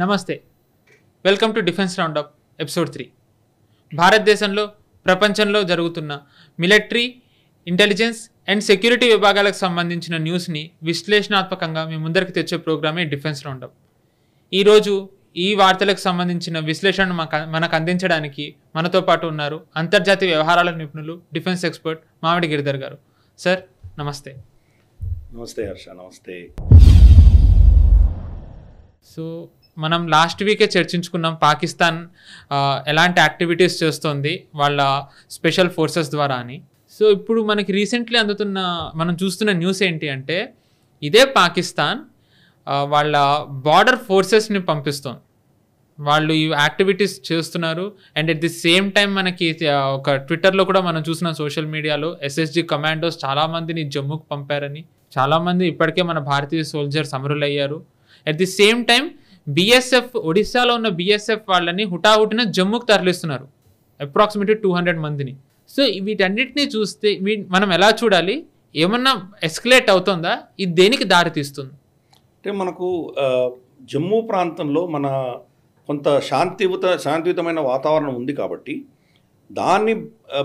నమస్తే, welcome to defence roundup episode 3. భారతదేశంలో ప్రపంచంలో జరుగుతున్న మిలిటరీ, ఇంటెలిజెన్స్ అండ్ సెక్యూరిటీ విభాగాలకు సంబంధించిన న్యూస్ని విశ్లేషణాత్మకంగా మీ ముందరికి తెచ్చే ప్రోగ్రామే డిఫెన్స్ రౌండప్. ఈరోజు ఈ వార్తలకు సంబంధించిన విశ్లేషణను మనకు అందించడానికి మనతో పాటు ఉన్నారు అంతర్జాతీయ వ్యవహారాల నిపుణులు, డిఫెన్స్ ఎక్స్పర్ట్ మామిడి గిరిధర్ గారు. సార్ నమస్తే. నమస్తే హర్ష. నమస్తే. సో మనం లాస్ట్ వీకే చర్చించుకున్నాం పాకిస్తాన్ ఎలాంటి యాక్టివిటీస్ చేస్తుంది వాళ్ళ స్పెషల్ ఫోర్సెస్ ద్వారా అని. సో ఇప్పుడు మనకి రీసెంట్లీ మనం చూస్తున్న న్యూస్ ఏంటి అంటే, ఇదే పాకిస్తాన్ వాళ్ళ బార్డర్ ఫోర్సెస్ని పంపిస్తుంది. వాళ్ళు ఈ యాక్టివిటీస్ చేస్తున్నారు. And at the same time మనకి ఒక ట్విట్టర్లో కూడా మనం చూసిన సోషల్ మీడియాలో SSG కమాండోస్ చాలామందిని జమ్మూకి పంపారని, చాలామంది ఇప్పటికే మన భారతీయ సోల్జర్స్ అమరులయ్యారు. At the same time BSF, ఒడిశాలో ఉన్న BSF వాళ్ళని హుటాహుటిన జమ్మూకి తరలిస్తున్నారు, అప్రాక్సిమేట్లీ 200 మందిని. సో వీటన్నిటినీ చూస్తే మనం ఎలా చూడాలి? ఏమన్నా ఎస్కలేట్ అవుతుందా? ఇది దేనికి దారి తీస్తుంది? అంటే మనకు జమ్మూ ప్రాంతంలో మన కొంత శాంతియుతమైన వాతావరణం ఉంది కాబట్టి దాన్ని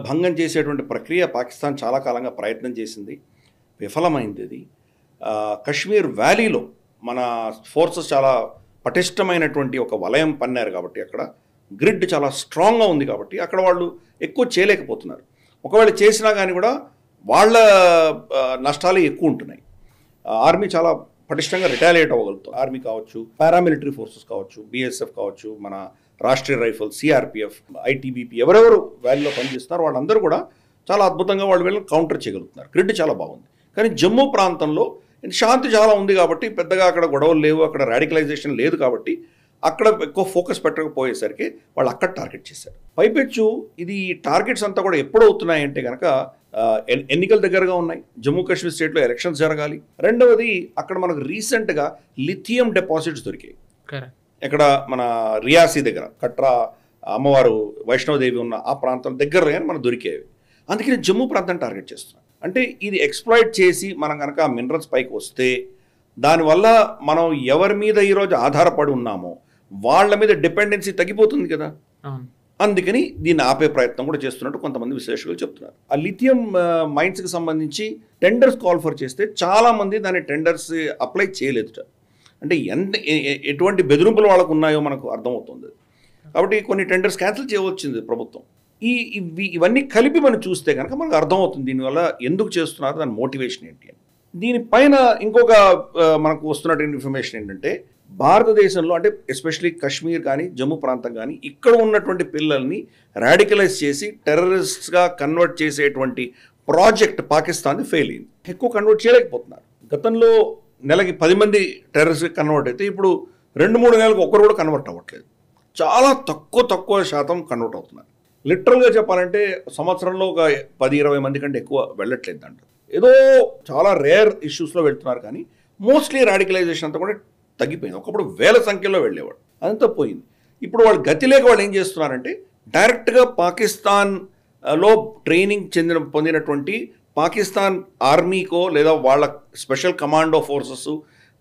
భంగం చేసేటువంటి ప్రక్రియ పాకిస్తాన్ చాలా కాలంగా ప్రయత్నం చేసింది, విఫలమైంది. అది కశ్మీర్ వ్యాలీలో మన ఫోర్సెస్ చాలా పటిష్టమైనటువంటి ఒక వలయం పన్నారు కాబట్టి అక్కడ గ్రిడ్ చాలా స్ట్రాంగ్గా ఉంది కాబట్టి అక్కడ వాళ్ళు ఎక్కువ చేయలేకపోతున్నారు. ఒకవేళ చేసినా కానీ కూడా వాళ్ళ నష్టాలు ఎక్కువ ఉంటున్నాయి. ఆర్మీ చాలా పటిష్టంగా రిటాలియేట్ అవ్వగలుగుతాం. ఆర్మీ కావచ్చు, పారామిలిటరీ ఫోర్సెస్ కావచ్చు, BSF కావచ్చు, మన రాష్ట్రీయ రైఫల్, CRPF, ITBP, ఎవరెవరు వ్యాలీలో పనిచేస్తున్నారు వాళ్ళందరూ కూడా చాలా అద్భుతంగా వాళ్ళు వీళ్ళని కౌంటర్ చేయగలుగుతున్నారు. గ్రిడ్ చాలా బాగుంది. కానీ జమ్మూ ప్రాంతంలో శాంతి చాలా ఉంది కాబట్టి పెద్దగా అక్కడ గొడవలు లేవు, అక్కడ రాడికలైజేషన్ లేదు కాబట్టి అక్కడ ఎక్కువ ఫోకస్ పెట్టకపోయేసరికి వాళ్ళు అక్కడ టార్గెట్ చేశారు. పైపెచ్చు ఇది టార్గెట్స్ అంతా కూడా ఎప్పుడు అవుతున్నాయంటే కనుక ఎన్నికల దగ్గరగా ఉన్నాయి. జమ్మూ కాశ్మీర్ స్టేట్లో ఎలక్షన్స్ జరగాలి. రెండవది అక్కడ మనకు రీసెంట్గా లిథియం డిపాజిట్స్ దొరికాయి. ఇక్కడ మన రియాసీ దగ్గర కట్రా అమ్మవారు వైష్ణవదేవి ఉన్న ఆ ప్రాంతం దగ్గరగా మనకు దొరికేవి. అందుకని జమ్మూ ప్రాంతాన్ని టార్గెట్ చేస్తున్నాం. అంటే ఇది ఎక్స్ప్లాయిట్ చేసి మనం కనుక మినరల్స్ పైకి వస్తే దానివల్ల మనం ఎవరి మీద ఈరోజు ఆధారపడి ఉన్నామో వాళ్ళ మీద డిపెండెన్సీ తగ్గిపోతుంది కదా. అందుకని దీన్ని ఆపే ప్రయత్నం కూడా చేస్తున్నట్టు కొంతమంది విశ్లేషకులు చెప్తున్నారు. ఆ లిథియం మైన్స్కి సంబంధించి టెండర్స్ కాల్ఫర్ చేస్తే చాలామంది దాని టెండర్స్ అప్లై చేయలేదు. అంటే ఎటువంటి బెదిరింపులు వాళ్ళకు ఉన్నాయో మనకు అర్థమవుతుంది. కాబట్టి కొన్ని టెండర్స్ క్యాన్సిల్ చేయవచ్చింది ప్రభుత్వం. ఇవన్నీ కలిపి మనం చూస్తే కనుక మనకు అర్థమవుతుంది దీనివల్ల ఎందుకు చేస్తున్నారు, దాని మోటివేషన్ ఏంటి అని. దీనిపైన ఇంకొక మనకు వస్తున్నటువంటి ఇన్ఫర్మేషన్ ఏంటంటే, భారతదేశంలో అంటే ఎస్పెషలీ కశ్మీర్ కానీ జమ్మూ ప్రాంతం కానీ ఇక్కడ ఉన్నటువంటి పిల్లల్ని రాడికలైజ్ చేసి టెర్రరిస్ట్గా కన్వర్ట్ చేసేటువంటి ప్రాజెక్ట్ పాకిస్తాన్ది ఫెయిల్ అయింది. ఎక్కువ కన్వర్ట్ చేయలేకపోతున్నారు. గతంలో నెలకి 10 మంది టెర్రరిస్ట్గా కన్వర్ట్ అయితే ఇప్పుడు 2-3 నెలలకు ఒక్కరు కూడా కన్వర్ట్ అవ్వట్లేదు. చాలా తక్కువ శాతం కన్వర్ట్ అవుతున్నారు. లిటరల్గా చెప్పాలంటే సంవత్సరంలో ఒక 10-20 మంది కంటే ఎక్కువ వెళ్ళట్లేదు. దాంట్లో ఏదో చాలా రేర్ ఇష్యూస్లో వెళ్తున్నారు కానీ మోస్ట్లీ రాడికలైజేషన్ అంతా కూడా తగ్గిపోయింది. ఒకప్పుడు వేల సంఖ్యలో వెళ్ళేవాడు, అదంతా పోయింది. ఇప్పుడు వాళ్ళు గతి లేక వాళ్ళు ఏం చేస్తున్నారంటే డైరెక్ట్గా పాకిస్తాన్లో ట్రైనింగ్ పొందినటువంటి పాకిస్తాన్ ఆర్మీకో లేదా వాళ్ళ స్పెషల్ కమాండో ఫోర్సెస్,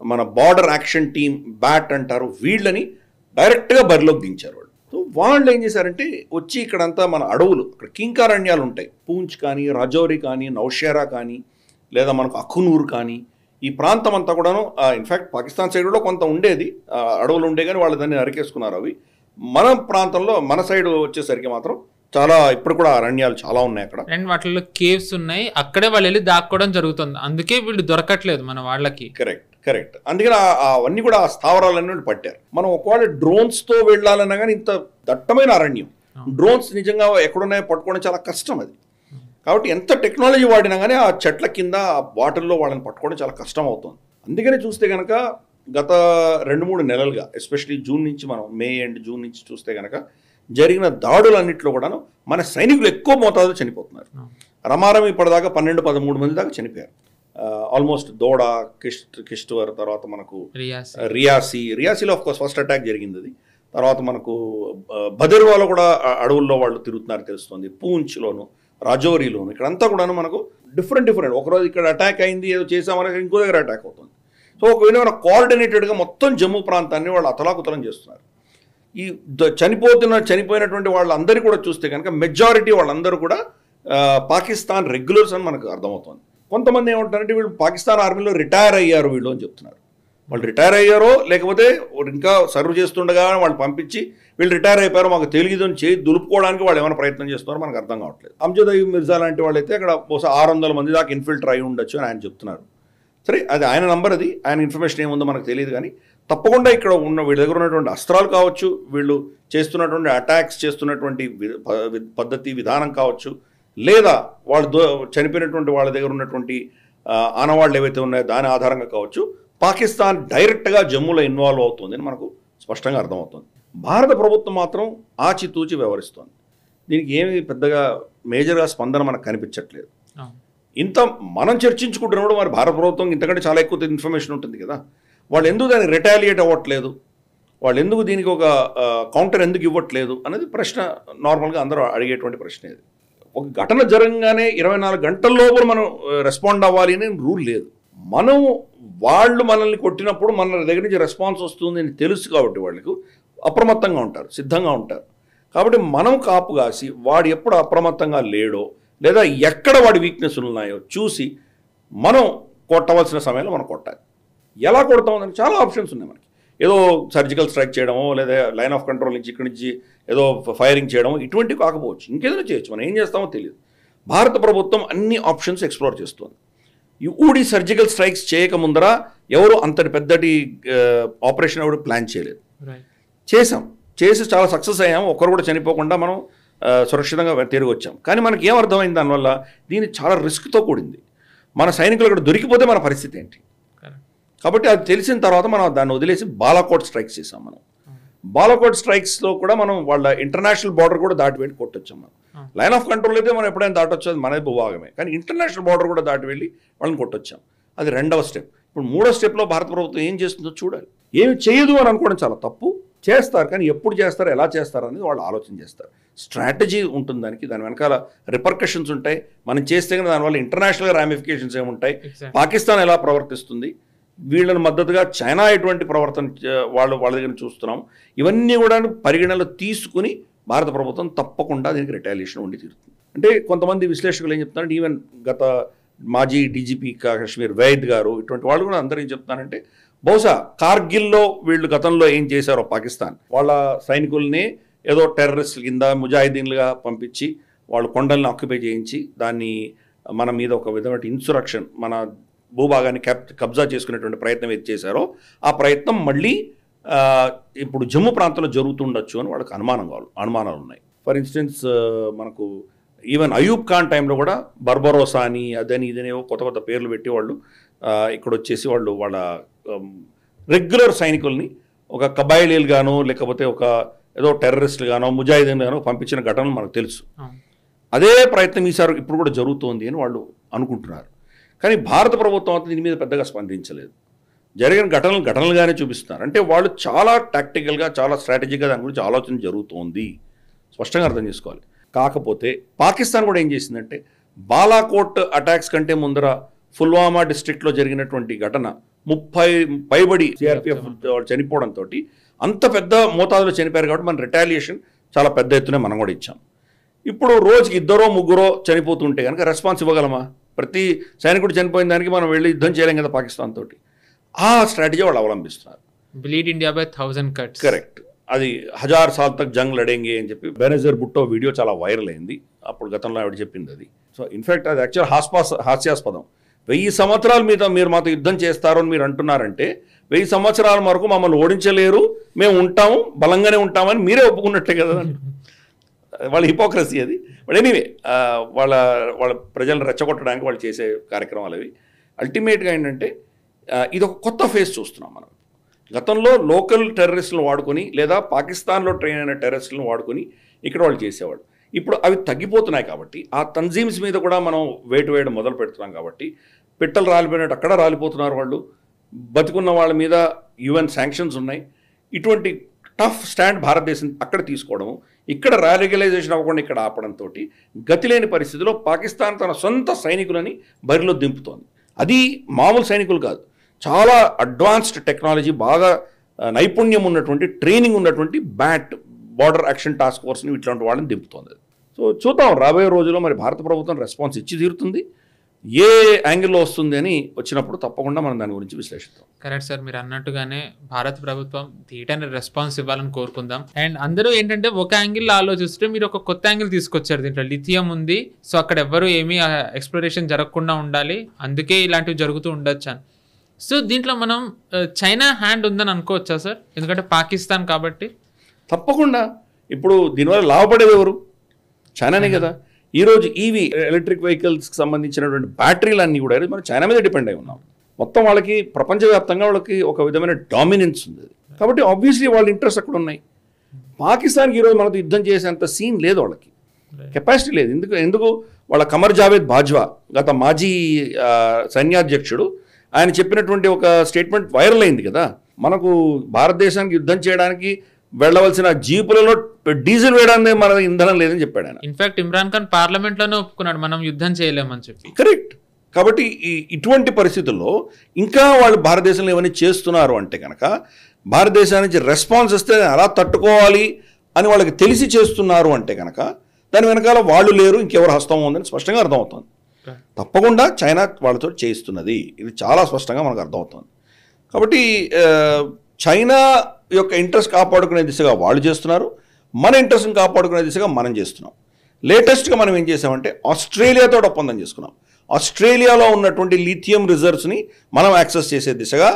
మన బార్డర్ యాక్షన్ టీమ్, బ్యాట్ అంటారు, వీళ్ళని డైరెక్ట్గా బరిలోకి దించారు వాళ్ళు. సో వాళ్ళు ఏం చేశారంటే వచ్చి ఇక్కడంతా మన అడవులు, ఇక్కడ కింకారణ్యాలు ఉంటాయి, పూంచ్ కానీ, రజౌరి కానీ, నౌషేరా కానీ, లేదా మనకు అఖునూర్ కానీ, ఈ ప్రాంతం అంతా కూడాను ఇన్ఫ్యాక్ట్ పాకిస్తాన్ సైడ్ కూడా కొంత ఉండేది, అడవులు ఉండే కానీ వాళ్ళు దాన్ని నరికేసుకున్నారు. అవి మన ప్రాంతంలో మన సైడ్ వచ్చేసరికి మాత్రం చాలా ఇప్పుడు కూడా అరణ్యాలు చాలా ఉన్నాయి అక్కడ. అండ్ వాటిలో కేవ్స్ ఉన్నాయి, అక్కడే వాళ్ళు వెళ్ళి దాక్కోవడం జరుగుతుంది. అందుకే వీళ్ళు దొరకట్లేదు మన వాళ్ళకి. కరెక్ట్. అందుకని అవన్నీ కూడా ఆ స్థావరాలన్నీ పట్టారు. మనం ఒకవేళ డ్రోన్స్తో వెళ్ళాలన్నా కానీ ఇంత దట్టమైన అరణ్యం, డ్రోన్స్ నిజంగా ఎక్కడున్నాయో పట్టుకోవడం చాలా కష్టం అది. కాబట్టి ఎంత టెక్నాలజీ వాడినా కానీ ఆ చెట్ల కింద ఆ బాటిల్లో వాళ్ళని పట్టుకోవడం చాలా కష్టం అవుతుంది. అందుకని చూస్తే కనుక గత 2-3 నెలలుగా ఎస్పెషలీ జూన్ నుంచి, మనం మే అండ్ జూన్ నుంచి చూస్తే కనుక జరిగిన దాడులన్నింటిలో కూడాను మన సైనికులు ఎక్కువ మోతాదులో చనిపోతున్నారు. రమారం ఇప్పటిదాకా 12-13 మంది దాకా చనిపోయారు. ఆల్మోస్ట్ దోడా, కిష్ట్వర్, తర్వాత మనకు రియాసీలో ఆఫ్ కోర్స్ ఫస్ట్ అటాక్ జరిగింది. అది తర్వాత మనకు భదర్వాలో కూడా అడవుల్లో వాళ్ళు తిరుగుతున్నారు తెలుస్తుంది, పూంచ్లోను, రాజౌరిలోను, ఇక్కడంతా కూడాను మనకు డిఫరెంట్ ఒకరోజు ఇక్కడ అటాక్ అయింది ఏదో చేసామని ఇంకో దగ్గర అటాక్ అవుతుంది. సో ఒక విధమైన కోఆర్డినేటెడ్గా మొత్తం జమ్మూ ప్రాంతాన్ని వాళ్ళు అతలాకుతలం చేస్తున్నారు. ఈ చనిపోయినటువంటి వాళ్ళందరినీ కూడా చూస్తే కనుక మెజారిటీ వాళ్ళందరూ కూడా పాకిస్తాన్ రెగ్యులర్స్ అని మనకు అర్థమవుతుంది. కొంతమంది ఏమంటారంటే వీళ్ళు పాకిస్తాన్ ఆర్మీలో రిటైర్ అయ్యారు వీళ్ళు అని చెప్తున్నారు. వాళ్ళు రిటైర్ అయ్యారో లేకపోతే ఇంకా సర్వ్ చేస్తుండగా వాళ్ళు పంపించి వీళ్ళు రిటైర్ అయిపోయారో మాకు తెలియదు అని చేయి దులుపుకోవడానికి వాళ్ళు ఏమైనా ప్రయత్నం చేస్తున్నారో మనకు అర్థం కావట్లేదు. అమ్జద్ అయ్యూబ్ మిర్జా లాంటి వాళ్ళైతే అక్కడ బహుశా 600 మంది దాకా ఇన్ఫిల్టర్ అయి ఉండొచ్చు అని ఆయన చెప్తున్నారు. సరే, అది ఆయన నంబర్, అది ఆయన ఇన్ఫర్మేషన్ ఏముందో మనకు తెలియదు. కానీ తప్పకుండా ఇక్కడ వీళ్ళ దగ్గర ఉన్నటువంటి అస్త్రాలు కావచ్చు, వీళ్ళు చేస్తున్నటువంటి అటాక్స్ చేస్తున్నటువంటి పద్ధతి విధానం కావచ్చు, లేదా వాళ్ళు చనిపోయినటువంటి వాళ్ళ దగ్గర ఉన్నటువంటి ఆనవాళ్ళు ఏవైతే ఉన్నాయో దాని ఆధారంగా కావచ్చు, పాకిస్తాన్ డైరెక్ట్గా జమ్మూలో ఇన్వాల్వ్ అవుతుంది అని మనకు స్పష్టంగా అర్థమవుతుంది. భారత ప్రభుత్వం మాత్రం ఆచితూచి వ్యవహరిస్తోంది. దీనికి ఏమి పెద్దగా మేజర్గా స్పందన మనకు కనిపించట్లేదు. ఇంత మనం చర్చించుకుంటున్నప్పుడు మరి భారత ప్రభుత్వం ఇంతకంటే చాలా ఎక్కువ ఇన్ఫర్మేషన్ ఉంటుంది కదా, వాళ్ళు ఎందుకు దాన్ని రిటాలియేట్ అవ్వట్లేదు, వాళ్ళు ఎందుకు దీనికి ఒక కౌంటర్ ఎందుకు ఇవ్వట్లేదు అనేది ప్రశ్న నార్మల్గా అందరూ అడిగేటువంటి ప్రశ్న. ఇది ఒక ఘటన జరగగానే 24 గంటల లోపల మనం రెస్పాండ్ అవ్వాలి అని రూల్ లేదు. మనం వాళ్ళు మనల్ని కొట్టినప్పుడు మన దగ్గర నుంచి రెస్పాన్స్ వస్తుంది అని తెలుసు కాబట్టి వాళ్ళకు అప్రమత్తంగా ఉంటారు, సిద్ధంగా ఉంటారు. కాబట్టి మనం కాపు కాసి వాడు ఎప్పుడు అప్రమత్తంగా లేడో లేదా ఎక్కడ వాడి వీక్నెస్లు ఉన్నాయో చూసి మనం కొట్టవలసిన సమయంలో మనం కొట్టాలి. ఎలా కొడతామని చాలా ఆప్షన్స్ ఉన్నాయి మనకి. ఏదో సర్జికల్ స్ట్రైక్ చేయడమో లేదా లైన్ ఆఫ్ కంట్రోల్ నుంచి ఇక్కడి నుంచి ఏదో ఫైరింగ్ చేయడమో ఇటువంటివి కాకపోవచ్చు, ఇంకేదైనా చేయొచ్చు. మనం ఏం చేస్తామో తెలియదు. భారత ప్రభుత్వం అన్ని ఆప్షన్స్ ఎక్స్ప్లోర్ చేస్తుంది. ఈ సర్జికల్ స్ట్రైక్స్ చేయక ముందర ఎవరు అంతటి పెద్దటి ఆపరేషన్ ఎవరు ప్లాన్ చేయలేదు. చేసి చాలా సక్సెస్ అయ్యాము, ఒక్కరు కూడా చనిపోకుండా మనం సురక్షితంగా తిరిగి వచ్చాం. కానీ మనకి ఏం అర్థమైంది దానివల్ల, దీన్ని చాలా రిస్క్తో కూడింది. మన సైనికులు అక్కడ దొరికిపోతే మన పరిస్థితి ఏంటి. కాబట్టి అది తెలిసిన తర్వాత మనం దాన్ని వదిలేసి బాలాకోట్ స్ట్రైక్స్ చేసాం. మనం బాలాకోట్ స్ట్రైక్స్లో కూడా మనం వాళ్ళ ఇంటర్నేషనల్ బార్డర్ కూడా దాటి వెళ్ళి కొట్టొచ్చాం. మనం లైన్ ఆఫ్ కంట్రోల్ అయితే మనం ఎప్పుడైనా దాటొచ్చు, అది మనది భూభాగమే. కానీ ఇంటర్నేషనల్ బార్డర్ కూడా దాటి వెళ్ళి వాళ్ళని కొట్టొచ్చాం. అది రెండవ స్టెప్. ఇప్పుడు మూడో స్టెప్లో భారత ప్రభుత్వం ఏం చేస్తుందో చూడాలి. ఏమి చేయదు అని అనుకోవడం చాలా తప్పు. చేస్తారు, కానీ ఎప్పుడు చేస్తారు, ఎలా చేస్తారు అనేది వాళ్ళు ఆలోచన చేస్తారు. స్ట్రాటజీ ఉంటుంది దానికి, దాని వెనకాల రిపర్కషన్స్ ఉంటాయి. మనం చేస్తే కానీ దానివల్ల ఇంటర్నేషనల్గా రామిఫికేషన్స్ ఏముంటాయి, పాకిస్తాన్ ఎలా ప్రవర్తిస్తుంది, వీళ్ళని మద్దతుగా చైనా ఎటువంటి ప్రవర్తన వాళ్ళ దగ్గర చూస్తున్నాం. ఇవన్నీ కూడా పరిగణనలో తీసుకుని భారత ప్రభుత్వం తప్పకుండా దీనికి రిటాలియేషన్ ఉండి తీరుతుంది. అంటే కొంతమంది విశ్లేషకులు ఏం చెప్తారంటే, ఈవెన్ గత మాజీ డీజీపీ కాశ్మీర్ వైద్ గారు ఇటువంటి వాళ్ళు కూడా అందరూ ఏం చెప్తారంటే, బహుశా కార్గిల్లో వీళ్ళు గతంలో ఏం చేశారో పాకిస్తాన్ వాళ్ళ సైనికుల్ని ఏదో టెర్రరిస్ట్ కింద ముజాహిదీన్లుగా పంపించి వాళ్ళు కొండల్ని ఆక్యుపై చేయించి దాన్ని మన మీద ఒక విధమైన ఇన్సరెక్షన్, మన భూభాగాన్ని కబ్జా చేసుకునేటువంటి ప్రయత్నం ఏది చేశారో ఆ ప్రయత్నం మళ్ళీ ఇప్పుడు జమ్మూ ప్రాంతంలో జరుగుతుండొచ్చు అని వాళ్ళకి అనుమానాలు ఉన్నాయి. ఫర్ ఇన్స్టెన్స్ మనకు ఈవెన్ అయూబ్ ఖాన్ టైంలో కూడా బర్బరోసా అని అదని ఇదనేవో కొత్త పేర్లు పెట్టి వాళ్ళు ఇక్కడ వచ్చేసి వాళ్ళు వాళ్ళ రెగ్యులర్ సైనికుల్ని ఒక కబాయిలీలు గానో లేకపోతే ఒక ఏదో టెర్రరిస్టులు గానో ముజాహిదీన్ గానో పంపించిన ఘటనలు మనకు తెలుసు. అదే ప్రయత్నం ఈసారి ఇప్పుడు కూడా జరుగుతోంది అని వాళ్ళు అనుకుంటున్నారు. కానీ భారత ప్రభుత్వం అంతా దీని మీద పెద్దగా స్పందించలేదు. జరిగిన ఘటనలుగానే చూపిస్తున్నారు. అంటే వాళ్ళు చాలా టాక్టికల్గా చాలా స్ట్రాటజీగా దాని గురించి ఆలోచన జరుగుతోంది, స్పష్టంగా అర్థం చేసుకోవాలి. కాకపోతే పాకిస్తాన్ కూడా ఏం చేసిందంటే, బాలాకోట్ అటాక్స్ కంటే ముందర పుల్వామా డిస్ట్రిక్ట్లో జరిగినటువంటి ఘటన 30 పైబడి సిఆర్పిఎఫ్ చనిపోవడంతో అంత పెద్ద మోతాదులో చనిపోయారు కాబట్టి మన రిటాలియేషన్ చాలా పెద్ద ఎత్తునే మనం కూడా ఇచ్చాం. ఇప్పుడు రోజుకి 2-3 చనిపోతుంటే కనుక రెస్పాన్స్ ఇవ్వగలమా? ప్రతి సైనికుడు చనిపోయిన దానికి మనం వెళ్ళి యుద్ధం చేయలేం కదా పాకిస్తాన్ తోటి. ఆ స్ట్రాటజీ వాళ్ళు అవలంబిస్తున్నారు. Bleed India by 1000 cuts. Correct. అది 1000 సాల్ తక్ జంగ్ లడేంగే అని చెప్పి బెనజర్ భుట్టో వీడియో చాలా వైరల్ అయింది. అప్పుడు గతంలో ఆవిడ చెప్పింది అది. సో ఇన్ఫ్యాక్ట్ అది యాక్చువల్ హాస్యాస్పదం. 1000 సంవత్సరాల మీద మీరు మాతో యుద్ధం చేస్తారు అని మీరు అంటున్నారంటే 1000 సంవత్సరాల వరకు మమ్మల్ని ఓడించలేరు, మేము ఉంటాము, బలంగానే ఉంటామని మీరే ఒప్పుకున్నట్టే కదా. వాళ్ళ హిపోక్రసీ అది. బట్ ఎనీవే వాళ్ళ ప్రజలను రెచ్చగొట్టడానికి వాళ్ళు చేసే కార్యక్రమాలు అవి. అల్టిమేట్గా ఏంటంటే ఇది ఒక కొత్త ఫేజ్ చూస్తున్నాం మనం. గతంలో లోకల్ టెర్రరిస్టులను వాడుకొని లేదా పాకిస్తాన్లో ట్రైన్ అయిన టెర్రరిస్టులను వాడుకొని ఇక్కడ వాళ్ళు చేసేవాళ్ళు. ఇప్పుడు అవి తగ్గిపోతున్నాయి కాబట్టి ఆ తంజీమ్స్ మీద కూడా మనం వేటు వేయడం మొదలు పెడుతున్నాం కాబట్టి పిట్టలు రాలిపోయినట్టు అక్కడ రాలిపోతున్నారు వాళ్ళు. బతికున్న వాళ్ళ మీద యుఎన్ శాంక్షన్స్ ఉన్నాయి. ఇటువంటి టఫ్ స్టాండ్ భారతదేశం అక్కడ తీసుకోవడము, ఇక్కడ రాడికలైజేషన్ అవ్వకుండా ఇక్కడ ఆపడంతో గతిలేని పరిస్థితిలో పాకిస్తాన్ తన సొంత సైనికులని బరిలో దింపుతోంది. అది మామూలు సైనికులు కాదు, చాలా అడ్వాన్స్డ్ టెక్నాలజీ, బాగా నైపుణ్యం ఉన్నటువంటి, ట్రైనింగ్ ఉన్నటువంటి బార్డర్ యాక్షన్ టాస్క్ ఫోర్స్ని ఇట్లాంటి వాళ్ళని దింపుతోంది. సో చూద్దాం రాబోయే రోజుల్లో మరి భారత ప్రభుత్వం రెస్పాన్స్ ఇచ్చి తీరుతుంది. ఏ యాంగిల్లో వస్తుంది అని వచ్చినప్పుడు తప్పకుండా మనం దాని గురించి విశ్లేషిద్దాం. కరెక్ట్ సార్, మీరు అన్నట్టుగానే భారత ప్రభుత్వం తీటని రెస్పాన్స్ ఇవ్వాలని కోరుకుందాం. అండ్ అందరూ ఏంటంటే ఒక యాంగిల్ ఆలోచిస్తే మీరు ఒక కొత్త యాంగిల్ తీసుకొచ్చారు. దీంట్లో లిథియం ఉంది, సో అక్కడ ఎవ్వరూ ఏమీ ఎక్స్ప్లోరేషన్ జరగకుండా ఉండాలి, అందుకే ఇలాంటివి జరుగుతూ ఉండొచ్చు అని. సో దీంట్లో మనం చైనా హ్యాండ్ ఉందని అనుకోవచ్చా సార్? ఎందుకంటే పాకిస్తాన్ కాబట్టి. తప్పకుండా. ఇప్పుడు దీనివల్ల లాభపడేది ఎవరు? చైనానే కదా. ఈరోజు ఈవీ ఎలక్ట్రిక్ వెహికల్స్కి సంబంధించినటువంటి బ్యాటరీలన్నీ కూడా మనం చైనా మీద డిపెండ్ అయి ఉన్నాం. మొత్తం వాళ్ళకి ప్రపంచవ్యాప్తంగా వాళ్ళకి ఒక విధమైన డామినెన్స్ ఉంది. కాబట్టి ఆబ్వియస్లీ వాళ్ళ ఇంట్రెస్ట్ అక్కడ ఉన్నాయి. పాకిస్తాన్కి ఈరోజు మనతో యుద్ధం చేసేంత సీన్ లేదు, వాళ్ళకి కెపాసిటీ లేదు. ఎందుకు వాళ్ళ కమర్ జావేద్ బాజ్వా, గత మాజీ సైన్యాధ్యక్షుడు, ఆయన చెప్పినటువంటి ఒక స్టేట్మెంట్ వైరల్ అయింది కదా, మనకు భారతదేశానికి యుద్ధం చేయడానికి వెళ్ళవలసిన జీపులలో డీజిల్ వేయడానికి మన ఇంధనం లేదని చెప్పాడు ఆయన. ఇన్ఫాక్ట్ ఇమ్రాన్ ఖాన్ పార్లమెంట్లోనే ఒప్పుకున్నాడు మనం యుద్ధం చేయలేమని చెప్పి. కరెక్ట్. కాబట్టి ఇటువంటి పరిస్థితుల్లో ఇంకా వాళ్ళు భారతదేశంలో ఏమైనా చేస్తున్నారు అంటే కనుక, భారతదేశం నుంచి రెస్పాన్స్ వస్తే అలా తట్టుకోవాలి అని వాళ్ళకి తెలిసి చేస్తున్నారు అంటే కనుక, దాని వెనకాల వాళ్ళు లేరు, ఇంకెవరు హస్తం ఉందని స్పష్టంగా అర్థమవుతుంది. తప్పకుండా చైనా వాళ్ళతో చేయిస్తున్నది, ఇది చాలా స్పష్టంగా మనకు అర్థమవుతుంది. కాబట్టి చైనా యొక్క ఇంట్రెస్ట్ కాపాడుకునే దిశగా వాళ్ళు చేస్తున్నారు, మన ఇంట్రెస్ట్ని కాపాడుకునే దిశగా మనం చేస్తున్నాం. లేటెస్ట్గా మనం ఏం చేసామంటే ఆస్ట్రేలియాతో ఒప్పందం చేసుకున్నాం. ఆస్ట్రేలియాలో ఉన్నటువంటి లిథియం రిజర్వ్స్ని మనం యాక్సెస్ చేసే దిశగా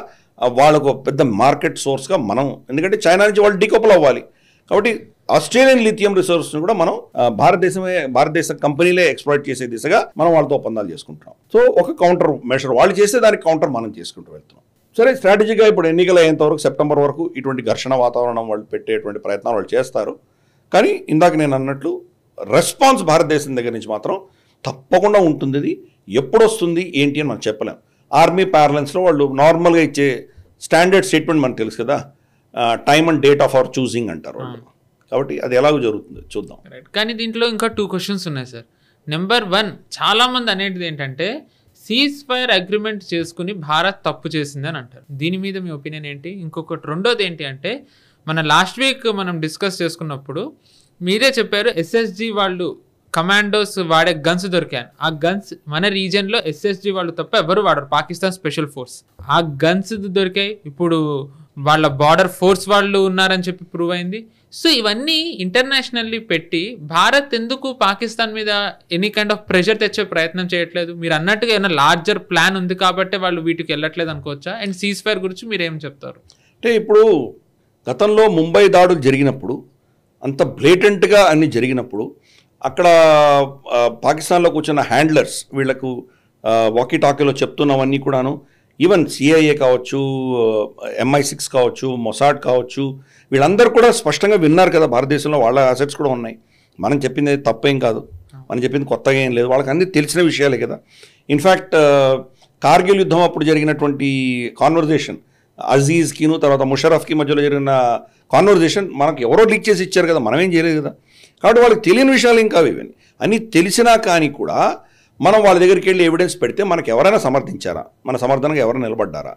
వాళ్ళకు పెద్ద మార్కెట్ సోర్స్గా మనం, ఎందుకంటే చైనా నుంచి వాళ్ళు డీకపుల్ అవ్వాలి. కాబట్టి ఆస్ట్రేలియన్ లిథియం రిసోర్స్ని కూడా మనం భారతదేశ కంపెనీలే ఎక్స్ప్లాయిట్ చేసే దిశగా మనం వాళ్ళతో ఒప్పందాలు చేసుకుంటున్నాం. సో ఒక కౌంటర్ మెషర్ వాళ్ళు చేస్తే దానికి కౌంటర్ మనం చేసుకుంటూ వెళ్తున్నాం. సరే, స్ట్రాటజీగా ఇప్పుడు ఎన్నికలు అయ్యేంత వరకు సెప్టెంబర్ వరకు ఇటువంటి ఘర్షణ వాతావరణం వాళ్ళు పెట్టేటువంటి ప్రయత్నాలు వాళ్ళు చేస్తారు. కానీ ఇందాక నేను అన్నట్లు రెస్పాన్స్ భారతదేశం దగ్గర నుంచి మాత్రం తప్పకుండా ఉంటుంది. ఇది ఎప్పుడు వస్తుంది ఏంటి అని మనం చెప్పలేం. ఆర్మీ ప్యారలెన్స్లో వాళ్ళు నార్మల్గా ఇచ్చే స్టాండర్డ్ స్టేట్మెంట్ మనకు తెలుసు కదా, time and date of our choosing అంటారు వాళ్ళు. కాబట్టి అది ఎలాగో జరుగుతుంది చూద్దాం. కానీ దీంట్లో ఇంకా 2 క్వశ్చన్స్ ఉన్నాయి సార్. నెంబర్ 1, చాలామంది అనేది ఏంటంటే సీజ్ ఫైర్ అగ్రిమెంట్ చేసుకుని భారత్ తప్పు చేసింది అని అంటారు. దీని మీద మీ ఒపీనియన్ ఏంటి? ఇంకొకటి రెండోది ఏంటి అంటే, మన లాస్ట్ వీక్ మనం డిస్కస్ చేసుకున్నప్పుడు మీరే చెప్పారు ఎస్ఎస్జి వాళ్ళు కమాండోస్ వాడే గన్స్ దొరికాను. ఆ గన్స్ మన రీజియన్లో ఎస్ఎస్జి వాళ్ళు తప్ప ఎవరు వాడరు, పాకిస్తాన్ స్పెషల్ ఫోర్స్. ఆ గన్స్ దొరికాయి. ఇప్పుడు వాళ్ళ బార్డర్ ఫోర్స్ వాళ్ళు ఉన్నారని చెప్పి ప్రూవ్ అయింది. సో ఇవన్నీ ఇంటర్నేషనల్లీ పెట్టి భారత్ ఎందుకు పాకిస్తాన్ మీద ఎనీ కైండ్ ఆఫ్ ప్రెషర్ తెచ్చే ప్రయత్నం చేయట్లేదు? మీరు అన్నట్టుగా ఏమైనా లార్జర్ ప్లాన్ ఉంది కాబట్టి వాళ్ళు వీటికి వెళ్ళట్లేదు అనుకోవచ్చా? అండ్ సీజ్ ఫైర్ గురించి మీరు ఏం చెప్తారు? అంటే ఇప్పుడు గతంలో ముంబై దాడులు జరిగినప్పుడు, అంత బ్లేటెంట్గా అన్ని జరిగినప్పుడు, అక్కడ పాకిస్తాన్లో కూర్చున్న హ్యాండ్లర్స్ వీళ్లకు వాకీ టాకీలో చెప్తున్నవన్నీ కూడాను, ఈవెన్ సిఐఏ కావచ్చు, MI6 కావచ్చు, మొసాడ్ కావచ్చు, వీళ్ళందరూ కూడా స్పష్టంగా విన్నారు కదా, భారతదేశంలో వాళ్ళ అసెట్స్ కూడా ఉన్నాయి. మనం చెప్పింది తప్పేం కాదు, మనం చెప్పింది కొత్తగా ఏం లేదు, వాళ్ళకి అన్నీ తెలిసిన విషయాలే కదా. ఇన్ఫ్యాక్ట్ కార్గిల్ యుద్ధం అప్పుడు జరిగినటువంటి కాన్వర్జేషన్, అజీజ్కిను తర్వాత ముషరఫ్కి మధ్యలో జరిగిన కాన్వర్జేషన్ మనకు ఎవరో లీక్ చేసి ఇచ్చారు కదా, మనమేం చేయలేదు కదా. కాబట్టి వాళ్ళకి తెలియని విషయాలు ఇంకా ఇవన్నీ అన్నీ తెలిసినా కానీ కూడా మనం వాళ్ళ దగ్గరికి వెళ్ళి ఎవిడెన్స్ పెడితే మనకు ఎవరైనా సమర్థించారా? మన సమర్థనగా ఎవరైనా నిలబడ్డారా?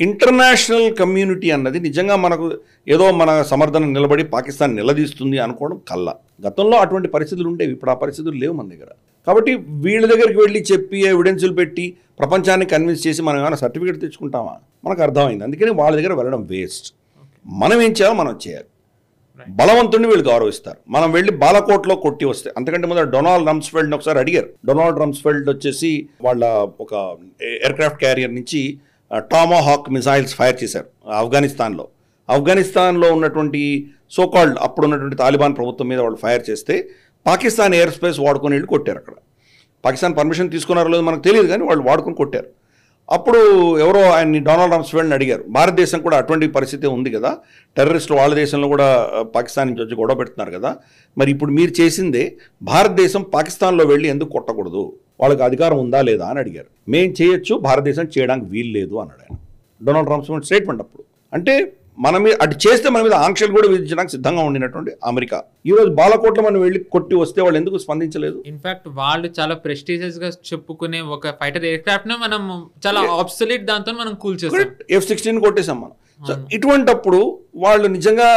ఇంటర్నేషనల్ కమ్యూనిటీ అన్నది నిజంగా మనకు ఏదో మన సమర్థన నిలబడి పాకిస్తాన్ నిలదీస్తుంది అనుకోవడం కల్లా. గతంలో అటువంటి పరిస్థితులు ఉండేవి, ఇప్పుడు ఆ పరిస్థితులు లేవు మన దగ్గర. కాబట్టి వీళ్ళ దగ్గరికి వెళ్ళి చెప్పి ఎవిడెన్సులు పెట్టి ప్రపంచాన్ని కన్విన్స్ చేసి మనం ఏమైనా సర్టిఫికేట్ తెచ్చుకుంటామా? మనకు అర్థమైంది. అందుకని వాళ్ళ దగ్గర వెళ్ళడం వేస్ట్. మనం ఏం చేయాలో మనం చేయాలి. బలవంతుడిని వీళ్ళు గౌరవిస్తారు. మనం వెళ్ళి బాలకోట్లో కొట్టి వస్తే, అంతకంటే ముందు డొనాల్డ్ రమ్స్ఫెల్డ్ని ఒకసారి అడిగారు. డొనాల్డ్ రమ్స్ఫెల్డ్ వచ్చేసి వాళ్ళ ఒక ఎయిర్క్రాఫ్ట్ క్యారియర్ నుంచి టామాహాక్ మిసైల్స్ ఫైర్ చేశారు ఆఫ్ఘనిస్తాన్లో ఉన్నటువంటి సోకాల్డ్ అప్పుడు ఉన్నటువంటి తాలిబాన్ ప్రభుత్వం మీద వాళ్ళు ఫైర్ చేస్తే పాకిస్తాన్ ఎయిర్ స్పేస్ వాడుకొని వెళ్ళి కొట్టారు. అక్కడ పాకిస్తాన్ పర్మిషన్ తీసుకున్నారో లేదో మనకు తెలియదు, కానీ వాళ్ళు వాడుకొని కొట్టారు. అప్పుడు ఎవరో ఆయన్ని డొనాల్డ్ రమ్స్ఫెల్డ్ని అడిగారు, భారతదేశం కూడా అటువంటి పరిస్థితి ఉంది కదా, టెర్రరిస్టులు వాళ్ళ దేశంలో కూడా పాకిస్తాన్ నుంచి వచ్చి గొడవ పెడుతున్నారు కదా, మరి ఇప్పుడు మీరు చేసిందే భారతదేశం పాకిస్తాన్లో వెళ్ళి ఎందుకు కొట్టకూడదు, వాళ్ళకి అధికారం ఉందా లేదా అని అడిగారు. మేం చేయొచ్చు, భారతదేశం చేయడానికి వీలు లేదు అన్నాడు ఆయన. డొనాల్డ్ రమ్స్ఫెల్డ్ స్టేట్మెంట్ అప్పుడు. అంటే మన మీద అటు చేస్తే మన మీద ఆంక్షలు కూడా విధించడానికి సిద్ధంగా ఉండినటువంటి అమెరికా ఈరోజు బాలకోట్ల మనం వెళ్ళి కొట్టి వస్తే వాళ్ళు ఎందుకు స్పందించలేదు? ఇన్ఫాక్ట్ వాళ్ళు చాలా ప్రెస్టీజియస్ గా చెప్పుకునే ఒక ఫైటర్ ఎయిర్క్రాఫ్ట్ ని మనం చాలా ఆబ్సొలీట్ దాంతో మనం కూల్చేసాం. F-16 కొట్టేసాం మనం. సో ఇటువంటప్పుడు వాళ్ళు నిజంగా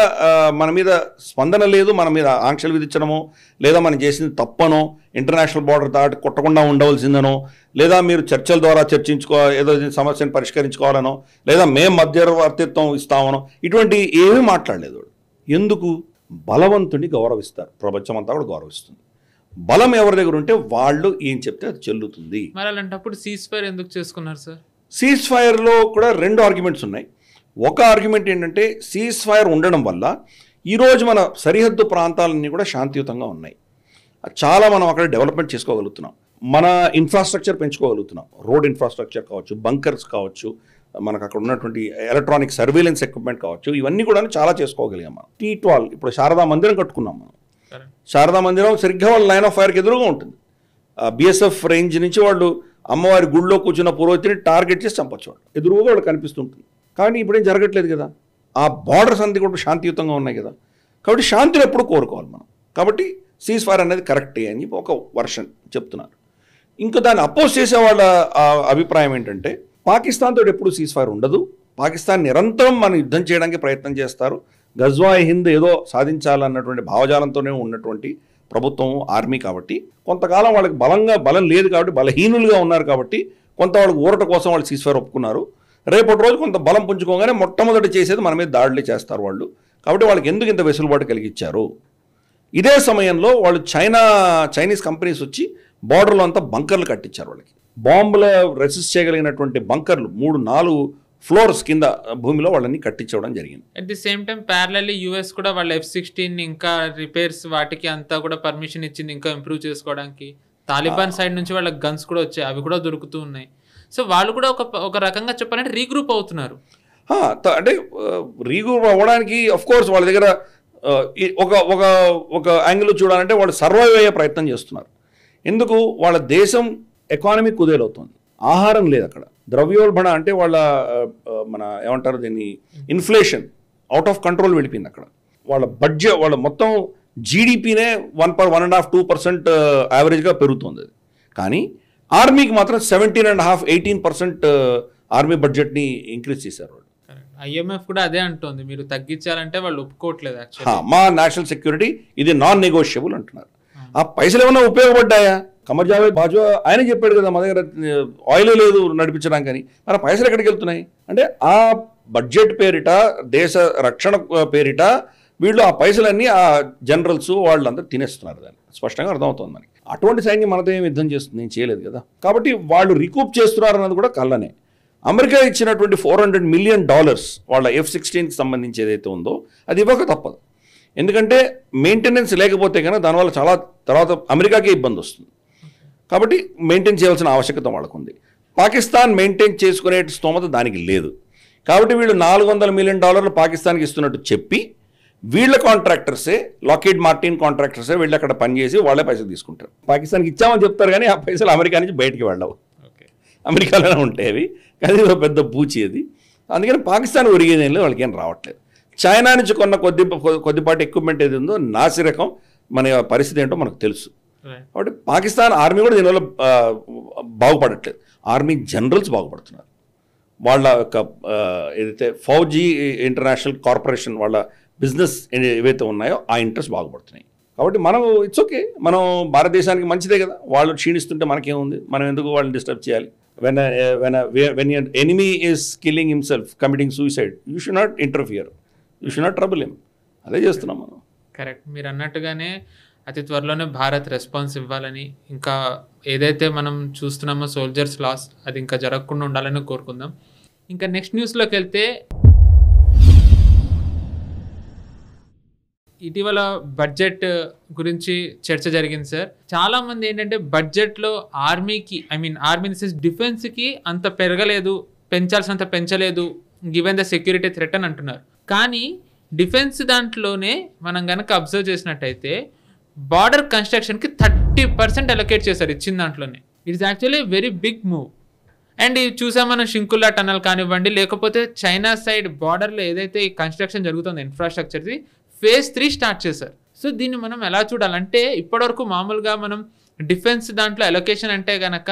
మన మీద స్పందన లేదు, మన మీద ఆంక్షలు విధించడమో లేదా మనం చేసింది తప్పనో, ఇంటర్నేషనల్ బార్డర్ దాటి కొట్టకుండా ఉండవలసిందనో, లేదా మీరు చర్చల ద్వారా ఏదో సమస్యను పరిష్కరించుకోవాలనో, లేదా మేము మధ్యవర్తిత్వం ఇస్తామనో ఇటువంటి ఏమీ మాట్లాడలేదు. ఎందుకు? బలవంతుని గౌరవిస్తారు, ప్రపంచం అంతా కూడా గౌరవిస్తుంది. బలం ఎవరి దగ్గర ఉంటే వాళ్ళు ఏం చెప్తే అది చెల్లుతుంది. మరి అలాంటప్పుడు సీజ్ ఫైర్ ఎందుకు చేసుకున్నారు సార్? సీజ్ ఫైర్లో కూడా 2 ఆర్గ్యుమెంట్స్ ఉన్నాయి. ఒక ఆర్గ్యుమెంట్ ఏంటంటే సీజ్ ఫైర్ ఉండడం వల్ల ఈరోజు మన సరిహద్దు ప్రాంతాలన్నీ కూడా శాంతియుతంగా ఉన్నాయి. చాలా మనం అక్కడ డెవలప్మెంట్ చేసుకోగలుగుతున్నాం, మన ఇన్ఫ్రాస్ట్రక్చర్ పెంచుకోగలుగుతున్నాం. రోడ్ ఇన్ఫ్రాస్ట్రక్చర్ కావచ్చు, బంకర్స్ కావచ్చు, మనకు అక్కడ ఉన్నటువంటి ఎలక్ట్రానిక్ సర్వేలెన్స్ ఎక్విప్మెంట్ కావచ్చు, ఇవన్నీ కూడా చాలా చేసుకోగలిగాం మనం. T12 ఇప్పుడు శారదా మందిరం కట్టుకున్నాం మనం. శారదా మందిరం సరిగ్గా వాళ్ళ లైన్ ఆఫ్ ఫైర్కి ఎదురుగా ఉంటుంది. BSF రేంజ్ నుంచి వాళ్ళు అమ్మవారి గుడిలో కూర్చున్న పురోహితుని టార్గెట్ చేసి చంపచ్చు, వాళ్ళు ఎదురుగా వాళ్ళు కనిపిస్తుంటుంది. కానీ ఇప్పుడేం జరగట్లేదు కదా, ఆ బార్డర్స్ అంతా కూడా శాంతియుతంగా ఉన్నాయి కదా. కాబట్టి శాంతిని ఎప్పుడు కోరుకోవాలి మనం. కాబట్టి సీజ్ ఫైర్ అనేది కరెక్టే అని ఒక వర్షన్ చెప్తున్నారు. ఇంకా దాన్ని అపోజ్ చేసే వాళ్ళ అభిప్రాయం ఏంటంటే పాకిస్తాన్తో ఎప్పుడు సీజ్ ఫైర్ ఉండదు, పాకిస్తాన్ నిరంతరం మనం యుద్ధం చేయడానికి ప్రయత్నం చేస్తారు, గజ్వాయ్ హింద్ ఏదో సాధించాలన్నటువంటి భావజాలంతోనే ఉన్నటువంటి ప్రభుత్వం ఆర్మీ. కాబట్టి కొంతకాలం వాళ్ళకి బలం లేదు కాబట్టి, బలహీనులుగా ఉన్నారు కాబట్టి కొంత వాళ్ళకి ఊరట కోసం వాళ్ళు సీజ్ ఫైర్ ఒప్పుకున్నారు. రేపటి రోజు కొంత బలం పుంజుకోగానే మొట్టమొదటి చేసేది మన మీద దాడులు చేస్తారు వాళ్ళు. కాబట్టి వాళ్ళకి ఎందుకు ఇంత వెసులుబాటు కలిగించారు? ఇదే సమయంలో వాళ్ళు చైనీస్ కంపెనీస్ వచ్చి బార్డర్లో అంతా బంకర్లు కట్టించారు. వాళ్ళకి బాంబుల రెసిస్ట్ చేయగలిగినటువంటి బంకర్లు 3-4 ఫ్లోర్స్ కింద భూమిలో వాళ్ళని కట్టించడం జరిగింది. At the same time parallelly US కూడా వాళ్ళ F-16 ఇంకా రిపేర్స్ వాటికి అంతా కూడా పర్మిషన్ ఇచ్చింది ఇంకా ఇంప్రూవ్ చేసుకోవడానికి. తాలిబాన్ సైడ్ నుంచి వాళ్ళకి గన్స్ కూడా వచ్చాయి, అవి కూడా దొరుకుతూ ఉన్నాయి. సో వాళ్ళు కూడా ఒక రకంగా చెప్పాలంటే రీగ్రూప్ అవుతున్నారు. అంటే రీగ్రూప్ అవ్వడానికి ఆఫ్ కోర్స్ వాళ్ళ దగ్గర ఒక యాంగిల్ చూడాలంటే వాళ్ళు సర్వైవ్ అయ్యే ప్రయత్నం చేస్తున్నారు. ఎందుకు? వాళ్ళ దేశం ఎకానమీ కుదేలవుతుంది, ఆహారం లేదు అక్కడ, ద్రవ్యోల్బణ అంటే వాళ్ళ మన ఏమంటారు దీన్ని, ఇన్ఫ్లేషన్ అవుట్ ఆఫ్ కంట్రోల్ వెళ్ళిపోయింది అక్కడ. వాళ్ళ బడ్జెట్, వాళ్ళ మొత్తం జీడిపినే 1.5-2% యావరేజ్గా పెరుగుతుంది. అది కానీ ఆర్మీకి మాత్రం 17.5-18% ఆర్మీ బడ్జెట్ని ఇంక్రీజ్ చేశారు వాళ్ళు. IMF కూడా అదే అంటుంది, మీరు తగ్గించాలంటే వాళ్ళు ఒప్పుకోవట్లేదు. మా నేషనల్ సెక్యూరిటీ ఇది నాన్ నెగోషియబుల్ అంటున్నారు. ఆ పైసలు ఏమన్నా ఉపయోగపడ్డాయా? కమర్ జావేద్ బాజ్వా ఆయన చెప్పాడు కదా, మా దగ్గర ఆయిల్ లేదు నడిపించడానికి అని. మరి పైసలు ఎక్కడికి వెళ్తున్నాయి అంటే ఆ బడ్జెట్ పేరిట, దేశ రక్షణ పేరిట వీళ్ళు ఆ పైసలన్నీ ఆ జనరల్స్ వాళ్ళందరూ తినేస్తున్నారు. దాన్ని స్పష్టంగా అర్థమవుతుంది మనకి. అటువంటి సైన్యం మనతో ఏం యుద్ధం చేస్తుంది? నేను చేయలేదు కదా. కాబట్టి వాళ్ళు రికూప్ చేస్తున్నారు అన్నది కూడా కళ్ళనే. అమెరికా ఇచ్చినటువంటి $400 మిలియన్ వాళ్ళ F-16కి సంబంధించి ఏదైతే ఉందో అది ఇవ్వక తప్పదు. ఎందుకంటే మెయింటెనెన్స్ లేకపోతే కనుక దానివల్ల చాలా తర్వాత అమెరికాకే ఇబ్బంది వస్తుంది. కాబట్టి మెయింటైన్ చేయాల్సిన ఆవశ్యకత వాళ్ళకు ఉంది. పాకిస్తాన్ మెయింటైన్ చేసుకునే స్తోమత దానికి లేదు. కాబట్టి వీళ్ళు $400 మిలియన్ పాకిస్తాన్కి ఇస్తున్నట్టు చెప్పి వీళ్ళ కాంట్రాక్టర్సే, లాకీడ్ మార్టిన్ కాంట్రాక్టర్సే వీళ్ళు అక్కడ పనిచేసి వాళ్ళే పైసలు తీసుకుంటారు. పాకిస్తాన్కి ఇచ్చామని చెప్తారు కానీ ఆ పైసలు అమెరికా నుంచి బయటికి వెళ్ళవు, అమెరికాలోనే ఉంటాయి. కానీ పెద్ద పూచి అది. అందుకని పాకిస్తాన్ ఒరిగేది ఏం లేదు, వాళ్ళకి ఏం రావట్లేదు. చైనా నుంచి కొన్న కొద్దిపాటి ఎక్విప్మెంట్ ఏది ఉందో నాసిరకం, మన పరిస్థితి ఏంటో మనకు తెలుసు. కాబట్టి పాకిస్తాన్ ఆర్మీ కూడా దీనివల్ల బాగుపడట్లేదు. Army generals బాగుపడుతున్నారు. వాళ్ళ యొక్క ఏదైతే ఫౌజీ ఇంటర్నేషనల్ కార్పొరేషన్ వాళ్ళ బిజినెస్ ఏవైతే ఉన్నాయో ఆ ఇంట్రెస్ట్ బాగుపడుతున్నాయి. కాబట్టి మనం ఇట్స్ ఓకే, మనం భారతదేశానికి మంచిదే కదా. వాళ్ళు క్షీణిస్తుంటే మనకేముంది, మనం ఎందుకు వాళ్ళని డిస్టర్బ్ చేయాలి? when your enemy is killing himself, committing suicide, you should not interfere, you should not trouble him. అదే చేస్తున్నాం మనం. కరెక్ట్. మీరు అన్నట్టుగానే అతి త్వరలోనే భారత్ రెస్పాన్స్ ఇవ్వాలని, ఇంకా ఏదైతే మనం చూస్తున్నామో సోల్జర్స్ లాస్ అది ఇంకా జరగకుండా ఉండాలని కోరుకుందాం. ఇంకా నెక్స్ట్ న్యూస్లోకి వెళ్తే, ఇటీవల బడ్జెట్ గురించి చర్చ జరిగింది సార్. చాలా మంది ఏంటంటే బడ్జెట్లో ఆర్మీకి, ఆర్మీ డిఫెన్స్కి అంత పెరగలేదు, పెంచాల్సినంత పెంచలేదు గివెన్ ద సెక్యూరిటీ థ్రెట్ అని అంటున్నారు. కానీ డిఫెన్స్ దాంట్లోనే మనం కనుక అబ్జర్వ్ చేసినట్టయితే బార్డర్ కన్స్ట్రక్షన్కి 30% అలొకేట్ చేశారు ఇచ్చిన దాంట్లోనే. It's actually very big move. And ఇది చూసాం మనం షింకుల్లా టనల్ కానివ్వండి, లేకపోతే చైనా సైడ్ బార్డర్లో ఏదైతే ఈ కన్స్ట్రక్షన్ జరుగుతుందో ఇన్ఫ్రాస్ట్రక్చర్ది phase 3 స్టార్ట్ చేశారు. సో దీన్ని మనం ఎలా చూడాలంటే ఇప్పటివరకు మామూలుగా మనం డిఫెన్స్ దాంట్లో అలొకేషన్ అంటే కనుక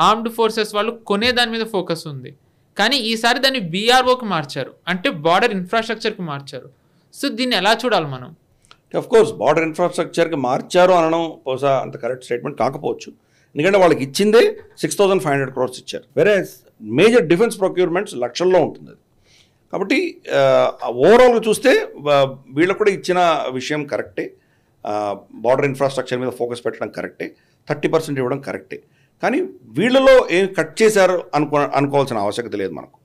ఆర్మ్డ్ ఫోర్సెస్ వాళ్ళు కొనే దాని మీద ఫోకస్ ఉంది. కానీ ఈసారి దాన్ని బీఆర్ఓకి మార్చారు, అంటే బార్డర్ ఇన్ఫ్రాస్ట్రక్చర్కి మార్చారు. సో దీన్ని ఎలా చూడాలి మనం? ఆఫ్ కోర్స్ బార్డర్ ఇన్ఫ్రాస్ట్రక్చర్కి మార్చారు అనడం బహుశా అంత కరెక్ట్ స్టేట్మెంట్ కాకపోవచ్చు. ఎందుకంటే వాళ్ళకి ఇచ్చిందే 6,500 crores ఇచ్చారు. వేరే మేజర్ డిఫెన్స్ ప్రొక్యూర్మెంట్స్ లక్షల్లో ఉంటుంది అది. కాబట్టి ఓవరాల్గా చూస్తే వీళ్ళకు కూడా ఇచ్చిన విషయం కరెక్టే. బార్డర్ ఇన్ఫ్రాస్ట్రక్చర్ మీద ఫోకస్ పెట్టడం కరెక్టే, 30% ఇవ్వడం కరెక్టే. కానీ వీళ్ళలో ఏం కట్ చేశారు అనుకోవాల్సిన ఆవశ్యకత లేదు మనకు.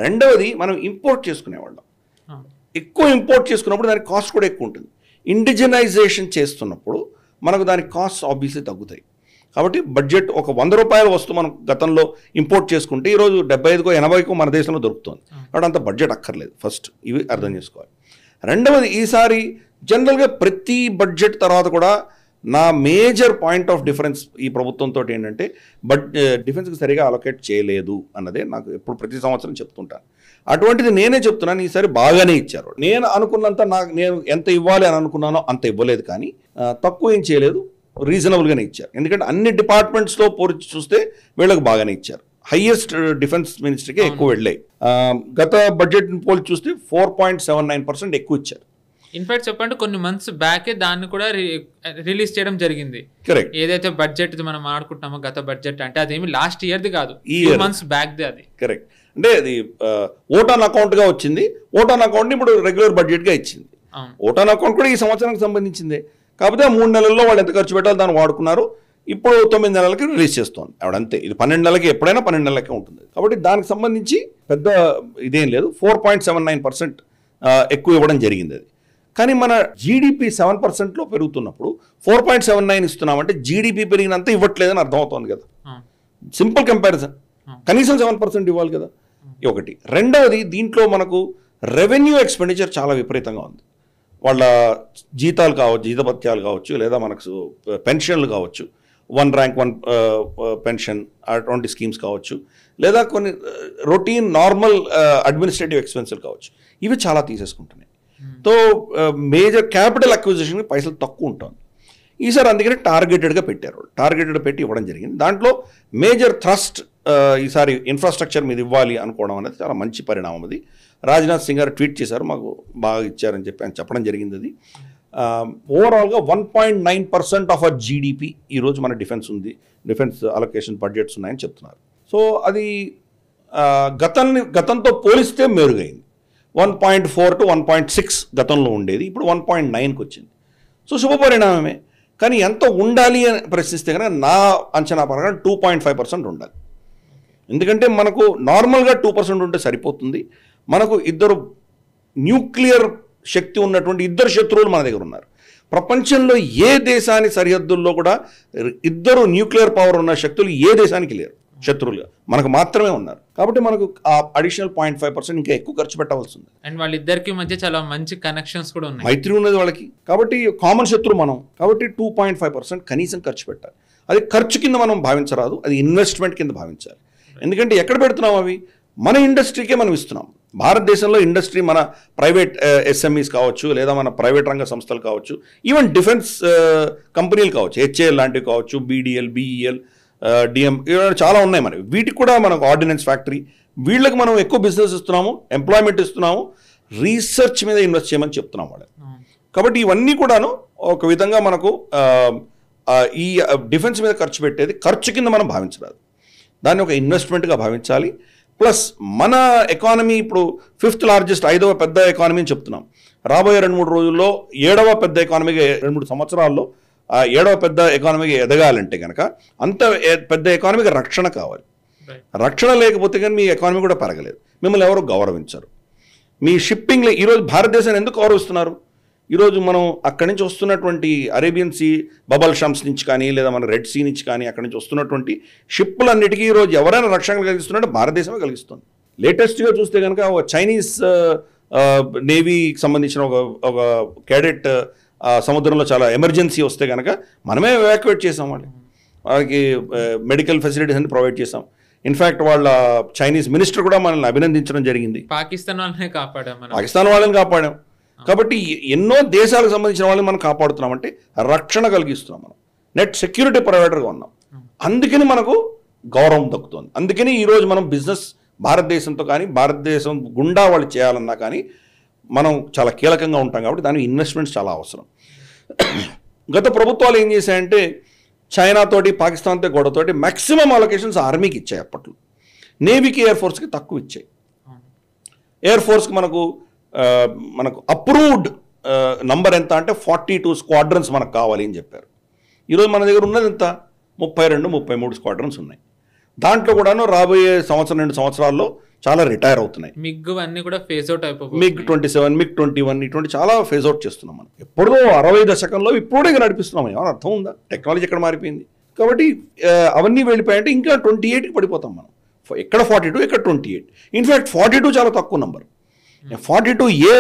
రెండవది, మనం ఇంపోర్ట్ చేసుకునేవాళ్ళం. ఎక్కువ ఇంపోర్ట్ చేసుకున్నప్పుడు దానికి కాస్ట్ కూడా ఎక్కువ ఉంటుంది. ఇండిజినైజేషన్ చేస్తున్నప్పుడు మనకు దానికి కాస్ట్ ఆబ్వియస్లీ తగ్గుతాయి. కాబట్టి బడ్జెట్ ఒక 100 రూపాయల వస్తువు మనం గతంలో ఇంపోర్ట్ చేసుకుంటే ఈరోజు 75కో 80కో మన దేశంలో దొరుకుతుంది. కాబట్టి అంత బడ్జెట్ అక్కర్లేదు. ఫస్ట్ ఇవి అర్థం చేసుకోవాలి. రెండవది, ఈసారి జనరల్గా ప్రతి బడ్జెట్ తర్వాత కూడా నా మేజర్ పాయింట్ ఆఫ్ డిఫరెన్స్ ఈ ప్రభుత్వంతో ఏంటంటే డిఫెన్స్కి సరిగా అలొకేట్ చేయలేదు అన్నదే నాకు ఎప్పుడు ప్రతి సంవత్సరం చెప్తుంటాను. అటువంటిది నేనే చెప్తున్నాను, ఈసారి బాగానే ఇచ్చారు. నేను అనుకున్నంత నేను ఎంత ఇవ్వాలి అని అనుకున్నానో అంత ఇవ్వలేదు, కానీ తక్కువ ఏం చేయలేదు, రీజనబుల్గానే ఇచ్చారు. ఎందుకంటే అన్ని డిపార్ట్మెంట్స్తో పోల్చి చూస్తే వీళ్ళకి బాగానే ఇచ్చారు. హైయెస్ట్ డిఫెన్స్ మినిస్ట్రీకే ఎక్కువ వెళ్ళాయి. గత బడ్జెట్ పోల్చి చూస్తే 4.79% ఎక్కువ ఇచ్చారు. ఇన్ఫాక్ట్ చెప్పండి, కొన్ని మంత్స్ బ్యాకే దాన్ని కూడా రిలీజ్ చేయడం జరిగింది. కరెక్ట్. ఏదైతే బడ్జెట్ మనం ఆడుకుంటున్నామో గత బడ్జెట్ అంటే అదేమి లాస్ట్ ఇయర్ది కాదు, ఈ మంత్స్ బ్యాక్దే అది. కరెక్ట్. అంటే అది ఓట్ ఆన్ అకౌంట్గా వచ్చింది. ఓట్ ఆన్ అకౌంట్ని ఇప్పుడు రెగ్యులర్ బడ్జెట్గా ఇచ్చింది. ఓట్ ఆన్ అకౌంట్ కూడా ఈ సంవత్సరానికి సంబంధించిందే. కాకపోతే 3 నెలల్లో వాళ్ళు ఎంత ఖర్చు పెట్టాలో దాన్ని వాడుకున్నారు. ఇప్పుడు 9 నెలలకి రిలీజ్ చేస్తోంది ఆవిడంతే. ఇది 12 నెలలకి, ఎప్పుడైనా 12 నెలలకే ఉంటుంది. కాబట్టి దానికి సంబంధించి పెద్ద ఇదేం లేదు. 4.79% ఎక్కువ ఇవ్వడం జరిగింది అది. కానీ మన జీడిపి 7%లో పెరుగుతున్నప్పుడు 4.79 ఇస్తున్నామంటే జీడిపి పెరిగినంత ఇవ్వట్లేదని అర్థమవుతోంది కదా. Simple comparison. కనీసం 7% ఇవ్వాలి కదా. ఒకటి. రెండవది, దీంట్లో మనకు రెవెన్యూ ఎక్స్పెండిచర్ చాలా విపరీతంగా ఉంది. వాళ్ళ జీతాలు కావచ్చు, జీతభత్యాలు కావచ్చు, లేదా మనకు పెన్షన్లు కావచ్చు, 1 ర్యాంక్ 1 పెన్షన్ అటువంటి స్కీమ్స్ కావచ్చు, లేదా కొన్ని రొటీన్ నార్మల్ అడ్మినిస్ట్రేటివ్ ఎక్స్పెన్సులు కావచ్చు, ఇవి చాలా తీసేసుకుంటున్నాయి. సో మేజర్ క్యాపిటల్ అక్విజిషన్కి పైసలు తక్కువ ఉంటుంది. ఈసారి అందుకని టార్గెటెడ్గా పెట్టారు. టార్గెటెడ్ పెట్టి ఇవ్వడం జరిగింది. దాంట్లో మేజర్ థ్రస్ట్ ఈసారి ఇన్ఫ్రాస్ట్రక్చర్ మీద ఇవ్వాలి అనుకోవడం అనేది చాలా మంచి పరిణామం. అది రాజ్నాథ్ సింగ్ గారు ట్వీట్ చేశారు, మాకు బాగా ఇచ్చారని చెప్పి ఆయన చెప్పడం జరిగింది. అది ఓవరాల్గా 1.9% ఆఫ్ అవర్ జీడిపి ఈరోజు మన డిఫెన్స్ ఉంది, డిఫెన్స్ అలొకేషన్ బడ్జెట్స్ ఉన్నాయని చెప్తున్నారు. సో అది గతంతో పోలిస్తే మెరుగైంది. 1.4 to 1.6 గతంలో ఉండేది, ఇప్పుడు 1.9కి వచ్చింది. సో శుభపరిణామమే. కానీ ఎంత ఉండాలి అని ప్రశ్నిస్తే కనుక నా అంచనా ప్రకారం 2.5% ఉండాలి. ఎందుకంటే మనకు నార్మల్గా 2% ఉంటే సరిపోతుంది. మనకు ఇద్దరు న్యూక్లియర్ శక్తి ఉన్నటువంటి ఇద్దరు శత్రువులు మన దగ్గర ఉన్నారు. ప్రపంచంలో ఏ దేశాని సరిహద్దుల్లో కూడా ఇద్దరు న్యూక్లియర్ పవర్ ఉన్న శక్తులు ఏ దేశానికి లేరు శత్రువులుగా, మనకు మాత్రమే ఉన్నారు. కాబట్టి మనకు ఆ అడిషనల్ 0.5% ఇంకా ఎక్కువ ఖర్చు పెట్టవలసి ఉంది. అండ్ వాళ్ళిద్దరికి మధ్య చాలా మంచి కనెక్షన్స్ కూడా ఉన్నాయి, మైత్రి ఉన్నది వాళ్ళకి. కాబట్టి కామన్ శత్రువు మనం. కాబట్టి 2.5% కనీసం ఖర్చు పెట్టాలి. అది ఖర్చు కింద మనం భావించరాదు, అది ఇన్వెస్ట్మెంట్ కింద భావించాలి. ఎందుకంటే ఎక్కడ పెడుతున్నాం అవి? మన ఇండస్ట్రీకే మనం ఇస్తున్నాం. భారతదేశంలో ఇండస్ట్రీ మన ప్రైవేట్ ఎస్ఎంఈస్ కావచ్చు, లేదా మన ప్రైవేట్ రంగ సంస్థలు కావచ్చు, ఈవెన్ డిఫెన్స్ కంపెనీలు కావచ్చు, హెచ్ఏఎల్ లాంటివి కావచ్చు, బీడీఎల్, బీఈఎల్, డిఎం, చాలా ఉన్నాయి మనకి. వీటికి కూడా మనకు ఆర్డినెన్స్ ఫ్యాక్టరీ, వీళ్ళకి మనం ఎక్కువ బిజినెస్ ఇస్తున్నాము, ఎంప్లాయ్మెంట్ ఇస్తున్నాము, రీసెర్చ్ మీద ఇన్వెస్ట్ చేయమని చెప్తున్నాం వాళ్ళకి. కాబట్టి ఇవన్నీ కూడాను ఒక విధంగా మనకు ఈ డిఫెన్స్ మీద ఖర్చు పెట్టేది ఖర్చు కింద మనం భావించరాదు, దాన్ని ఒక ఇన్వెస్ట్మెంట్గా భావించాలి. ప్లస్ మన ఎకానమీ ఇప్పుడు 5th లార్జెస్ట్, 5వ పెద్ద ఎకానమీ అని చెప్తున్నాం. రాబోయే 2-3 రోజుల్లో 7వ పెద్ద ఎకానమీగా 2-3 సంవత్సరాల్లో 7వ పెద్ద ఎకానమీగా ఎదగాలంటే కనుక అంత పెద్ద ఎకానమీకి రక్షణ కావాలి. రక్షణ లేకపోతే కానీ మీ ఎకానమీ కూడా పెరగలేదు, మిమ్మల్ని ఎవరు గౌరవించరు. మీ షిప్పింగ్లో ఈరోజు భారతదేశాన్ని ఎందుకు గౌరవిస్తున్నారు? ఈరోజు మనం అక్కడి నుంచి వస్తున్నటువంటి అరేబియన్ సీ బబల్ షమ్స్ నుంచి కానీ, లేదా మన రెడ్ సీ నుంచి కానీ అక్కడి నుంచి వస్తున్నటువంటి షిప్పులన్నిటికీ ఈరోజు ఎవరైనా రక్షణ కలిగిస్తున్నారంటే భారతదేశమే కలిగిస్తుంది. లేటెస్ట్గా చూస్తే కనుక ఒక చైనీస్ నేవీకి సంబంధించిన ఒక క్యాడెట్ సముద్రంలో చాలా ఎమర్జెన్సీ వస్తే కనుక మనమే ఎవాక్యుయేట్ చేసాం, వాళ్ళకి మెడికల్ ఫెసిలిటీస్ అన్ని ప్రొవైడ్ చేసాం. ఇన్ఫ్యాక్ట్ వాళ్ళ చైనీస్ మినిస్టర్ కూడా మనల్ని అభినందించడం జరిగింది. పాకిస్తాన్ వాళ్ళనే కాపాడాం మనం. పాకిస్తాన్ వాళ్ళని కాపాడాం. కాబట్టి ఎన్నో దేశాలకు సంబంధించిన వాళ్ళని మనం కాపాడుతున్నామంటే రక్షణ కలిగిస్తున్నాం, మనం నెట్ సెక్యూరిటీ ప్రొవైడర్గా ఉన్నాం. అందుకని మనకు గౌరవం దక్కుతుంది. అందుకని ఈరోజు మనం బిజినెస్ భారతదేశంతో కానీ భారతదేశం గుండా వాళ్ళు చేయాలన్నా కానీ మనం చాలా కీలకంగా ఉంటాం. కాబట్టి దానికి ఇన్వెస్ట్మెంట్స్ చాలా అవసరం. గత ప్రభుత్వాలు ఏం చేశాయంటే చైనాతోటి పాకిస్తాన్తో గొడవతోటి మ్యాక్సిమం అలొకేషన్స్ ఆర్మీకి ఇచ్చాయి. అప్పట్లో నేవీకి ఎయిర్ ఫోర్స్కి తక్కువ ఇచ్చాయి. ఎయిర్ ఫోర్స్కి మనకు అప్రూవ్డ్ నంబర్ ఎంత అంటే 42 స్క్వాడ్రన్స్ మనకు కావాలి అని చెప్పారు. ఈరోజు మన దగ్గర ఉన్నది ఎంత 32-33 స్క్వాడ్రన్స్ ఉన్నాయి. దాంట్లో కూడాను రాబోయే సంవత్సరం 2 సంవత్సరాల్లో చాలా రిటైర్ అవుతున్నాయి. మిగ్ అన్ని కూడా ఫేజ్ అవుట్ అయిపోయి మిగ్ 27, మిగ్ 21 ఇటువంటి చాలా ఫేజ్ అవుట్ చేస్తున్నాం. మనం ఎప్పుడో 60 దశకంలో ఇప్పుడే నడిపిస్తున్నాం. ఏమైనా అర్థం ఉందా? టెక్నాలజీ ఎక్కడ మారిపోయింది. కాబట్టి అవన్నీ వెళ్ళిపోయాయంటే ఇంకా 28కి పడిపోతాం మనం. ఎక్కడ 42, ఎక్కడ 28. ఇన్ఫ్యాక్ట్ 42 చాలా తక్కువ నంబర్. 42 ఏ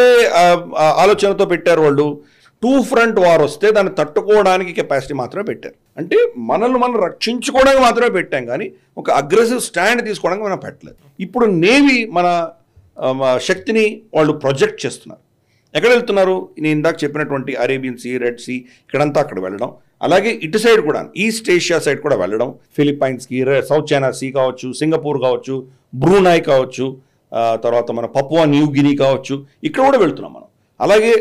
ఆలోచనతో పెట్టారు వాళ్ళు? 2 ఫ్రంట్ వార్ వస్తే దాన్ని తట్టుకోవడానికి కెపాసిటీ మాత్రమే పెట్టారు. అంటే మనల్ని మనం రక్షించుకోవడానికి మాత్రమే పెట్టాం, కానీ ఒక అగ్రెసివ్ స్టాండ్ తీసుకోవడానికి మనం పెట్టలేదు. ఇప్పుడు నేవీ మన శక్తిని వాళ్ళు ప్రొజెక్ట్ చేస్తున్నారు. ఎక్కడ వెళ్తున్నారు? నేను ఇందాక చెప్పినటువంటి అరేబియన్ సీ, రెడ్ సీ ఇక్కడంతా అక్కడ వెళ్ళడం, అలాగే ఇటు సైడ్ కూడా ఈస్ట్ ఏషియా సైడ్ కూడా వెళ్ళడం, ఫిలిప్పైన్స్కి, సౌత్ చైనా సీ కావచ్చు, సింగపూర్ కావచ్చు, బ్రూనై కావచ్చు, తర్వాత మన పపువా న్యూ గినీ కావచ్చు, ఇక్కడ కూడా వెళ్తున్నాం మనం. అలాగే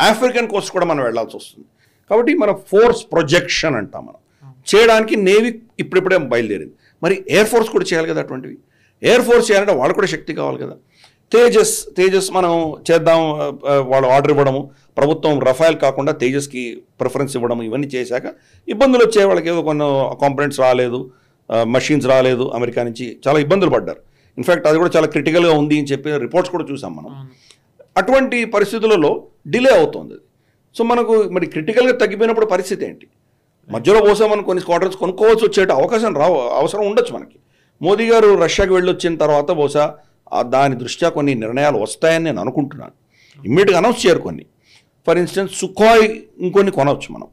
ఆఫ్రికన్ కోస్ట్ కూడా మనం వెళ్లాల్సి వస్తుంది. కాబట్టి మన ఫోర్స్ ప్రొజెక్షన్ అంటాం మనం చేయడానికి నేవీ ఇప్పుడిప్పుడే బయలుదేరింది. మరి ఎయిర్ ఫోర్స్ కూడా చేయాలి కదా. అటువంటివి ఎయిర్ ఫోర్స్ చేయాలంటే వాళ్ళు కూడా శక్తి కావాలి కదా. తేజస్ మనం చేద్దాం, వాళ్ళు ఆర్డర్ ఇవ్వడము, ప్రభుత్వం రఫాయల్ కాకుండా తేజస్కి ప్రిఫరెన్స్ ఇవ్వడం, ఇవన్నీ చేశాక ఇబ్బందులు వచ్చాయి. వాళ్ళకి ఏదో కొన్ని కాంపోనెంట్స్ రాలేదు, మషీన్స్ రాలేదు, అమెరికా నుంచి చాలా ఇబ్బందులు పడ్డారు. ఇన్ఫ్యాక్ట్ అది కూడా చాలా క్రిటికల్గా ఉంది అని చెప్పి రిపోర్ట్స్ కూడా చూసాం మనం. అటువంటి పరిస్థితులలో డిలే అవుతుంది. సో మనకు మరి క్రిటికల్గా తగ్గిపోయినప్పుడు పరిస్థితి ఏంటి? మధ్యలో కోసం మనం కొన్ని స్క్వాడ్రన్స్ కొనుక్కోవాల్సి వచ్చేట అవసరం ఉండొచ్చు మనకి. మోదీ గారు రష్యాకి వెళ్ళొచ్చిన తర్వాత బహుశా దాని దృష్ట్యా కొన్ని నిర్ణయాలు వస్తాయని నేను అనుకుంటున్నాను. ఇమ్మీడియట్గా అనౌన్స్ చేయరు కొన్ని. ఫర్ ఇన్స్టెన్స్ సుఖోయ్ ఇంకొన్ని కొనవచ్చు మనం,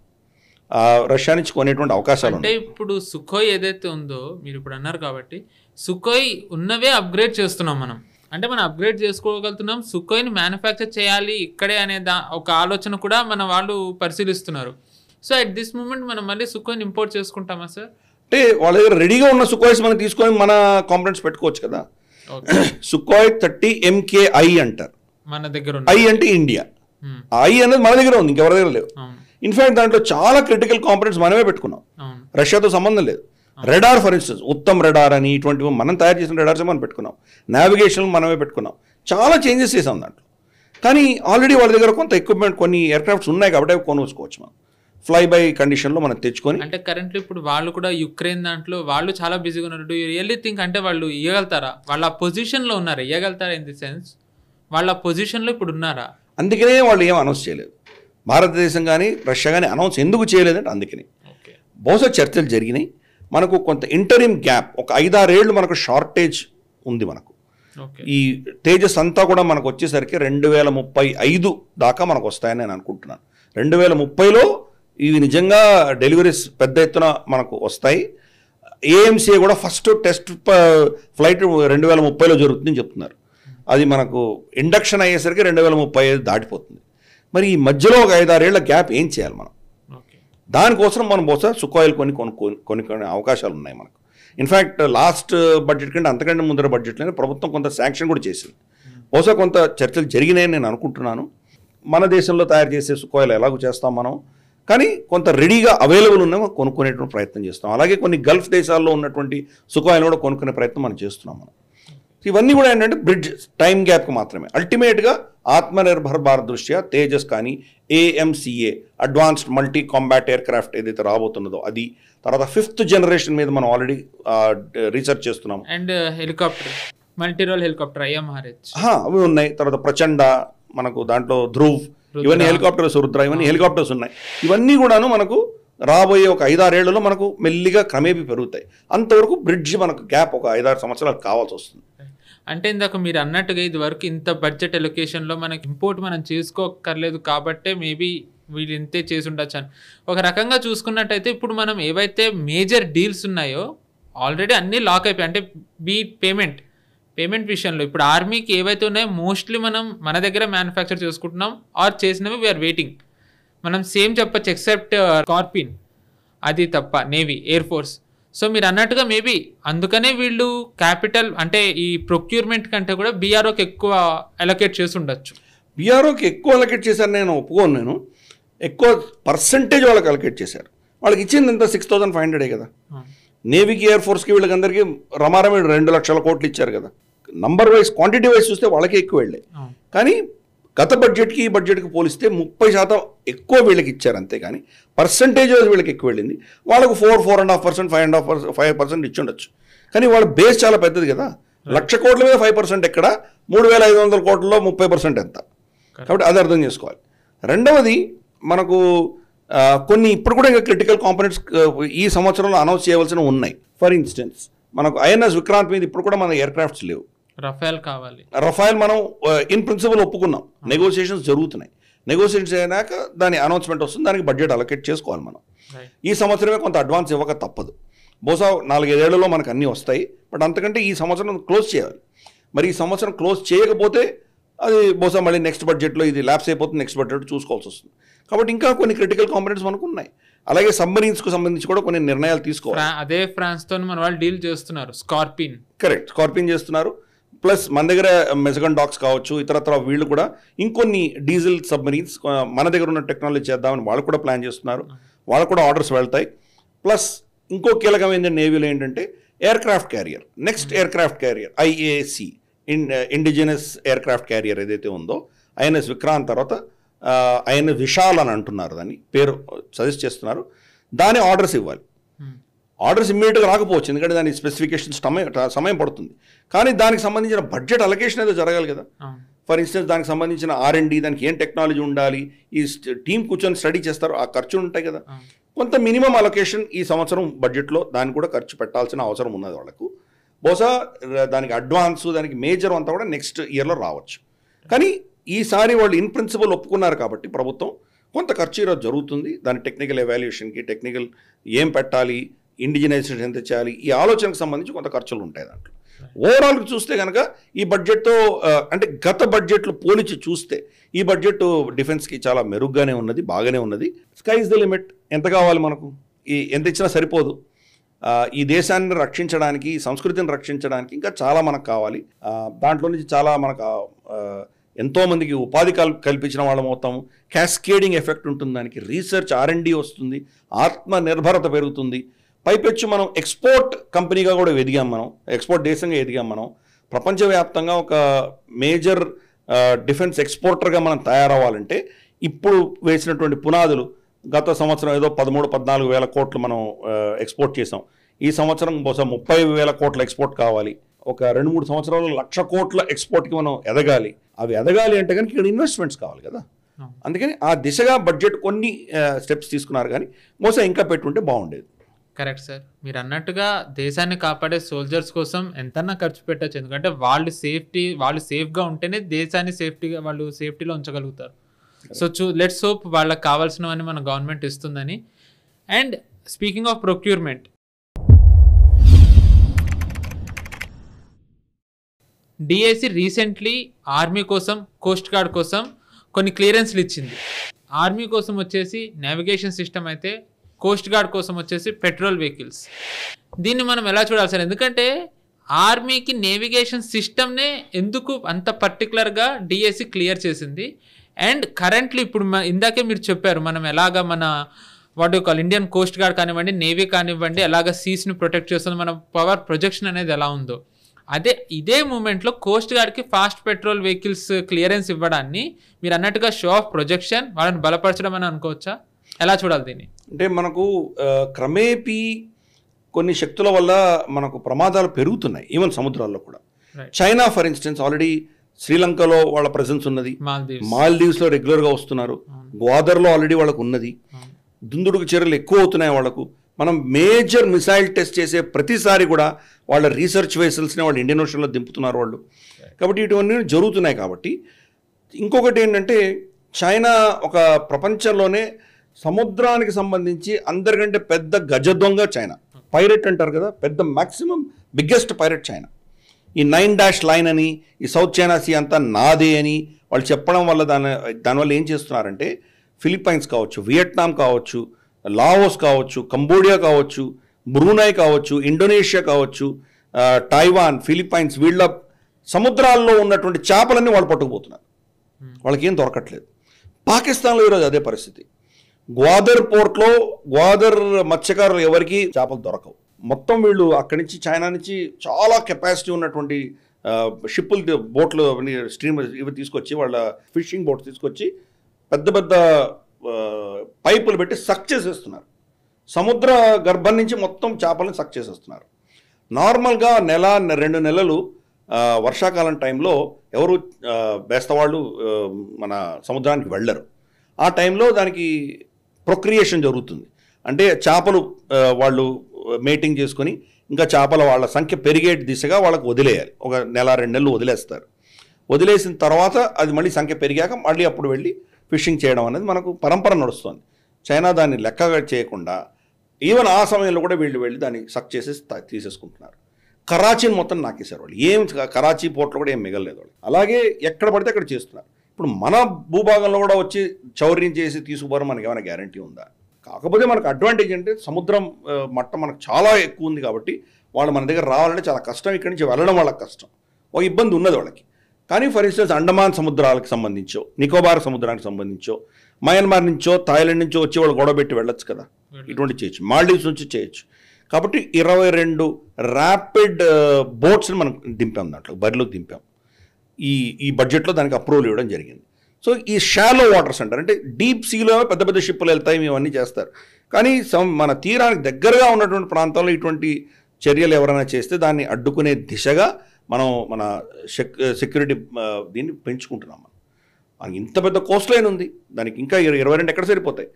రష్యా నుంచి కొనేటువంటి అవకాశాలు అంటే ఇప్పుడు సుఖోయ్ ఏదైతే ఉందో మీరు ఇప్పుడు అన్నారు కాబట్టి సుఖోయ్ ఉన్నవే అప్గ్రేడ్ చేస్తున్నాం మనం. అంటే మనం అప్గ్రేడ్ చేసుకోగలుగుతున్నాం. సుఖోయ్ని మ్యానుఫ్యాక్చర్ చేయాలి ఇక్కడే అనే ఒక ఆలోచన కూడా మన వాళ్ళు పరిశీలిస్తున్నారు. సో అట్ దిస్ మూమెంట్ మనం మళ్ళీ సుఖోయ్ని ఇంపోర్ట్ చేసుకుంటామా సార్? అంటే వాళ్ళ దగ్గర రెడీగా ఉన్న సుఖోయ్స్ మనం తీసుకొని మన కాంపోనెంట్స్ పెట్టుకోవచ్చు కదా. సుఖోయ్ 30 MKI అంటారు మన దగ్గర. ఐ అంటే ఇండియా, ఐ అనేది మన దగ్గర ఉంది, ఇంకెవరి దగ్గర లేవు. ఇన్ఫాక్ట్ దాంట్లో చాలా క్రిటికల్ కాంపోనెంట్స్ మనమే పెట్టుకున్నాం, రష్యాతో సంబంధం లేదు. Radar for instance, Uttam radar అని ఇటువంటివి మనం తయారు చేసిన రెడార్స్ మనం పెట్టుకున్నాం. నావిగేషన్ మనమే పెట్టుకున్నాం. చాలా చేంజెస్ చేసాం దాంట్లో. కానీ ఆల్రెడీ వాళ్ళ దగ్గర కొంత ఎక్విప్మెంట్, కొన్ని ఎయిర్క్రాఫ్ట్స్ ఉన్నాయి కాబట్టి అవి కొనుక్కోవచ్చు మనం ఫ్లై బై కండిషన్లో మనం తెచ్చుకొని. అంటే కరెంట్లీ ఇప్పుడు వాళ్ళు కూడా యుక్రెయిన్ దాంట్లో వాళ్ళు చాలా బిజీగా ఉన్నారు. డూ యూ రియల్లీ థింక్ అంటే వాళ్ళు ఇవ్వగలుగుతారా? వాళ్ళ పొజిషన్లో ఉన్నారా? ఇవ్వగలుగుతారా ఇన్ ది సెన్స్ వాళ్ళ పొజిషన్లో ఇప్పుడు ఉన్నారా? అందుకనే వాళ్ళు ఏం అనౌన్స్ చేయలేదు. భారతదేశం కానీ రష్యా కానీ అనౌన్స్ ఎందుకు చేయలేదంటే అందుకని బహుశా చర్చలు జరిగినాయి. మనకు కొంత ఇంటరిమ్ గ్యాప్, ఒక 5-6 ఏళ్ళు మనకు షార్టేజ్ ఉంది. మనకు ఈ తేజస్ అంతా కూడా మనకు వచ్చేసరికి 2035 దాకా మనకు వస్తాయని నేను అనుకుంటున్నాను. 2030లో ఇవి నిజంగా డెలివరీస్ పెద్ద ఎత్తున మనకు వస్తాయి. ఏఎంసీఏ కూడా ఫస్ట్ టెస్ట్ ఫ్లైట్ 2030లో జరుగుతుందని చెప్తున్నారు. అది మనకు ఇండక్షన్ అయ్యేసరికి 2035 దాటిపోతుంది. మరి ఈ మధ్యలో ఒక 5-6 ఏళ్ల గ్యాప్ ఏం చేయాలి మనం? దానికోసం మనం బహుశా సుఖోయిల్ కొన్ని అవకాశాలు ఉన్నాయి మనకు. ఇన్ఫ్యాక్ట్ లాస్ట్ బడ్జెట్ కంటే అంతకంటే ముందర బడ్జెట్లోనే ప్రభుత్వం కొంత శాంక్షన్ కూడా చేసింది. బహుశా కొంత చర్చలు జరిగినాయని నేను అనుకుంటున్నాను. మన దేశంలో తయారు చేసే సుఖోయిల్ ఎలాగో చేస్తాం మనం, కానీ కొంత రెడీగా అవైలబుల్ ఉన్నామో కొనుక్కునేటువంటి ప్రయత్నం చేస్తాం. అలాగే కొన్ని గల్ఫ్ దేశాల్లో ఉన్నటువంటి సుఖోయిల్ని కూడా కొనుక్కునే ప్రయత్నం మనం చేస్తున్నాం మనం. ఇవన్నీ కూడా ఏంటంటే బ్రిడ్జ్ టైం గ్యాప్కి మాత్రమే. అల్టిమేట్గా ఆత్మనిర్భర్ భారత్ దృష్ట్యా తేజస్ కానీ AMCA advanced multi combat aircraft ఏదైతే రాబోతున్నదో అది, తర్వాత 5th జనరేషన్ మీద మనం ఆల్రెడీ రీసెర్చ్ చేస్తున్నాం. And helicopter, multi role helicopter IMRH అవి ఉన్నాయి. తర్వాత ప్రచండ, మనకు దాంట్లో ధ్రువ్, ఇవన్నీ హెలికాప్టర్స్, రుద్ర, ఇవన్నీ హెలికాప్టర్స్ ఉన్నాయి. ఇవన్నీ కూడాను మనకు రాబోయే ఒక 5-6 ఏళ్లలో మనకు మెల్లిగా క్రమేపీ పెరుగుతాయి. అంతవరకు బ్రిడ్జ్ మనకు గ్యాప్ ఒక 5-6 సంవత్సరాలు కావాల్సి వస్తుంది. అంటే ఇందాక మీరు అన్నట్టుగా ఇది వరకు ఇంత బడ్జెట్ ఎలొకేషన్లో మనకి ఇంపోర్ట్ మనం చేసుకోకర్లేదు కాబట్టే మేబీ వీళ్ళు ఇంతే చేసి ఉండొచ్చు అని. ఒక రకంగా చూసుకున్నట్టయితే ఇప్పుడు మనం ఏవైతే మేజర్ డీల్స్ ఉన్నాయో ఆల్రెడీ అన్నీ లాక్ అయిపోయాయి. అంటే పేమెంట్ విషయంలో ఇప్పుడు ఆర్మీకి ఏవైతే ఉన్నాయో మోస్ట్లీ మనం మన దగ్గర మ్యానుఫ్యాక్చర్ చేసుకుంటున్నాం ఆర్ చేసినవి వీఆర్ వెయిటింగ్. మనం సేమ్ చెప్పచ్చు ఎక్సెప్ట్ స్కార్పిన్, అది తప్ప నేవీ, ఎయిర్ ఫోర్స్. సో మీరు అన్నట్టుగా మేబీ అందుకనే వీళ్ళు క్యాపిటల్ అంటే ఈ ప్రొక్యూర్మెంట్ కంటే కూడా బీఆర్ఓకి ఎక్కువ అలొకేట్ చేసి ఉండొచ్చు. బీఆర్ఓకి ఎక్కువ అలొకేట్ చేశారు నేను ఒప్పుకోను. నేను ఎక్కువ పర్సంటేజ్ వాళ్ళకి అలొకేట్ చేశారు. వాళ్ళకి ఇచ్చింది ఎంత 6,500 కదా. నేవీకి, ఎయిర్ ఫోర్స్కి వీళ్ళకందరికీ రమారమి 2 లక్షల కోట్లు ఇచ్చారు కదా. నంబర్ వైజ్, క్వాంటిటీ వైజ్ చూస్తే వాళ్ళకే ఎక్కువ వెళ్ళాయి. కానీ గత బడ్జెట్కి ఈ బడ్జెట్కి పోలిస్తే 30% ఎక్కువ వీళ్ళకి ఇచ్చారు అంతే. కానీ పర్సంటేజ్ వైజ్ వీళ్ళకి ఎక్కువ వెళ్ళింది. వాళ్ళకు 4.5%, 5% ఇచ్చి ఉండొచ్చు. కానీ వాళ్ళ బేస్ చాలా పెద్దది కదా. 1,00,000 కోట్ల మీద 5% ఎక్కడ, 3,500 కోట్లలో 30% ఎంత. కాబట్టి అది అర్థం చేసుకోవాలి. రెండవది, మనకు కొన్ని ఇప్పుడు కూడా ఇంకా క్రిటికల్ కాంపోనెంట్స్ ఈ సంవత్సరంలో అనౌన్స్ చేయవలసినవి ఉన్నాయి. ఫర్ ఇన్స్టెన్స్ మనకు ఐఎన్ఎస్ విక్రాంత్ మీద ఇప్పుడు కూడా మన ఎయిర్ క్రాఫ్ట్స్ లేవు. రఫేల్ కావాలి. రఫేల్ మనం ఇన్ ప్రిన్సిపల్ ఒప్పుకున్నాం, నెగోషియేషన్స్ జరుగుతున్నాయి. నెగోషియేషన్స్ అయినాక దాని అనౌన్స్మెంట్ వస్తుంది, దానికి బడ్జెట్ అలొకేట్ చేసుకోవాలి మనం. ఈ సంవత్సరమే కొంత అడ్వాన్స్ ఇవ్వక తప్పదు. బహుశా 4-5 ఏళ్లలో మనకు అన్నీ వస్తాయి. బట్ అంతకంటే ఈ సంవత్సరం క్లోజ్ చేయాలి. మరి ఈ సంవత్సరం క్లోజ్ చేయకపోతే అది బహుశా మళ్ళీ నెక్స్ట్ బడ్జెట్లో ఇది ల్యాప్స్ అయిపోతుంది, నెక్స్ట్ బడ్జెట్ చూసుకోవాల్సి వస్తుంది. కాబట్టి ఇంకా కొన్ని క్రిటికల్ కాంపోనెంట్స్ మనకు ఉన్నాయి. అలాగే సబ్మరీన్స్కు సంబంధించి కూడా కొన్ని నిర్ణయాలు తీసుకోవాలి. అదే ఫ్రాన్స్తో మన వాళ్ళు డీల్ చేస్తున్నారు. స్కార్పిన్, కరెక్ట్, స్కార్పిన్ చేస్తున్నారు. ప్లస్ మన దగ్గర మెజగన్ డాక్స్ కావచ్చు, ఇతరత్ర వీళ్ళు కూడా ఇంకొన్ని డీజిల్ సబ్మరీన్స్ మన దగ్గర ఉన్న టెక్నాలజీ చేద్దామని వాళ్ళు కూడా ప్లాన్ చేస్తున్నారు. వాళ్ళు కూడా ఆర్డర్స్ వెళ్తాయి. ప్లస్ ఇంకో కీలకమైన నేవీలో ఏంటంటే air craft carrier, next air craft carrier IAC, indigenous air craft carrier ఏదైతే ఉందో, ఐఎన్ఎస్ విక్రాంత్ తర్వాత ఐఎన్ఎస్ విశాల్ అని అంటున్నారు, దాన్ని పేరు సజెస్ట్ చేస్తున్నారు. దాని ఆర్డర్స్ ఇవ్వాలి. ఆర్డర్స్ ఇమ్మీడియట్గా రాకపోవచ్చు, ఎందుకంటే దాని స్పెసిఫికేషన్స్ సమయం పడుతుంది. కానీ దానికి సంబంధించిన బడ్జెట్ అలొకేషన్ ఏదో జరగాలి కదా. ఫర్ ఇన్స్టెన్స్ దానికి సంబంధించిన R&D, దానికి ఏం టెక్నాలజీ ఉండాలి, ఈ టీం కూర్చొని స్టడీ చేస్తారు, ఆ ఖర్చులు ఉంటాయి కదా. కొంత మినిమం అలొకేషన్ ఈ సంవత్సరం బడ్జెట్లో దాన్ని కూడా ఖర్చు పెట్టాల్సిన అవసరం ఉన్నది వాళ్ళకు. బహుశా దానికి అడ్వాన్స్, దానికి మేజర్ అంతా కూడా నెక్స్ట్ ఇయర్లో రావచ్చు. కానీ ఈసారి వాళ్ళు ఇన్ ప్రిన్సిపల్ ఒప్పుకున్నారు కాబట్టి ప్రభుత్వం కొంత ఖర్చు ఈరోజు జరుగుతుంది. దాని టెక్నికల్ ఎవాల్యుయేషన్కి, టెక్నికల్ ఏం పెట్టాలి, ఇండిజినైజేషన్ ఎంత చేయాలి, ఈ ఆలోచనకు సంబంధించి కొంత ఖర్చులు ఉంటాయి దాంట్లో. ఓవరాల్గా చూస్తే కనుక ఈ బడ్జెట్తో అంటే గత బడ్జెట్లు పోలిచి చూస్తే ఈ బడ్జెట్ డిఫెన్స్కి చాలా మెరుగ్గానే ఉన్నది, బాగానే ఉన్నది. Sky is the limit. ఎంత కావాలి మనకు, ఎంత ఇచ్చినా సరిపోదు. ఈ దేశాన్ని రక్షించడానికి, ఈ సంస్కృతిని రక్షించడానికి ఇంకా చాలా మనకు కావాలి. దాంట్లో నుంచి చాలా మనకు ఎంతోమందికి ఉపాధి కల్పించిన వాళ్ళం అవుతాము. క్యాస్కేడింగ్ ఎఫెక్ట్ ఉంటుంది దానికి. రీసెర్చ్, R&D వస్తుంది, ఆత్మనిర్భరత పెరుగుతుంది. పైపెచ్చు మనం ఎక్స్పోర్ట్ కంపెనీగా కూడా ఎదిగాం, మనం ఎక్స్పోర్ట్ దేశంగా ఎదిగాం. మనం ప్రపంచవ్యాప్తంగా ఒక మేజర్ డిఫెన్స్ ఎక్స్పోర్టర్గా మనం తయారవ్వాలంటే ఇప్పుడు వేసినటువంటి పునాదులు, గత సంవత్సరం ఏదో 13-14 వేల కోట్లు మనం ఎక్స్పోర్ట్ చేసాం. ఈ సంవత్సరం బహుశా 30,000 కోట్ల ఎక్స్పోర్ట్ కావాలి. ఒక 2-3 సంవత్సరాలు 1,00,000 కోట్ల ఎక్స్పోర్ట్కి మనం ఎదగాలి. అవి ఎదగాలి అంటే కనుక ఇక్కడ ఇన్వెస్ట్మెంట్స్ కావాలి కదా. అందుకని ఆ దిశగా బడ్జెట్ కొన్ని స్టెప్స్ తీసుకున్నారు. కానీ బహుశా ఇంకా పెట్టుంటే బాగుండేది. Correct sir. మీరు అన్నట్టుగా దేశాన్ని కాపాడే సోల్జర్స్ కోసం ఎంతన్నా ఖర్చు పెట్టచ్చు. ఎందుకంటే వాళ్ళు సేఫ్గా ఉంటేనే దేశాన్ని వాళ్ళు సేఫ్టీలో ఉంచగలుగుతారు. సో లెట్స్ హోప్ వాళ్ళకి కావాల్సినవన్నీ మన గవర్నమెంట్ ఇస్తుందని. And speaking of procurement, DIC recently army కోసం, కోస్ట్ గార్డ్ కోసం కొన్ని క్లియరెన్స్లు ఇచ్చింది. ఆర్మీ కోసం వచ్చేసి నావిగేషన్ సిస్టమ్ అయితే, కోస్ట్ గార్డ్ కోసం వచ్చేసి పెట్రోల్ వెహికల్స్. దీన్ని మనం ఎలా చూడాలి సార్? ఎందుకంటే ఆర్మీకి నేవిగేషన్ సిస్టమ్నే ఎందుకు అంత పర్టికులర్గా DIC క్లియర్ చేసింది? అండ్ కరెంట్లీ ఇప్పుడు ఇందాకే మీరు చెప్పారు మనం ఎలాగ మన ఇండియన్ కోస్ట్ గార్డ్ కానివ్వండి, నేవీ కానివ్వండి, ఎలాగ సీస్ని ప్రొటెక్ట్ చేస్తుంది, మన పవర్ ప్రొజెక్షన్ అనేది ఎలా ఉందో, ఇదే మూమెంట్లో కోస్ట్ గార్డ్కి ఫాస్ట్ పెట్రోల్ వెహికల్స్ క్లియరెన్స్ ఇవ్వడాన్ని మీరు అన్నట్టుగా షో ఆఫ్ ప్రొజెక్షన్, వాళ్ళని బలపరచడం అని అనుకోవచ్చా? ఎలా చూడాలి దీన్ని? అంటే మనకు క్రమేపీ కొన్ని శక్తుల వల్ల మనకు ప్రమాదాలు పెరుగుతున్నాయి, ఈవెన్ సముద్రాల్లో కూడా. చైనా ఫర్ ఇన్స్టెన్స్ ఆల్రెడీ శ్రీలంకలో వాళ్ళ ప్రెజెన్స్ ఉన్నది, మాల్దీవ్స్లో రెగ్యులర్గా వస్తున్నారు, గ్వాదర్లో ఆల్రెడీ వాళ్ళకు ఉన్నది, దుందుడుకు చర్యలు ఎక్కువ అవుతున్నాయి వాళ్ళకు. మనం మేజర్ మిసైల్ టెస్ట్ చేసే ప్రతిసారి కూడా వాళ్ళ రీసెర్చ్ వెసల్స్ని వాళ్ళు ఇండియన్ ఓషన్లో దింపుతున్నారు వాళ్ళు. కాబట్టి ఇటువంటి జరుగుతున్నాయి. కాబట్టి ఇంకొకటి ఏంటంటే చైనా ఒక ప్రపంచంలోనే సముద్రానికి సంబంధించి అందరికంటే పెద్ద గజ దొంగ చైనా. పైరెట్ అంటారు కదా, పెద్ద మ్యాక్సిమం బిగ్గెస్ట్ పైరెట్ చైనా. ఈ 9 లైన్ అని, ఈ సౌత్ చైనా సీ అంతా నాదే అని వాళ్ళు చెప్పడం వల్ల దానివల్ల ఏం చేస్తున్నారంటే ఫిలిప్పైన్స్ కావచ్చు, వియట్నాం కావచ్చు, లావోస్ కావచ్చు, కంబోడియా కావచ్చు, బ్రూనై కావచ్చు, ఇండోనేషియా కావచ్చు, టైవాన్, ఫిలిప్పైన్స్, వీళ్ళ సముద్రాల్లో ఉన్నటువంటి చేపలన్నీ వాళ్ళు పట్టుకుపోతున్నారు. వాళ్ళకి ఏం దొరకట్లేదు. పాకిస్తాన్లో ఈరోజు అదే పరిస్థితి. గ్వాదర్ పోర్ట్లో గ్వాదర్ మత్స్యకారులు ఎవరికి చేపలు దొరకవు. మొత్తం వీళ్ళు అక్కడి నుంచి చైనా నుంచి చాలా కెపాసిటీ ఉన్నటువంటి షిప్పులు, బోట్లు, స్ట్రీమ్ ఇవి తీసుకొచ్చి, వాళ్ళ ఫిషింగ్ బోట్స్ తీసుకొచ్చి పెద్ద పెద్ద పైపులు పెట్టి సక్ చేసేస్తున్నారు. సముద్ర గర్భం నుంచి మొత్తం చేపలను సక్ చేసేస్తున్నారు. నార్మల్గా 1-2 నెలలు వర్షాకాలం టైంలో ఎవరు బేస్తవాళ్ళు మన సముద్రానికి వెళ్ళరు. ఆ టైంలో దానికి ప్రొక్రియేషన్ జరుగుతుంది. అంటే చేపలు వాళ్ళు మేటింగ్ చేసుకొని ఇంకా చేపల వాళ్ళ సంఖ్య పెరిగే దిశగా వాళ్ళకు వదిలేయాలి. ఒక 1-2 నెలలు వదిలేస్తారు. వదిలేసిన తర్వాత అది మళ్ళీ సంఖ్య పెరిగాక మళ్ళీ అప్పుడు వెళ్ళి ఫిషింగ్ చేయడం అనేది మనకు పరంపర నడుస్తుంది. చైనా దాన్ని లెక్కగా చేయకుండా ఈవెన్ ఆ సమయంలో కూడా వీళ్ళు వెళ్ళి దాన్ని సక్ చేసేసి తీసేసుకుంటున్నారు. కరాచీని మొత్తం నాకేశారు వాళ్ళు. ఏం కరాచీ పోర్ట్లో కూడా ఏం మిగలలేదు వాళ్ళు. అలాగే ఎక్కడ పడితే అక్కడ చేస్తున్నారు. ఇప్పుడు మన భూభాగంలో కూడా వచ్చి చౌర్యం చేసి తీసుకుపోవడం మనకి ఏమైనా గ్యారంటీ ఉందా? కాకపోతే మనకు అడ్వాంటేజ్ అంటే సముద్రం మట్టం మనకు చాలా ఎక్కువ ఉంది కాబట్టి వాళ్ళు మన దగ్గర రావాలంటే చాలా కష్టం. ఇక్కడి నుంచి వెళ్ళడం వాళ్ళకి కష్టం, ఒక ఇబ్బంది ఉన్నది వాళ్ళకి. కానీ ఫర్ ఇన్స్టెన్స్ అండమాన్ సముద్రాలకు సంబంధించో, నికోబార్ సముద్రానికి సంబంధించో, మయన్మార్ నుంచో, థాయిలాండ్ నుంచో వచ్చి వాళ్ళు గొడవ పెట్టి వెళ్ళొచ్చు కదా, ఇటువంటి చేయొచ్చు. మాల్డీవ్స్ నుంచి చేయొచ్చు. కాబట్టి 22 ర్యాపిడ్ బోట్స్ని మనం దింపాం, దాంట్లో బరిలోకి దింపాం. ఈ బడ్జెట్లో దానికి అప్రూవల్ ఇవ్వడం జరిగింది. సో ఈ షాలో వాటర్స్ అంటారు, అంటే డీప్ సీలో పెద్ద పెద్ద షిప్పులు వెళ్తాయి, ఇవన్నీ చేస్తారు. కానీ మన తీరానికి దగ్గరగా ఉన్నటువంటి ప్రాంతాల్లో ఇటువంటి చర్యలు ఎవరైనా చేస్తే దాన్ని అడ్డుకునే దిశగా మనం మన సెక్యూరిటీ దీన్ని పెంచుకుంటున్నాం. మనకి ఇంత పెద్ద కోస్ట్ లైన్ ఉంది, దానికి ఇంకా 22 ఎక్కడ సరిపోతాయి.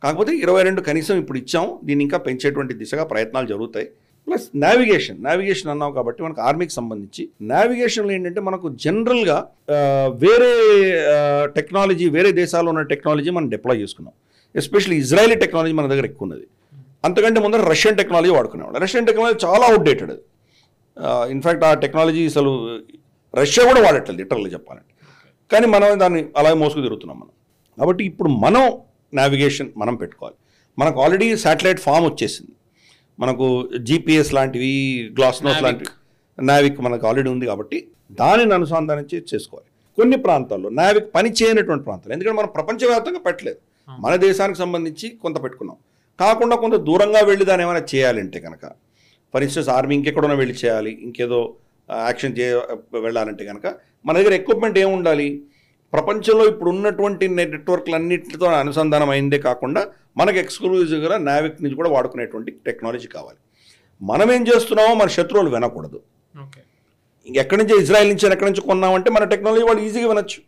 కాకపోతే 22 కనీసం ఇప్పుడు ఇచ్చాము, దీన్ని ఇంకా పెంచేటువంటి దిశగా ప్రయత్నాలు జరుగుతాయి. ప్లస్ నావిగేషన్ అన్నాం కాబట్టి మనకు ఆర్మీకి సంబంధించి నావిగేషన్లో ఏంటంటే మనకు జనరల్గా వేరే టెక్నాలజీ, వేరే దేశాల్లో ఉన్న టెక్నాలజీ మనం డిప్లాయ్ చేసుకున్నాం. ఎస్పెషల్లీ ఇజ్రాయలీ టెక్నాలజీ మన దగ్గర ఎక్కువ ఉన్నది. అంతకంటే ముందర రష్యన్ టెక్నాలజీ వాడుకునేవాళ్ళు. రష్యన్ టెక్నాలజీ చాలా అవుట్డేటెడ్. అది ఇన్ఫ్యాక్ట్ ఆ టెక్నాలజీ అసలు రష్యా కూడా వాడట్లేదు లిటరల్గా చెప్పాలంటే. కానీ మనం దాన్ని అలాగే మోసుకు తిరుగుతున్నాం మనం. కాబట్టి ఇప్పుడు మనం నావిగేషన్ మనం పెట్టుకోవాలి. మనకు ఆల్రెడీ శాటిలైట్ ఫామ్ వచ్చేసింది. మనకు GPS లాంటివి, గ్లాస్నోస్ లాంటివి, నావిక్ మనకు ఆల్రెడీ ఉంది. కాబట్టి దానిని అనుసంధానించి చేసుకోవాలి. కొన్ని ప్రాంతాల్లో నావిక్ పని చేయనటువంటి ప్రాంతాలు, ఎందుకంటే మనం ప్రపంచవ్యాప్తంగా పెట్టలేదు, మన దేశానికి సంబంధించి కొంత పెట్టుకున్నాం. కాకుండా కొంత దూరంగా వెళ్ళి దాన్ని ఏమైనా చేయాలంటే కనుక, ఫర్ ఇన్స్టెన్స్ ఆర్మీ ఇంకెక్కడైనా వెళ్ళి చేయాలి, ఇంకేదో యాక్షన్ వెళ్ళాలంటే కనుక మన దగ్గర ఎక్విప్మెంట్ ఏముండాలి? ప్రపంచంలో ఇప్పుడు ఉన్నటువంటి నెట్వర్క్లన్నింటితో అనుసంధానం అయిందే కాకుండా మనకు ఎక్స్క్లూజివ్గా నావిక్ నుంచి కూడా వాడుకునేటువంటి టెక్నాలజీ కావాలి. మనం ఏం చేస్తున్నామో మన శత్రువులు వినకూడదు. ఎక్కడి నుంచి, ఇజ్రాయెల్ నుంచి ఎక్కడి నుంచి కొన్నామంటే మన టెక్నాలజీ వాళ్ళు ఈజీగా వినొచ్చు.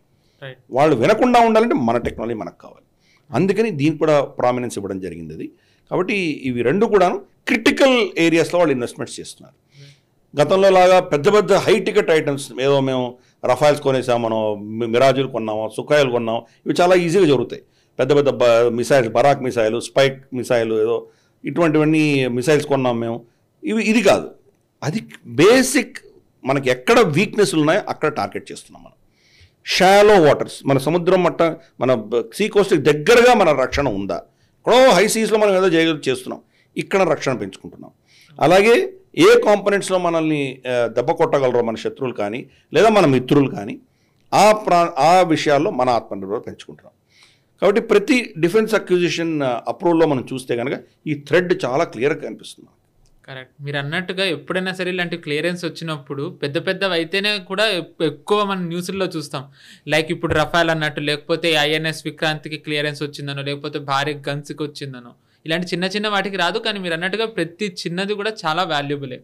వాళ్ళు వినకుండా ఉండాలంటే మన టెక్నాలజీ మనకు కావాలి. అందుకని దీనికి కూడా ప్రామినెన్స్ ఇవ్వడం జరిగింది అది. కాబట్టి ఇవి రెండు కూడా క్రిటికల్ ఏరియాస్లో వాళ్ళు ఇన్వెస్ట్మెంట్స్ చేస్తున్నారు. గతంలో లాగా పెద్ద పెద్ద హై టికెట్ ఐటమ్స్ ఏదో మేము రఫాల్స్ కొనేసాం, మనం మిరాజులు కొన్నాము, సుఖాయిలు కొన్నాం, ఇవి చాలా ఈజీగా జరుగుతాయి. పెద్ద పెద్ద missiles, Barak missile, spike missile, ఏదో ఇటువంటివన్నీ మిసైల్స్ కొన్నాం మేము. ఇది కాదు, అది బేసిక్ మనకి ఎక్కడ వీక్నెస్లు ఉన్నాయో అక్కడ టార్గెట్ చేస్తున్నాం మనం. షాలో వాటర్స్, మన సముద్రం మట్ట, మన సీ కోస్ట్కి దగ్గరగా మన రక్షణ ఉందా? ఎక్కడో హై సీస్లో మనం ఏదో చేస్తున్నాం, ఇక్కడ రక్షణ పెంచుకుంటున్నాం. అలాగే ఏ కాంపోనెంట్స్లో మనల్ని దెబ్బ కొట్టగలరో మన శత్రువులు కానీ లేదా మన మిత్రులు కానీ ఆ విషయాల్లో మన ఆత్మనిర్భరత పెంచుకుంటున్నాం. కాబట్టి ప్రతి డిఫెన్స్ అక్విజిషన్ అప్రూవల్లో మనం చూస్తే కనుక ఈ థ్రెడ్ చాలా క్లియర్గా కనిపిస్తుంది. కరెక్ట్. మీరు అన్నట్టుగా ఎప్పుడైనా సరే ఇలాంటి క్లియరెన్స్ వచ్చినప్పుడు పెద్ద పెద్దవి అయితేనే కూడా ఎక్కువ మనం న్యూస్లో చూస్తాం. లైక్ ఇప్పుడు రఫాల్ అన్నట్టు, లేకపోతే INS విక్రాంత్కి క్లియరెన్స్ వచ్చిందనో, లేకపోతే భారీ గన్స్కి వచ్చిందనో, ఇలాంటి చిన్న చిన్న వాటికి రాదు. కానీ మీరు అన్నట్టుగా ప్రతి చిన్నది కూడా చాలా వాల్యుబులే.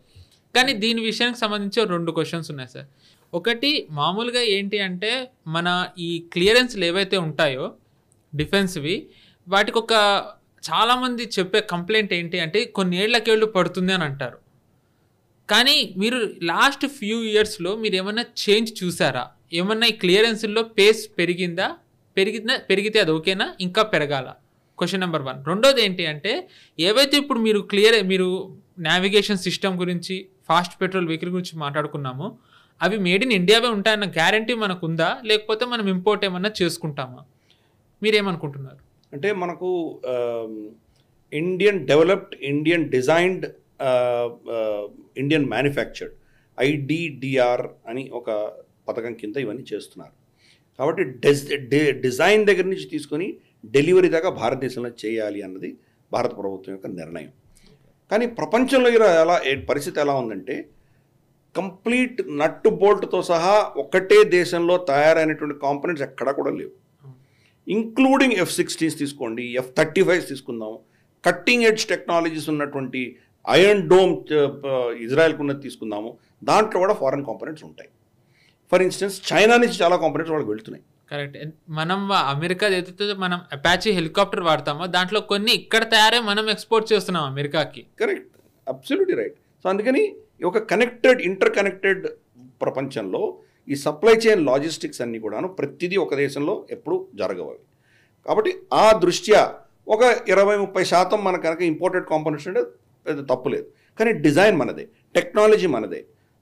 కానీ దీని విషయానికి సంబంధించి 2 క్వశ్చన్స్ ఉన్నాయి సార్. ఒకటి, మామూలుగా ఏంటి అంటే మన ఈ క్లియరెన్స్లు ఏవైతే ఉంటాయో డిఫెన్స్వి, వాటికి ఒక చాలామంది చెప్పే కంప్లైంట్ ఏంటి అంటే కొన్ని ఏళ్లకేళ్ళు పడుతుంది అని అంటారు. కానీ మీరు లాస్ట్ ఫ్యూ ఇయర్స్లో మీరు ఏమన్నా చేంజ్ చూసారా? ఏమన్నా ఈ క్లియరెన్స్లో పేస్ పెరిగితే అది ఓకేనా, ఇంకా పెరగాల? Question number 1. రెండోది ఏంటి అంటే ఏవైతే ఇప్పుడు మీరు నావిగేషన్ సిస్టమ్ గురించి ఫాస్ట్ పెట్రోల్ వెహికల్ గురించి మాట్లాడుకున్నామో అవి మేడ్ ఇన్ ఇండియావే ఉంటాయన్న గ్యారంటీ మనకు ఉందా, లేకపోతే మనం ఇంపోర్ట్ ఏమన్నా చేసుకుంటామా? మీరేమనుకుంటున్నారు? అంటే మనకు Indian developed, Indian designed, Indian manufactured IDDR అని ఒక పథకం కింద ఇవన్నీ చేస్తున్నారు. కాబట్టి డిజైన్ దగ్గర నుంచి తీసుకొని డెలివరీ దాకా భారతదేశంలో చేయాలి అన్నది భారత ప్రభుత్వం యొక్క నిర్ణయం. కానీ ప్రపంచంలో పరిస్థితి ఎలా ఉందంటే కంప్లీట్ నట్టు బోల్ట్తో సహా ఒకటే దేశంలో తయారైనటువంటి కాంపోనెంట్స్ ఎక్కడా కూడా లేవు. ఇంక్లూడింగ్ F-16s తీసుకోండి, F-35s తీసుకుందాం, కట్టింగ్ ఎడ్జ్ టెక్నాలజీస్ ఉన్నటువంటి ఐరన్ డోమ్ ఇజ్రాయెల్కి ఉన్నది తీసుకుందాము, దాంట్లో కూడా ఫారెన్ కాంపోనెంట్స్ ఉంటాయి. ఫర్ ఇన్స్టెన్స్ చైనా నుంచి చాలా కాంపోనెంట్స్ వాళ్ళకి వెళ్తున్నాయి. కరెక్ట్. మనం అమెరికా ఏదైతే మనం అపాచీ హెలికాప్టర్ వాడతామో దాంట్లో కొన్ని ఇక్కడ తయారై మనం ఎక్స్పోర్ట్ చేస్తున్నాం అమెరికాకి. Correct, absolutely right. సో అందుకని ఒక ఇంటర్ కనెక్టెడ్ ప్రపంచంలో ఈ సప్లై చైన్ లాజిస్టిక్స్ అన్నీ కూడాను ప్రతిదీ ఒక దేశంలో ఎప్పుడు జరగవు. కాబట్టి ఆ దృష్ట్యా ఒక 20-30% మన కనుక ఇంపోర్టెడ్ కాంపోనెంట్స్ అంటే పెద్ద తప్పులేదు. కానీ డిజైన్ మనదే, టెక్నాలజీ మనదే,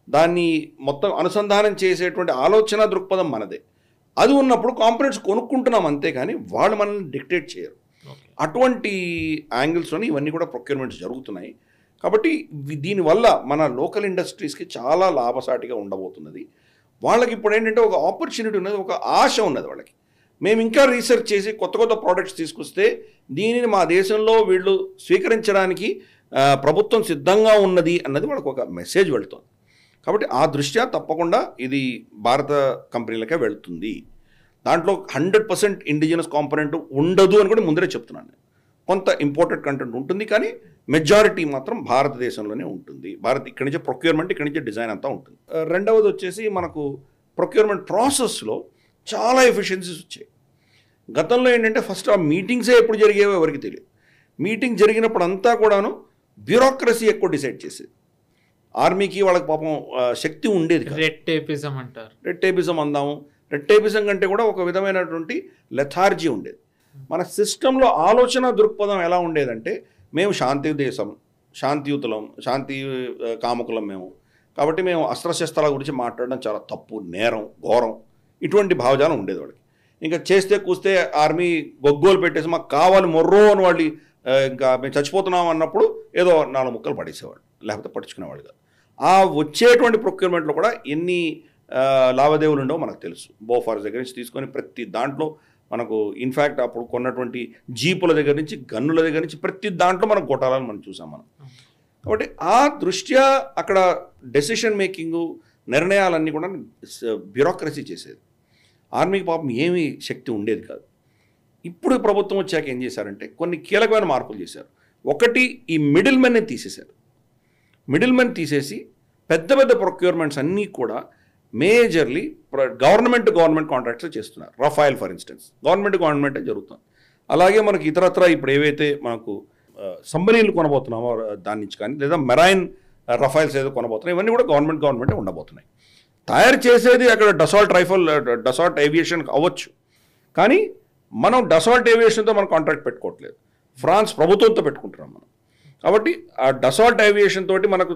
దాన్ని మొత్తం అనుసంధానం చేసేటువంటి ఆలోచన దృక్పథం మనదే. అది ఉన్నప్పుడు కాంపోనెంట్స్ కొనుక్కుంటున్నాం అంతే, కానీ వాళ్ళు మనల్ని డిక్టేట్ చేయరు. అటువంటి యాంగిల్స్లోనే ఇవన్నీ కూడా ప్రొక్యూర్మెంట్స్ జరుగుతున్నాయి. కాబట్టి దీనివల్ల మన లోకల్ ఇండస్ట్రీస్కి చాలా లాభసాటిగా ఉండబోతున్నది. వాళ్ళకి ఇప్పుడు ఏంటంటే ఒక ఆపర్చునిటీ ఉన్నది, ఒక ఆశ ఉన్నది వాళ్ళకి. మేము ఇంకా రీసెర్చ్ చేసి కొత్త కొత్త ప్రోడక్ట్స్ తీసుకొస్తే దీనిని మా దేశంలో వీళ్ళు స్వీకరించడానికి ప్రభుత్వం సిద్ధంగా ఉన్నది అన్నది వాళ్ళకి ఒక మెసేజ్ వెళ్తుంది. కాబట్టి ఆ దృష్ట్యా తప్పకుండా ఇది భారత కంపెనీలకే వెళ్తుంది. దాంట్లో 100% ఇండిజినస్ కాంపోనెంట్ ఉండదు అని కూడా ముందరే చెప్తున్నాను. కొంత ఇంపోర్టెడ్ కంటెంట్ ఉంటుంది, కానీ మెజారిటీ మాత్రం భారతదేశంలోనే ఉంటుంది. ఇక్కడి నుంచే ప్రొక్యూర్మెంట్, ఇక్కడి నుంచే డిజైన్ అంతా ఉంటుంది. రెండవది వచ్చేసి మనకు ప్రొక్యూర్మెంట్ ప్రాసెస్లో చాలా ఎఫిషియన్సీస్ వచ్చాయి. గతంలో ఏంటంటే ఫస్ట్ ఆ మీటింగ్సే ఎప్పుడు జరిగేవో ఎవరికి తెలియదు. మీటింగ్ జరిగినప్పుడు అంతా కూడాను బ్యూరోక్రసీ ఎక్కువ డిసైడ్ చేసేది. ఆర్మీకి వాళ్ళకి పాపం శక్తి ఉండేది. రెడ్ టేపిజం అంటారు. రెడ్ టేపిజం అందాము. రెడ్ టేపిజం కంటే కూడా ఒక విధమైనటువంటి లెథార్జీ ఉండేది. మన సిస్టంలో ఆలోచన దృక్పథం ఎలా ఉండేదంటే మేము శాంతి దేశం, శాంతియుతులం, శాంతి కాముకులం మేము, కాబట్టి మేము అస్త్రశస్త్రాల గురించి మాట్లాడడం చాలా తప్పు, నేరం, ఘోరం, ఇటువంటి భావజాలం ఉండేది వాళ్ళకి. ఇంకా చేస్తే కూస్తే ఆర్మీ గొగ్గోలు పెట్టేసి మాకు కావాలి మొర్రో అని వాళ్ళు ఇంకా మేము చచ్చిపోతున్నాం అన్నప్పుడు ఏదో 4 ముక్కలు పడేసేవాళ్ళు, లేకపోతే పట్టించుకునేవాళ్ళు కాదు. ఆ వచ్చేటువంటి ప్రొక్యూర్మెంట్లో కూడా ఎన్ని లావాదేవీలు ఉండవో మనకు తెలుసు. బోఫార్స్ దగ్గర నుంచి తీసుకొని ప్రతి దాంట్లో మనకు ఇన్ఫ్యాక్ట్ అప్పుడు కొన్నటువంటి జీపుల దగ్గర నుంచి, గన్నుల దగ్గర నుంచి ప్రతి దాంట్లో మనకు కొట్టాలని మనం చూసాం మనం. కాబట్టి ఆ దృష్ట్యా అక్కడ డెసిషన్ మేకింగు, నిర్ణయాలన్నీ కూడా బ్యూరోక్రసీ చేసేది. ఆర్మీకి పాపం ఏమీ శక్తి ఉండేది కాదు. ఇప్పుడు ప్రభుత్వం వచ్చాక ఏం చేశారంటే కొన్ని కీలకమైన మార్పులు చేశారు. ఒకటి, ఈ మిడిల్ మెన్ని తీసేశారు. మిడిల్ మెన్ తీసేసి పెద్ద పెద్ద ప్రొక్యూర్మెంట్స్ అన్నీ కూడా మేజర్లీ గవర్నమెంట్ కాంట్రాక్ట్స్ చేస్తున్నారు. రఫైల్ ఫర్ ఇన్స్టెన్స్ గవర్నమెంటే జరుగుతుంది. అలాగే మనకి ఇతరత్ర ఇప్పుడు ఏవైతే మనకు సబ్మరీన్లు కొనబోతున్నామో దాని నుంచి కానీ, లేదా మెరైన్ రఫైల్స్ ఏదో కొనబోతున్నాయి, ఇవన్నీ కూడా గవర్నమెంటే ఉండబోతున్నాయి. తయారు చేసేది అక్కడ డసాల్ట్ ఏవియేషన్ అవ్వచ్చు, కానీ మనం డసాల్ట్ ఏవియేషన్తో మనం కాంట్రాక్ట్ పెట్టుకోవట్లేదు, ఫ్రాన్స్ ప్రభుత్వంతో పెట్టుకుంటున్నాం మనం. కాబట్టి ఆ డసాల్ట్ ఏవియేషన్ తోటి మనకు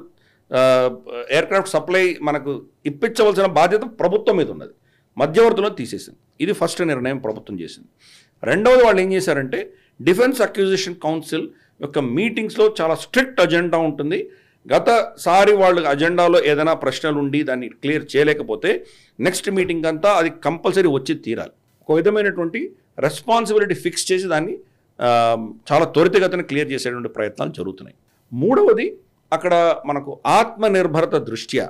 ఎయిర్క్రాఫ్ట్ సప్లై మనకు ఇప్పించవలసిన బాధ్యత ప్రభుత్వం మీద ఉన్నది, మధ్యవర్తులను తీసేసింది. ఇది ఫస్ట్ నిర్ణయం ప్రభుత్వం చేసింది. రెండవది వాళ్ళు ఏం చేశారంటే డిఫెన్స్ అక్విజిషన్ కౌన్సిల్ యొక్క మీటింగ్స్లో చాలా స్ట్రిక్ట్ అజెండా ఉంటుంది. గతసారి వాళ్ళ అజెండాలో ఏదైనా ప్రశ్నలు ఉండి దాన్ని క్లియర్ చేయలేకపోతే నెక్స్ట్ మీటింగ్ అంతా అది కంపల్సరీ వచ్చి తీరాలి. ఒక విధమైనటువంటి రెస్పాన్సిబిలిటీ ఫిక్స్ చేసి దాన్ని చాలా త్వరితగతిన క్లియర్ చేసేటువంటి ప్రయత్నాలు జరుగుతున్నాయి. మూడవది, అక్కడ మనకు ఆత్మనిర్భరత దృష్ట్యా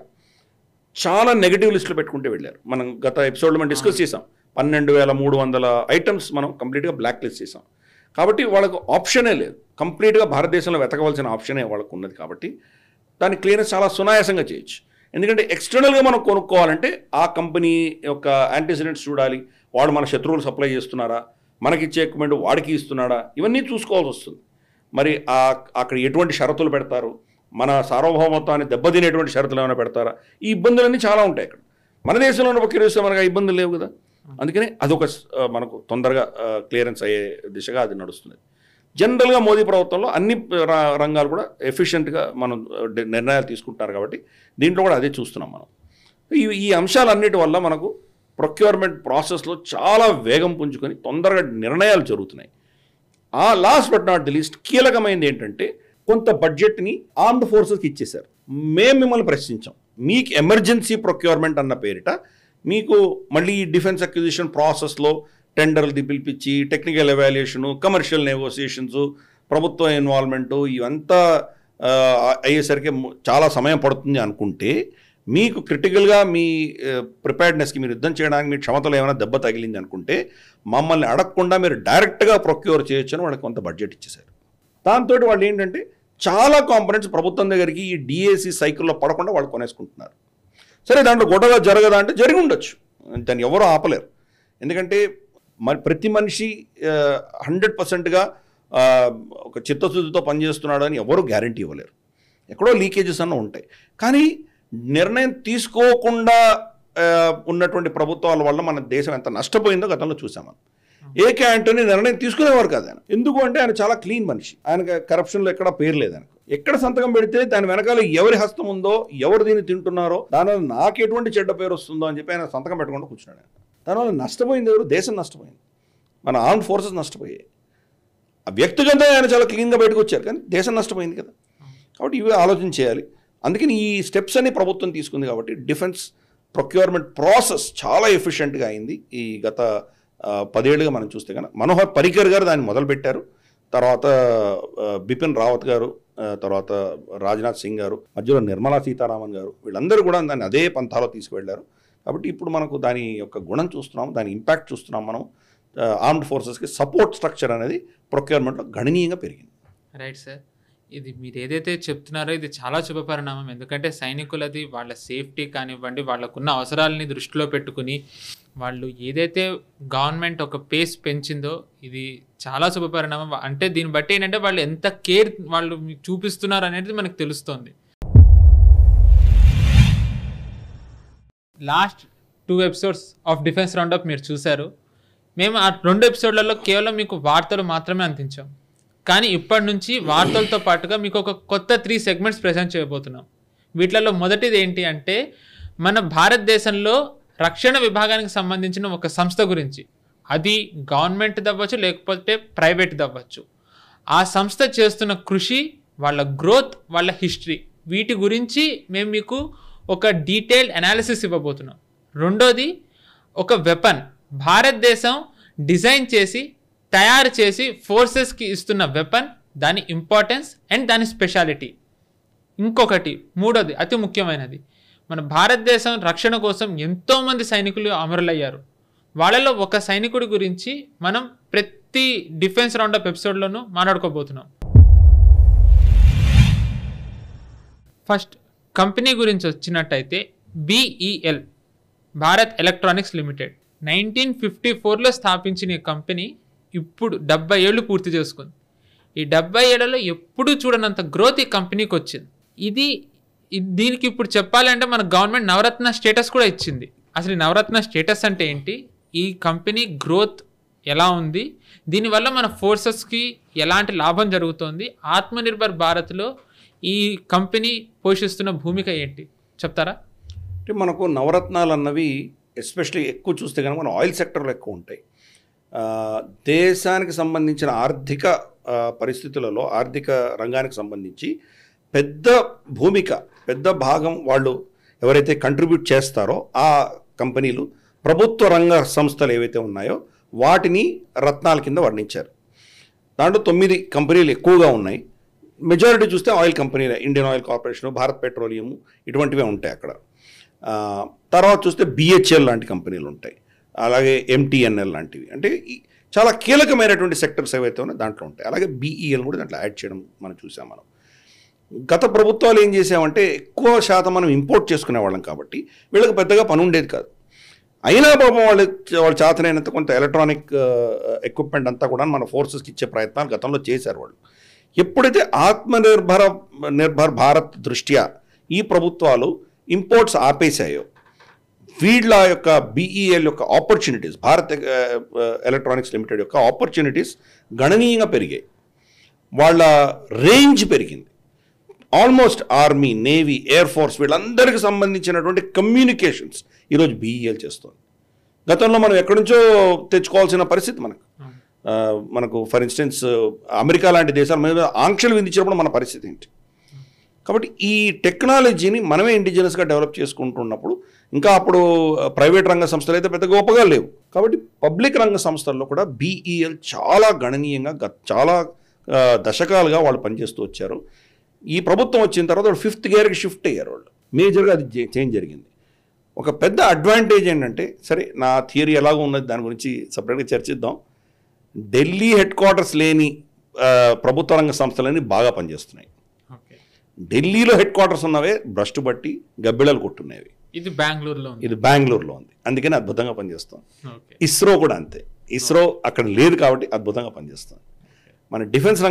చాలా నెగిటివ్ లిస్టులు పెట్టుకుంటూ వెళ్ళారు. మనం గత ఎపిసోడ్లో మనం డిస్కస్ చేసాం. 12,300 ఐటమ్స్ మనం కంప్లీట్గా బ్లాక్ లిస్ట్ చేసాం. కాబట్టి వాళ్ళకు ఆప్షనే లేదు, కంప్లీట్గా భారతదేశంలో వెతకవలసిన ఆప్షనే వాళ్ళకు ఉన్నది. కాబట్టి దాని క్లియరెన్స్ చాలా సునాయాసంగా చేయొచ్చు. ఎందుకంటే ఎక్స్టర్నల్గా మనం కొనుక్కోవాలంటే ఆ కంపెనీ యొక్క యాంటీసిడెంట్స్ చూడాలి, వాడు మన శత్రువులు సప్లై చేస్తున్నారా, మనకిచ్చే ఎక్విప్మెంట్ వాడికి ఇస్తున్నాడా, ఇవన్నీ చూసుకోవాల్సి వస్తుంది. మరి అక్కడ ఎటువంటి షరతులు పెడతారు, మన సార్వభౌమత్వాన్ని దెబ్బతినేటువంటి షరతులు ఏమైనా పెడతారా, ఈ ఇబ్బందులన్నీ చాలా ఉంటాయి. అక్కడ మన దేశంలో ప్రక్రియ మనకు ఆ ఇబ్బందులు లేవు కదా. అందుకని అదొక మనకు తొందరగా క్లియరెన్స్ అయ్యే దిశగా అది నడుస్తుంది. జనరల్గా మోదీ ప్రభుత్వంలో అన్ని రంగాలు కూడా ఎఫిషియెంట్గా మనం నిర్ణయాలు తీసుకుంటున్నారు కాబట్టి దీంట్లో కూడా అదే చూస్తున్నాం మనం. ఈ అంశాలన్నిటి వల్ల మనకు ప్రొక్యూర్మెంట్ ప్రాసెస్లో చాలా వేగం పుంజుకొని తొందరగా నిర్ణయాలు జరుగుతున్నాయి. ఆ last but not the least కీలకమైనది ఏంటంటే కొంత బడ్జెట్ని ఆర్మ్డ్ ఫోర్సెస్కి ఇచ్చేశారు. మేము మిమ్మల్ని ప్రశ్నించాం, మీకు ఎమర్జెన్సీ ప్రొక్యూర్మెంట్ అన్న పేరిట మీకు మళ్ళీ డిఫెన్స్ అక్విజిషన్ ప్రాసెస్లో టెండర్లు పిలిపించి టెక్నికల్ ఎవాల్యుయేషను, కమర్షియల్ నెగోసియేషన్స్, ప్రభుత్వ ఇన్వాల్వ్మెంటు ఇవంతా అయ్యేసరికి చాలా సమయం పడుతుంది అనుకుంటే మీకు క్రిటికల్గా మీ ప్రిపేర్డ్నెస్కి మీరు యుద్ధం చేయడానికి మీ క్షమతలు ఏమైనా దెబ్బ తగిలింది అనుకుంటే మమ్మల్ని అడగకుండా మీరు డైరెక్ట్గా ప్రొక్యూర్ చేయొచ్చు అని వాళ్ళకి కొంత బడ్జెట్ ఇచ్చేశారు. దాంతో వాళ్ళు ఏంటంటే చాలా కాంపనెంట్స్ ప్రభుత్వం దగ్గరికి ఈ డిఏసి సైకిల్లో పడకుండా వాళ్ళు కొనేసుకుంటున్నారు. సరే దాంట్లో గొడవ జరగదా అంటే జరిగి ఉండొచ్చు, దాన్ని ఎవరూ ఆపలేరు. ఎందుకంటే ప్రతి మనిషి 100%గా ఒక చిత్తశుద్ధితో పనిచేస్తున్నాడు అని ఎవరు గ్యారంటీ ఇవ్వలేరు. ఎక్కడో లీకేజెస్ అన్న ఉంటాయి. కానీ నిర్ణయం తీసుకోకుండా ఉన్నటువంటి ప్రభుత్వాల వల్ల మన దేశం ఎంత నష్టపోయిందో గతంలో చూసాం. ఏకే యాంటోనీ నిర్ణయం తీసుకునేవారు కాదు ఆయన. ఎందుకు అంటే ఆయన చాలా క్లీన్ మనిషి, ఆయనకు కరప్షన్లో ఎక్కడ పేరు లేదు. ఆయనకు ఎక్కడ సంతకం పెడితే దాని వెనకాల ఎవరి హస్తం ఉందో, ఎవరు దీన్ని తింటున్నారో, దానివల్ల నాకు ఎటువంటి చెడ్డ పేరు వస్తుందో అని చెప్పి ఆయన సంతకం పెట్టకుండా కూర్చున్నాడు. ఆయన దానివల్ల నష్టపోయింది ఎవరు? దేశం నష్టపోయింది, మన ఆర్మ్డ్ ఫోర్సెస్ నష్టపోయాయి. ఆ వ్యక్తిగతంగా ఆయన చాలా క్లీన్గా బయటకు వచ్చారు, కానీ దేశం నష్టపోయింది కదా. కాబట్టి ఇవి ఆలోచన చేయాలి. అందుకని ఈ స్టెప్స్ అన్ని ప్రభుత్వం తీసుకుంది కాబట్టి డిఫెన్స్ ప్రొక్యూర్మెంట్ ప్రాసెస్ చాలా ఎఫిషియెంట్గా అయింది. ఈ గత 10 ఏళ్ళుగా మనం చూస్తే కనుక మనోహర్ పర్రికర్ గారు దాన్ని మొదలుపెట్టారు. తర్వాత బిపిన్ రావత్ గారు, తర్వాత రాజ్నాథ్ సింగ్ గారు, మధ్యలో నిర్మలా సీతారామన్ గారు, వీళ్ళందరూ కూడా దాన్ని అదే పంథాలో తీసుకువెళ్ళారు. కాబట్టి ఇప్పుడు మనకు దాని యొక్క గుణం చూస్తున్నాం, దాని ఇంపాక్ట్ చూస్తున్నాం. మనం ఆర్మ్డ్ ఫోర్సెస్కి సపోర్ట్ స్ట్రక్చర్ అనేది ప్రొక్యూర్మెంట్లో గణనీయంగా పెరిగింది. రైట్ సార్, ఇది మీరు ఏదైతే చెప్తున్నారో ఇది చాలా శుభపరిణామం. ఎందుకంటే సైనికులది వాళ్ళ సేఫ్టీ కానివ్వండి, వాళ్ళకున్న అవసరాలని దృష్టిలో పెట్టుకుని వాళ్ళు ఏదైతే గవర్నమెంట్ ఒక పేస్ పెంచిందో ఇది చాలా శుభపరిణామం. అంటే దీన్ని బట్టి ఏంటంటే వాళ్ళు ఎంత కేర్ వాళ్ళు చూపిస్తున్నారు అనేది మనకు తెలుస్తుంది. Last 2 episodes of defence roundup మీరు చూశారు. మేము ఆ 2 ఎపిసోడ్లలో కేవలం మీకు వార్తలు మాత్రమే అందించాం. కానీ ఇప్పటి నుంచి వార్తలతో పాటుగా మీకు ఒక కొత్త 3 సెగ్మెంట్స్ ప్రజెంట్ చేయబోతున్నాం. వీటిలలో మొదటిది ఏంటి అంటే మన భారతదేశంలో రక్షణ విభాగానికి సంబంధించిన ఒక సంస్థ గురించి, అది గవర్నమెంట్ అవ్వచ్చు లేకపోతే ప్రైవేట్ అవ్వచ్చు. ఆ సంస్థ చేస్తున్న కృషి, వాళ్ళ గ్రోత్, వాళ్ళ హిస్టరీ, వీటి గురించి మేము మీకు ఒక డీటెయిల్డ్ అనాలిసిస్ ఇవ్వబోతున్నాం. రెండోది ఒక వెపన్, భారతదేశం డిజైన్ చేసి తయారు చేసి ఫోర్సెస్కి ఇస్తున్న వెపన్, దాని ఇంపార్టెన్స్ అండ్ దాని స్పెషాలిటీ. ఇంకొకటి మూడోది అతి ముఖ్యమైనది, మన భారతదేశం రక్షణ కోసం ఎంతోమంది సైనికులు అమరులయ్యారు. వాళ్ళలో ఒక సైనికుడి గురించి మనం ప్రతి డిఫెన్స్ రౌండప్ ఎపిసోడ్లోనూ మాట్లాడుకోబోతున్నాం. ఫస్ట్ కంపెనీ గురించి వచ్చినట్టయితే BEL, భారత్ ఎలక్ట్రానిక్స్ లిమిటెడ్. 1954లో స్థాపించిన ఈ కంపెనీ ఇప్పుడు 70 ఏళ్ళు పూర్తి చేసుకుంది. ఈ 70 ఏళ్లలో ఎప్పుడూ చూడనంత గ్రోత్ ఈ కంపెనీకి వచ్చింది. దీనికి ఇప్పుడు చెప్పాలంటే మన గవర్నమెంట్ నవరత్న స్టేటస్ కూడా ఇచ్చింది. అసలు ఈ నవరత్న స్టేటస్ అంటే ఏంటి, ఈ కంపెనీ గ్రోత్ ఎలా ఉంది, దీనివల్ల మన ఫోర్సెస్కి ఎలాంటి లాభం జరుగుతుంది, ఆత్మనిర్భర్ భారత్లో ఈ కంపెనీ పోషిస్తున్న భూమిక ఏంటి చెప్తారా? అంటే మనకు నవరత్నాలు అన్నవి ఎస్పెషల్లీ ఎక్కువ చూస్తే కనుక మన ఆయిల్ సెక్టర్లో ఎక్కువ ఉంటాయి. దేశానికి సంబంధించిన ఆర్థిక పరిస్థితులలో, ఆర్థిక రంగానికి సంబంధించి పెద్ద భూమిక, పెద్ద భాగం వాళ్ళు ఎవరైతే కంట్రిబ్యూట్ చేస్తారో ఆ కంపెనీలు, ప్రభుత్వ రంగ సంస్థలు ఏవైతే ఉన్నాయో వాటిని రత్నాల కింద వర్ణించారు. దాంట్లో 9 కంపెనీలు ఎక్కువగా ఉన్నాయి. మెజారిటీ చూస్తే ఆయిల్ కంపెనీలే, Indian Oil Corporation, Bharat Petroleum, ఇటువంటివే ఉంటాయి అక్కడ. తర్వాత చూస్తే BHEL లాంటి కంపెనీలు ఉంటాయి, అలాగే MTNL లాంటివి. అంటే చాలా కీలకమైనటువంటి సెక్టర్స్ ఏవైతే ఉన్నాయో దాంట్లో ఉంటాయి. అలాగే BEL కూడా దాంట్లో యాడ్ చేయడం మనం చూసాం. మనం గత ప్రభుత్వాలు ఏం చేసామంటే ఎక్కువ శాతం మనం ఇంపోర్ట్ చేసుకునేవాళ్ళం కాబట్టి వీళ్ళకి పెద్దగా పని ఉండేది కాదు. అయినా పాపం వాళ్ళు చేతనైనంత కొంత ఎలక్ట్రానిక్ ఎక్విప్మెంట్ అంతా కూడా మన ఫోర్సెస్కి ఇచ్చే ప్రయత్నాలు గతంలో చేశారు వాళ్ళు. ఎప్పుడైతే ఆత్మనిర్భర్ భారత్ దృష్ట్యా ఈ ప్రభుత్వాలు ఇంపోర్ట్స్ ఆపేశాయో వీళ్ళ యొక్క BEL యొక్క ఆపర్చునిటీస్, భారత్ ఎలక్ట్రానిక్స్ లిమిటెడ్ యొక్క ఆపర్చునిటీస్ గణనీయంగా పెరిగాయి. వాళ్ళ రేంజ్ పెరిగింది. Almost army, navy, air force వీళ్ళందరికీ సంబంధించినటువంటి కమ్యూనికేషన్స్ ఈరోజు బీఈఎల్ చేస్తుంది. గతంలో మనం ఎక్కడి నుంచో తెచ్చుకోవాల్సిన పరిస్థితి మనకు ఫర్ ఇన్స్టెన్స్ అమెరికా లాంటి దేశాల మీద ఆంక్షలు విధించినప్పుడు మన పరిస్థితి ఏంటి? కాబట్టి ఈ టెక్నాలజీని మనమే ఇండిజినస్గా డెవలప్ చేసుకుంటున్నప్పుడు ఇంకా అప్పుడు ప్రైవేట్ రంగ సంస్థలు అయితే పెద్ద గొప్పగా లేవు. కాబట్టి పబ్లిక్ రంగ సంస్థల్లో కూడా బీఈఎల్ చాలా గణనీయంగా చాలా దశకాలుగా వాళ్ళు పనిచేస్తూ వచ్చారు. ఈ ప్రభుత్వం వచ్చిన తర్వాత 5th గేర్కి షిఫ్ట్ అయ్యారు వాళ్ళు. మేజర్గా అది చేంజ్ జరిగింది. ఒక పెద్ద అడ్వాంటేజ్ ఏంటంటే, సరే నా థియరీ ఎలాగో ఉన్నది దాని గురించి సపరేట్గా చర్చిద్దాం. ఢిల్లీ హెడ్ క్వార్టర్స్ లేని ప్రభుత్వ రంగ సంస్థలన్నీ బాగా పనిచేస్తున్నాయి. ఢిల్లీలో హెడ్ క్వార్టర్స్ ఉన్నవే భ్రష్టు బట్టి గబ్బిళలు కొట్టున్నాయి. ఇది బెంగళూరులో ఉంది, అందుకని అద్భుతంగా పనిచేస్తాం. ఇస్రో కూడా అంతే. ఇస్రో అక్కడ లేదు కాబట్టి అద్భుతంగా పనిచేస్తాం. మన డిఫెన్స్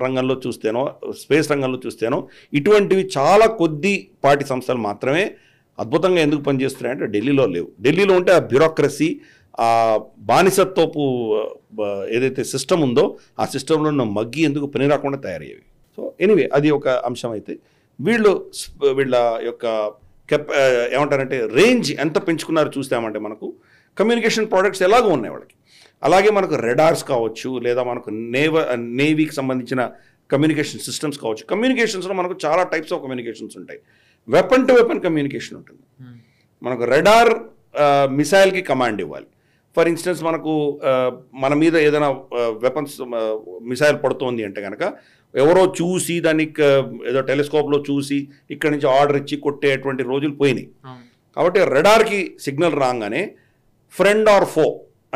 రంగంలో చూస్తేనో, స్పేస్ రంగంలో చూస్తేనో ఇటువంటివి చాలా కొద్దిపాటి సంస్థలు మాత్రమే అద్భుతంగా ఎందుకు పనిచేస్తున్నాయంటే ఢిల్లీలో లేవు. ఢిల్లీలో ఉంటే ఆ బ్యూరోక్రసీ, ఆ బానిసత్వపు ఏదైతే సిస్టమ్ ఉందో ఆ సిస్టంలో ఉన్న మగ్గి ఎందుకు పని రాకుండా తయారయ్యేవి. సో ఎనీవే అది ఒక అంశం. అయితే వీళ్ళ యొక్క ఏమంటారంటే రేంజ్ ఎంత పెంచుకున్నారో చూస్తామంటే మనకు కమ్యూనికేషన్ ప్రోడక్ట్స్ ఎలాగో ఉన్నాయి వాళ్ళకి. అలాగే మనకు రెడార్స్ కావచ్చు, లేదా మనకు నేవీకి సంబంధించిన కమ్యూనికేషన్ సిస్టమ్స్ కావచ్చు. కమ్యూనికేషన్స్లో మనకు చాలా టైప్స్ ఆఫ్ కమ్యూనికేషన్స్ ఉంటాయి. వెపన్ టు వెపన్ కమ్యూనికేషన్ ఉంటుంది. మనకు రెడార్ మిసైల్కి కమాండ్ ఇవ్వాలి. ఫర్ ఇన్స్టెన్స్ మనకు మన మీద ఏదైనా వెపన్స్ మిసైల్ పడుతోంది అంటే కనుక ఎవరో చూసి దాన్ని ఏదో టెలిస్కోప్లో చూసి ఇక్కడి నుంచి ఆర్డర్ ఇచ్చి కొట్టేటువంటి రోజులు పోయినాయి. కాబట్టి రెడార్కి సిగ్నల్ రాగానే ఫ్రెండ్ ఆర్ ఫో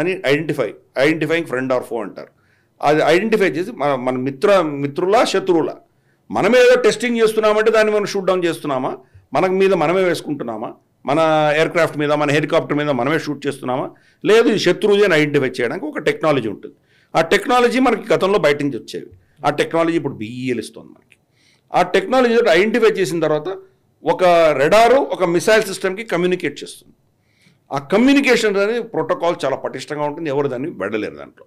అని ఐడెంటిఫైయింగ్ ఫ్రెండ్ ఆర్ ఫో అంటారు. అది ఐడెంటిఫై చేసి మన మిత్రులా శత్రువులా, మనమే ఏదో టెస్టింగ్ చేస్తున్నామంటే దాన్ని మనం షూట్ డౌన్ చేస్తున్నామా, మన మీద మనమే వేసుకుంటున్నామా, మన ఎయిర్ క్రాఫ్ట్ మీద మన హెలికాప్టర్ మీద మనమే షూట్ చేస్తున్నామా, లేదు ఇది శత్రువుది అని ఐడెంటిఫై చేయడానికి ఒక టెక్నాలజీ ఉంటుంది. ఆ టెక్నాలజీ మనకి గతంలో బయట నుంచి వచ్చేవి. ఆ టెక్నాలజీ ఇప్పుడు బీఈఎల్ ఇస్తుంది మనకి. ఆ టెక్నాలజీ ఐడెంటిఫై చేసిన తర్వాత ఒక రెడారు ఒక మిసైల్ సిస్టమ్కి కమ్యూనికేట్ చేస్తుంది. ఆ కమ్యూనికేషన్ అనేది ప్రోటోకాల్ చాలా పటిష్టంగా ఉంటుంది, ఎవరు దాన్ని వెళ్ళలేరు. దాంట్లో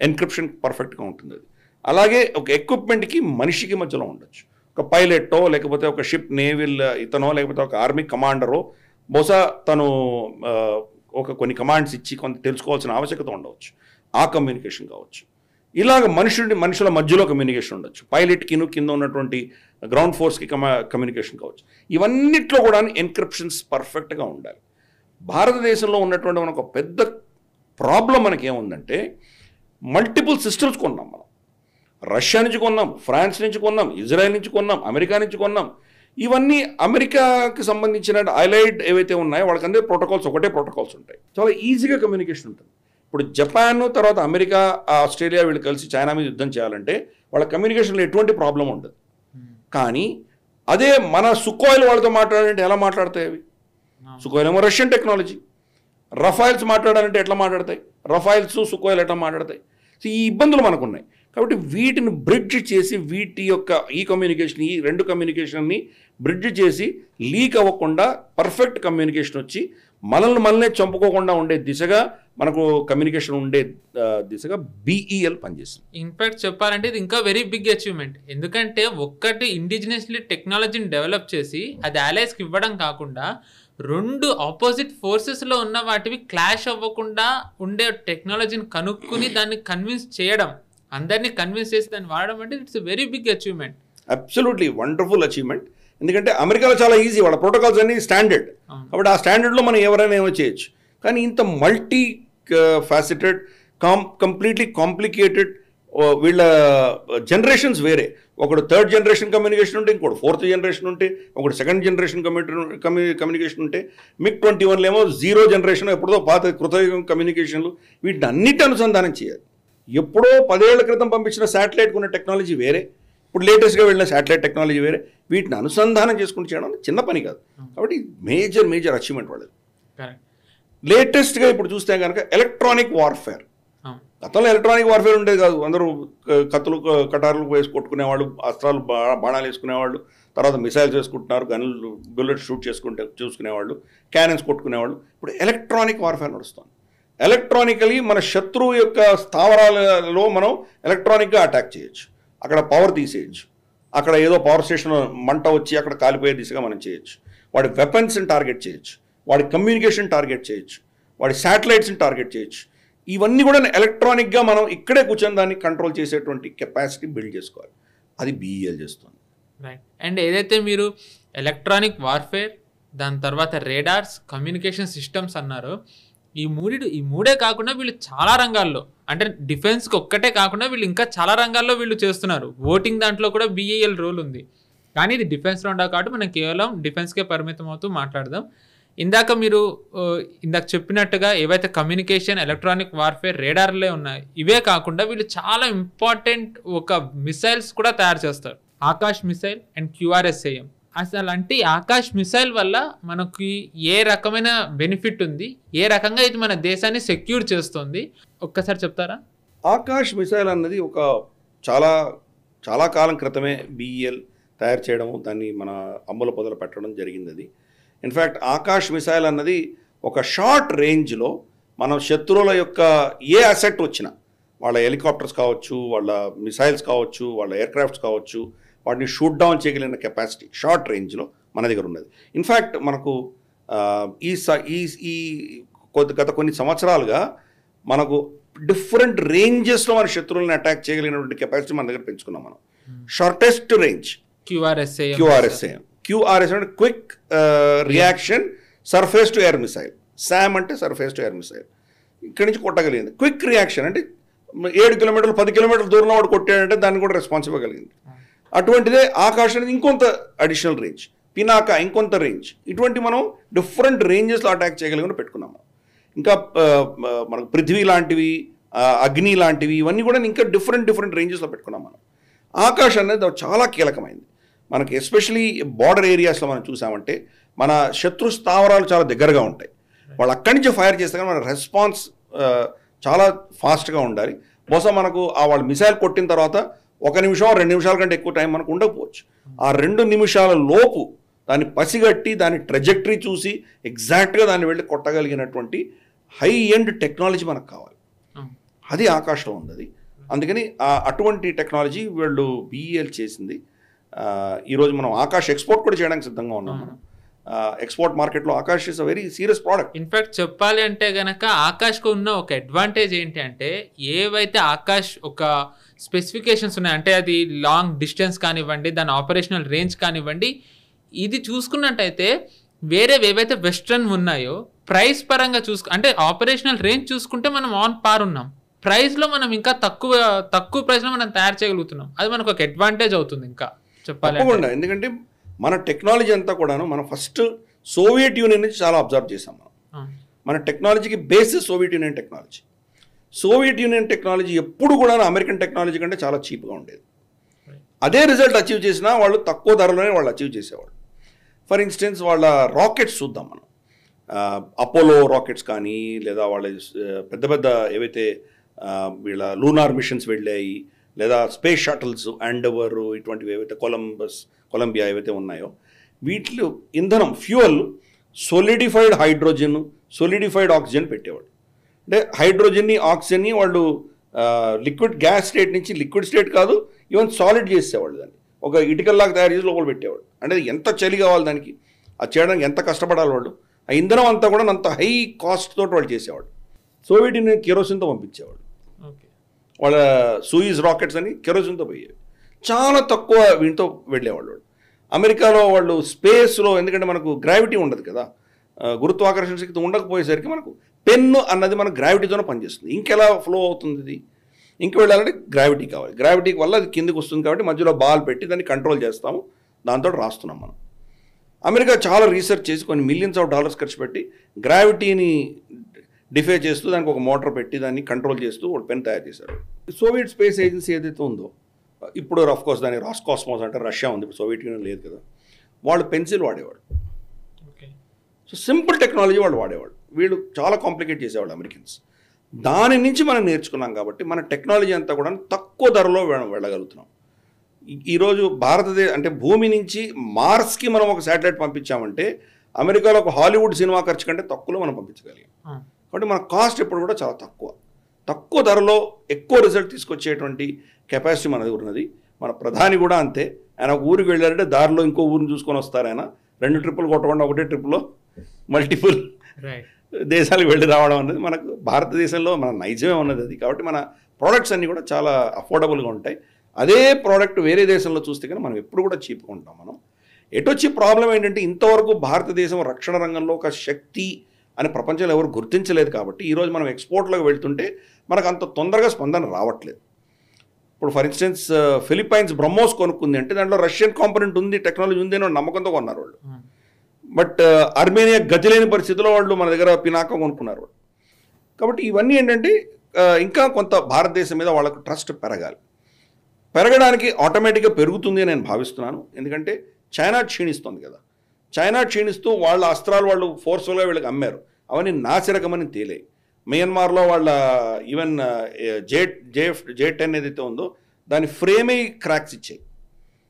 ఎన్క్రిప్షన్ పర్ఫెక్ట్గా ఉంటుంది. అది అలాగే ఒక ఎక్విప్మెంట్కి మనిషికి మధ్యలో ఉండొచ్చు. ఒక పైలెట్టో, లేకపోతే ఒక షిప్ నేవల్ ఇతనో, లేకపోతే ఒక ఆర్మీ కమాండరో బహుశా తను కొన్ని కమాండ్స్ ఇచ్చి కొంత తెలుసుకోవాల్సిన ఆవశ్యకత ఉండవచ్చు. ఆ కమ్యూనికేషన్ కావచ్చు. ఇలాగ మనుషుల మధ్యలో కమ్యూనికేషన్ ఉండొచ్చు. పైలట్కిను కింద ఉన్నటువంటి గ్రౌండ్ ఫోర్స్కి కమ్యూనికేషన్ కావచ్చు. ఇవన్నిట్లో కూడా ఎన్క్రిప్షన్స్ పర్ఫెక్ట్గా ఉండాలి. భారతదేశంలో ఉన్నటువంటి మనకు ఒక పెద్ద ప్రాబ్లం మనకేముందంటే మల్టిపుల్ సిస్టమ్స్ కొన్నాం మనం. రష్యా నుంచి కొన్నాం, ఫ్రాన్స్ నుంచి కొన్నాం, ఇజ్రాయెల్ నుంచి కొన్నాం, అమెరికా నుంచి కొన్నాం. ఇవన్నీ అమెరికాకి సంబంధించిన అలైడ్ ఏవైతే ఉన్నాయో వాళ్ళకందరూ ప్రోటోకాల్స్ ఒకటే ప్రోటోకాల్స్ ఉంటాయి. చాలా ఈజీగా కమ్యూనికేషన్ ఉంటుంది. ఇప్పుడు జపాన్ తర్వాత అమెరికా, ఆస్ట్రేలియా వీళ్ళు కలిసి చైనా మీద యుద్ధం చేయాలంటే వాళ్ళ కమ్యూనికేషన్లో ఎటువంటి ప్రాబ్లం ఉండదు. కానీ అదే మన సుకోయిల్ వాళ్ళతో మాట్లాడాలంటే ఎలా మాట్లాడతాయి అవి? సుకోయిల్ ఏమో రష్యన్ టెక్నాలజీ. రఫైల్స్ మాట్లాడాలంటే ఎట్లా మాట్లాడతాయి? రఫైల్స్ సుకోయిల్ ఎట్లా మాట్లాడతాయి? సో ఈ ఇబ్బందులు మనకున్నాయి. కాబట్టి వీటిని బ్రిడ్జ్ చేసి వీటి యొక్క ఈ రెండు కమ్యూనికేషన్ని బ్రిడ్జ్ చేసి లీక్ అవ్వకుండా పర్ఫెక్ట్ కమ్యూనికేషన్ వచ్చి మనల్ని చంపుకోకుండా ఉండే దిశగా మనకు కమ్యూనికేషన్ ఉండే దిశగా బీఈఎల్ పనిచేస్తుంది. ఇన్ఫాక్ట్ చెప్పాలంటే ఇది ఇంకా వెరీ బిగ్ అచీవ్మెంట్. ఎందుకంటే ఒక్కటి ఇండిజినస్లీ టెక్నాలజీని డెవలప్ చేసి అది allies కి ఇవ్వడం కాకుండా 2 ఆపోజిట్ ఫోర్సెస్లో ఉన్న వాటివి క్లాష్ అవ్వకుండా ఉండే టెక్నాలజీని కనుక్కుని దాన్ని కన్విన్స్ చేయడం, అందరినీ కన్విన్స్ చేసి దాన్ని వాడడం అంటే it's very big achievement. Absolutely wonderful achievement. ఎందుకంటే అమెరికాలో చాలా ఈజీ, వాళ్ళ ప్రోటోకాల్స్ అన్ని స్టాండర్డ్. కాబట్టి ఆ స్టాండర్డ్లో మనం ఎవరైనా ఏమో చేయొచ్చు. కానీ ఇంత మల్టీ ఫ్యాసెటెడ్, కంప్లీట్లీ కాంప్లికేటెడ్, వీళ్ళ జనరేషన్స్ వేరే. ఒకడు 3rd జనరేషన్ కమ్యూనికేషన్ ఉంటే, ఇంకోటి 4th జనరేషన్ ఉంటే, ఒకటి 2nd జనరేషన్ కమ్యూనికేషన్ ఉంటే, MiG-21 ఏమో 0 జనరేషన్, ఎప్పుడో పాత కృతయుగం కమ్యూనికేషన్లు. వీటిని అన్నిటి అనుసంధానం చేయాలి. ఎప్పుడో 10 ఏళ్ల క్రితం పంపించిన శాటిలైట్కి ఉన్న టెక్నాలజీ వేరే, ఇప్పుడు లేటెస్ట్గా వెళ్ళిన శాటిలైట్ టెక్నాలజీ వేరే. వీటిని అనుసంధానం చేసుకుని చేయడం చిన్న పని కాదు. కాబట్టి మేజర్ అచీవ్మెంట్ వాళ్ళది. లేటెస్ట్గా ఇప్పుడు చూస్తే కనుక ఎలక్ట్రానిక్ వార్ఫేర్. గతంలో ఎలక్ట్రానిక్ వార్ఫేర్ ఉండేది కాదు. అందరూ కత్తులు కటార్లు వేసి కొట్టుకునేవాళ్ళు, అస్త్రాలు బాణాలు వేసుకునేవాళ్ళు, తర్వాత మిసైల్స్ వేసుకుంటున్నారు, గన్నులు బుల్లెట్ షూట్ చూసుకునేవాళ్ళు, క్యానన్స్ కొట్టుకునేవాళ్ళు. ఇప్పుడు ఎలక్ట్రానిక్ వార్ఫేర్ నడుస్తుంది. ఎలక్ట్రానికలీ మన శత్రువు యొక్క స్థావరాలలో మనం ఎలక్ట్రానిక్గా అటాక్ చేయొచ్చు. అక్కడ పవర్ తీసేయచ్చు, అక్కడ ఏదో పవర్ స్టేషన్ మంట వచ్చి అక్కడ కాలిపోయే దిశగా మనం చేయొచ్చు, వాడి వెపన్స్ని టార్గెట్ చేయొచ్చు, వాడి కమ్యూనికేషన్ టార్గెట్ చేయొచ్చు, వాడి శాటిలైట్స్ని టార్గెట్ చేయొచ్చు. ఇవన్నీ కూడా ఎలక్ట్రానిక్గా మనం ఇక్కడే కూర్చొని దాన్ని కంట్రోల్ చేసేటువంటి కెపాసిటీ బిల్డ్ చేసుకోవాలి. అది BEL చేస్తుంది. రైట్. అండ్ ఏదైతే మీరు ఎలక్ట్రానిక్ వార్ఫేర్, దాని తర్వాత రేడార్స్, కమ్యూనికేషన్ సిస్టమ్స్ అన్నారో, ఈ మూడే కాకుండా వీళ్ళు చాలా రంగాల్లో, అంటే డిఫెన్స్కి ఒక్కటే కాకుండా వీళ్ళు ఇంకా చాలా రంగాల్లో వీళ్ళు చేస్తున్నారు. ఓటింగ్ దాంట్లో కూడా BEL రోల్ ఉంది. కానీ ఇది డిఫెన్స్ రౌండా కాబట్టి మనం కేవలం డిఫెన్స్కే పరిమితం అవుతూ మాట్లాడదాం. ఇందాక మీరు ఇందాక చెప్పినట్టుగా ఏవైతే కమ్యూనికేషన్, ఎలక్ట్రానిక్ వార్ఫేర్, రేడార్లే ఉన్నాయి, ఇవే కాకుండా వీళ్ళు చాలా ఇంపార్టెంట్ ఒక మిసైల్స్ కూడా తయారు చేస్తారు. Akash missile and QRSAM. అసలు అంటే ఆకాష్ మిసైల్ వల్ల మనకి ఏ రకమైన బెనిఫిట్ ఉంది, ఏ రకంగా ఇది మన దేశాన్ని సెక్యూర్ చేస్తుంది, ఒక్కసారి చెప్తారా? ఆకాష్ మిసైల్ అన్నది ఒక చాలా చాలా కాలం క్రితమే BEL తయారు చేయడము, దాన్ని మన అమ్ముల పొదలు పెట్టడం జరిగింది. అది ఇన్ఫ్యాక్ట్ ఆకాష్ మిసైల్ అన్నది ఒక షార్ట్ రేంజ్లో మనం శత్రువుల యొక్క ఏ అసెట్ వచ్చినా, వాళ్ళ హెలికాప్టర్స్ కావచ్చు, వాళ్ళ మిసైల్స్ కావచ్చు, వాళ్ళ ఎయిర్క్రాఫ్ట్స్ కావచ్చు, వాటిని షూట్ డౌన్ చేయగలిగిన కెపాసిటీ షార్ట్ రేంజ్లో మన దగ్గర ఉన్నది. ఇన్ఫ్యాక్ట్ మనకు ఈ గత కొన్ని సంవత్సరాలుగా మనకు డిఫరెంట్ రేంజెస్లో మన శత్రువులను అటాక్ చేయగలిగినటువంటి కెపాసిటీ మన దగ్గర పెంచుకున్నాం మనం. షార్టెస్ట్ రేంజ్ QRSAM అంటే quick reaction surface to air missile. SAM అంటే సర్ఫేస్ టు ఎయిర్ మిసైల్. ఇక్కడి నుంచి కొట్టగలిగింది. క్విక్ రియాక్షన్ అంటే 7 కిలోమీటర్లు 10 కిలోమీటర్ల దూరంలో వాడు కొట్టాడంటే దాన్ని కూడా రెస్పాన్స్ ఇవ్వగలిగింది. అటువంటిదే ఆకాశ్ అనేది ఇంకొంత అడిషనల్ రేంజ్, పినాకా ఇంకొంత రేంజ్. ఇటువంటి మనం డిఫరెంట్ రేంజెస్లో అటాక్ చేయగలిగిన పెట్టుకున్నాము. ఇంకా మనకు పృథ్వీ లాంటివి, అగ్ని లాంటివి, ఇవన్నీ కూడా ఇంకా డిఫరెంట్ రేంజెస్లో పెట్టుకున్నాం మనం. ఆకాశ్ అనేది చాలా కీలకమైంది మనకి. ఎస్పెషలీ బార్డర్ ఏరియాస్లో మనం చూసామంటే మన శత్రు స్థావరాలు చాలా దగ్గరగా ఉంటాయి. వాళ్ళు అక్కడి నుంచి ఫైర్ చేస్తే కానీ మన రెస్పాన్స్ చాలా ఫాస్ట్గా ఉండాలి. బహుశా మనకు వాళ్ళు మిసైల్ కొట్టిన తర్వాత 1 నిమిషం 2 నిమిషాల కంటే ఎక్కువ టైం మనకు ఉండకపోవచ్చు. ఆ 2 నిమిషాల లోపు దాన్ని పసిగట్టి దాని ట్రెజెక్టరీ చూసి ఎగ్జాక్ట్గా దాన్ని వెళ్ళి కొట్టగలిగినటువంటి హై ఎండ్ టెక్నాలజీ మనకు కావాలి. అది ఆకాశంలో ఉంది. అది అందుకని అటువంటి టెక్నాలజీ వీళ్ళు BEL చేసింది. ఈరోజు మనం ఆకాష్ ఎక్స్పోర్ట్ కూడా చేయడానికి సిద్ధంగా ఉన్నాం. మనం ఎక్స్పోర్ట్ మార్కెట్లో Akash is a very serious product. In fact చెప్పాలి అంటే కనుక ఆకాష్కు ఉన్న ఒక అడ్వాంటేజ్ ఏంటి అంటే, ఏవైతే ఆకాష్ ఒక స్పెసిఫికేషన్స్ ఉన్నాయి, అంటే అది లాంగ్ డిస్టెన్స్ కానివ్వండి, దాని ఆపరేషనల్ రేంజ్ కానివ్వండి, ఇది చూసుకున్నట్టయితే వేరేవి ఏవైతే వెస్ట్రన్ ఉన్నాయో ప్రైస్ పరంగా అంటే ఆపరేషనల్ రేంజ్ చూసుకుంటే మనం ఆన్ పార్ ఉన్నాం. ప్రైస్లో మనం ఇంకా తక్కువ ప్రైస్లో మనం తయారు చేయగలుగుతున్నాం. అది మనకు ఒక అడ్వాంటేజ్ అవుతుంది ఇంకా చెప్పాలి. ఎందుకంటే మన టెక్నాలజీ అంతా కూడాను మనం ఫస్ట్ సోవియట్ యూనియన్ నుంచి చాలా అబ్జర్వ్ చేసాం. మన టెక్నాలజీకి basis Soviet union technology. Soviet union technology ఎప్పుడు కూడా అమెరికన్ టెక్నాలజీ కంటే చాలా చీప్గా ఉండేది. అదే రిజల్ట్ అచీవ్ చేసినా వాళ్ళు తక్కువ ధరలోనే వాళ్ళు అచీవ్ చేసేవాళ్ళు. ఫర్ ఇన్స్టెన్స్ వాళ్ళ రాకెట్స్ చూద్దాం మనం. అపోలో రాకెట్స్ కానీ, లేదా వాళ్ళ పెద్ద పెద్ద ఏవైతే వీళ్ళ లూనార్ మిషన్స్ వెళ్ళాయి, లేదా స్పేస్ షటిల్స్ ఎండెవర్, ఇటువంటివి ఏవైతే కొలంబియా ఏవైతే ఉన్నాయో, వీటిలో ఇంధనం ఫ్యూయల్ సోలిడిఫైడ్ హైడ్రోజన్, సోలిడిఫైడ్ ఆక్సిజన్ పెట్టేవాడు. అంటే హైడ్రోజన్ని ఆక్సిజన్ని వాళ్ళు లిక్విడ్ గ్యాస్ స్టేట్ నుంచి లిక్విడ్ స్టేట్ కాదు, ఈవెన్ సాలిడ్ చేసేవాళ్ళు. దాన్ని ఒక ఇటుకల్లాగా తయారు చేసి లోపల పెట్టేవాడు. అంటే ఎంత చలి కావాలి దానికి, అది చేయడానికి ఎంత కష్టపడాలి వాళ్ళు. ఆ ఇంధనం అంతా కూడా అంత హై కాస్ట్ తోటి వాళ్ళు చేసేవాడు. సోవియట్ యూనియన్ కెరోసిన్తో పంపించేవాడు. వాళ్ళ సూయిజ్ రాకెట్స్ అని కెరోసిన్తో పోయేవి. చాలా తక్కువ వీటితో వెళ్ళేవాళ్ళు. అమెరికాలో వాళ్ళు స్పేస్లో, ఎందుకంటే మనకు గ్రావిటీ ఉండదు కదా, గురుత్వాకర్షణ శక్తి ఉండకపోయేసరికి మనకు పెన్ను అన్నది మన గ్రావిటీతోనే పనిచేస్తుంది. ఇంకెలా ఫ్లో అవుతుంది ఇది, ఇంక వెళ్ళాలంటే గ్రావిటీ కావాలి. గ్రావిటీకి వల్ల అది కిందికి వస్తుంది కాబట్టి మధ్యలో బాల్ పెట్టి దాన్ని కంట్రోల్ చేస్తాము, దాంతో రాస్తున్నాం మనం. అమెరికా చాలా రీసెర్చ్ చేసి కొన్ని మిలియన్స్ ఆఫ్ డాలర్స్ ఖర్చు పెట్టి గ్రావిటీని డిఫై చేస్తూ దానికి ఒక మోటార్ పెట్టి దాన్ని కంట్రోల్ చేస్తూ ఒక పెన్ తయారు చేశారు. సోవియట్ స్పేస్ ఏజెన్సీ ఏదైతే ఉందో, ఇప్పుడు కోర్స్ దాన్ని రాస్కాస్మోస్ అంటే రష్యా ఉంది, ఇప్పుడు సోవియట్ యూనియన్ లేదు కదా, వాళ్ళు పెన్సిల్ వాడేవాడు. సో సింపుల్ టెక్నాలజీ వాళ్ళు వాడేవాడు. వీళ్ళు చాలా కాంప్లికేట్ చేసేవాళ్ళు అమెరికన్స్. దాని నుంచి మనం నేర్చుకున్నాం కాబట్టి మన టెక్నాలజీ అంతా కూడా తక్కువ ధరలో వెళ్ళగలుగుతున్నాం. ఈరోజు అంటే భూమి నుంచి మార్స్కి మనం ఒక శాటిలైట్ పంపించామంటే అమెరికాలో ఒక హాలీవుడ్ సినిమా ఖర్చు కంటే తక్కువలో మనం పంపించగలిగాం. కాబట్టి మన కాస్ట్ ఎప్పుడు కూడా చాలా తక్కువ ధరలో ఎక్కువ రిజల్ట్ తీసుకొచ్చేటువంటి కెపాసిటీ మన దగ్గర ఉన్నది. మన ప్రధాని కూడా అంతే. ఆయన ఒక ఊరికి వెళ్ళారంటే దారిలో ఇంకో ఊరిని చూసుకొని వస్తారు. ఆయన 2 ట్రిప్పులు కొట్టకుండా ఒకటే ట్రిప్లో మల్టిపుల్ దేశాలకు వెళ్ళి రావడం అనేది మనకు భారతదేశంలో మన నైజమే ఉన్నది అది. కాబట్టి మన ప్రోడక్ట్స్ అన్నీ కూడా చాలా అఫోర్డబుల్గా ఉంటాయి. అదే ప్రోడక్ట్ వేరే దేశంలో చూస్తే కానీ మనం ఎప్పుడు కూడా చీప్గా ఉంటాం. మనం ఎటొచ్చి ప్రాబ్లం ఏంటంటే ఇంతవరకు భారతదేశం రక్షణ రంగంలో ఒక శక్తి అని ప్రపంచంలో ఎవరు గుర్తించలేదు. కాబట్టి ఈరోజు మనం ఎక్స్పోర్ట్లోకి వెళ్తుంటే మనకు అంత తొందరగా స్పందన రావట్లేదు. ఇప్పుడు ఫర్ ఇన్స్టెన్స్ ఫిలిప్పైన్స్ బ్రహ్మోస్ కొనుక్కుంది అంటే దాంట్లో రష్యన్ కాంపోనెంట్ ఉంది, టెక్నాలజీ ఉంది అని నమ్మకంతో కొన్నారు వాళ్ళు. బట్ అర్మేనియా గతిలేని పరిస్థితిలో వాళ్ళు మన దగ్గర పినాక కొనుక్కున్నారు వాళ్ళు. కాబట్టి ఇవన్నీ ఏంటంటే ఇంకా కొంత భారతదేశం మీద వాళ్ళకు ట్రస్ట్ పెరగడానికి ఆటోమేటిక్గా పెరుగుతుంది అని నేను భావిస్తున్నాను. ఎందుకంటే చైనా క్షీణిస్తుంది కదా. చైనా క్షీణిస్తూ వాళ్ళ అస్త్రాలు వాళ్ళు ఫోర్స్ఫుల్గా వీళ్ళకి అమ్మారు. అవన్నీ నాసిరకమని తేలాయి. మియన్మార్లో వాళ్ళ ఈవెన్ J-10 ఏదైతే ఉందో దాని ఫ్రేమే క్రాక్స్ ఇచ్చాయి.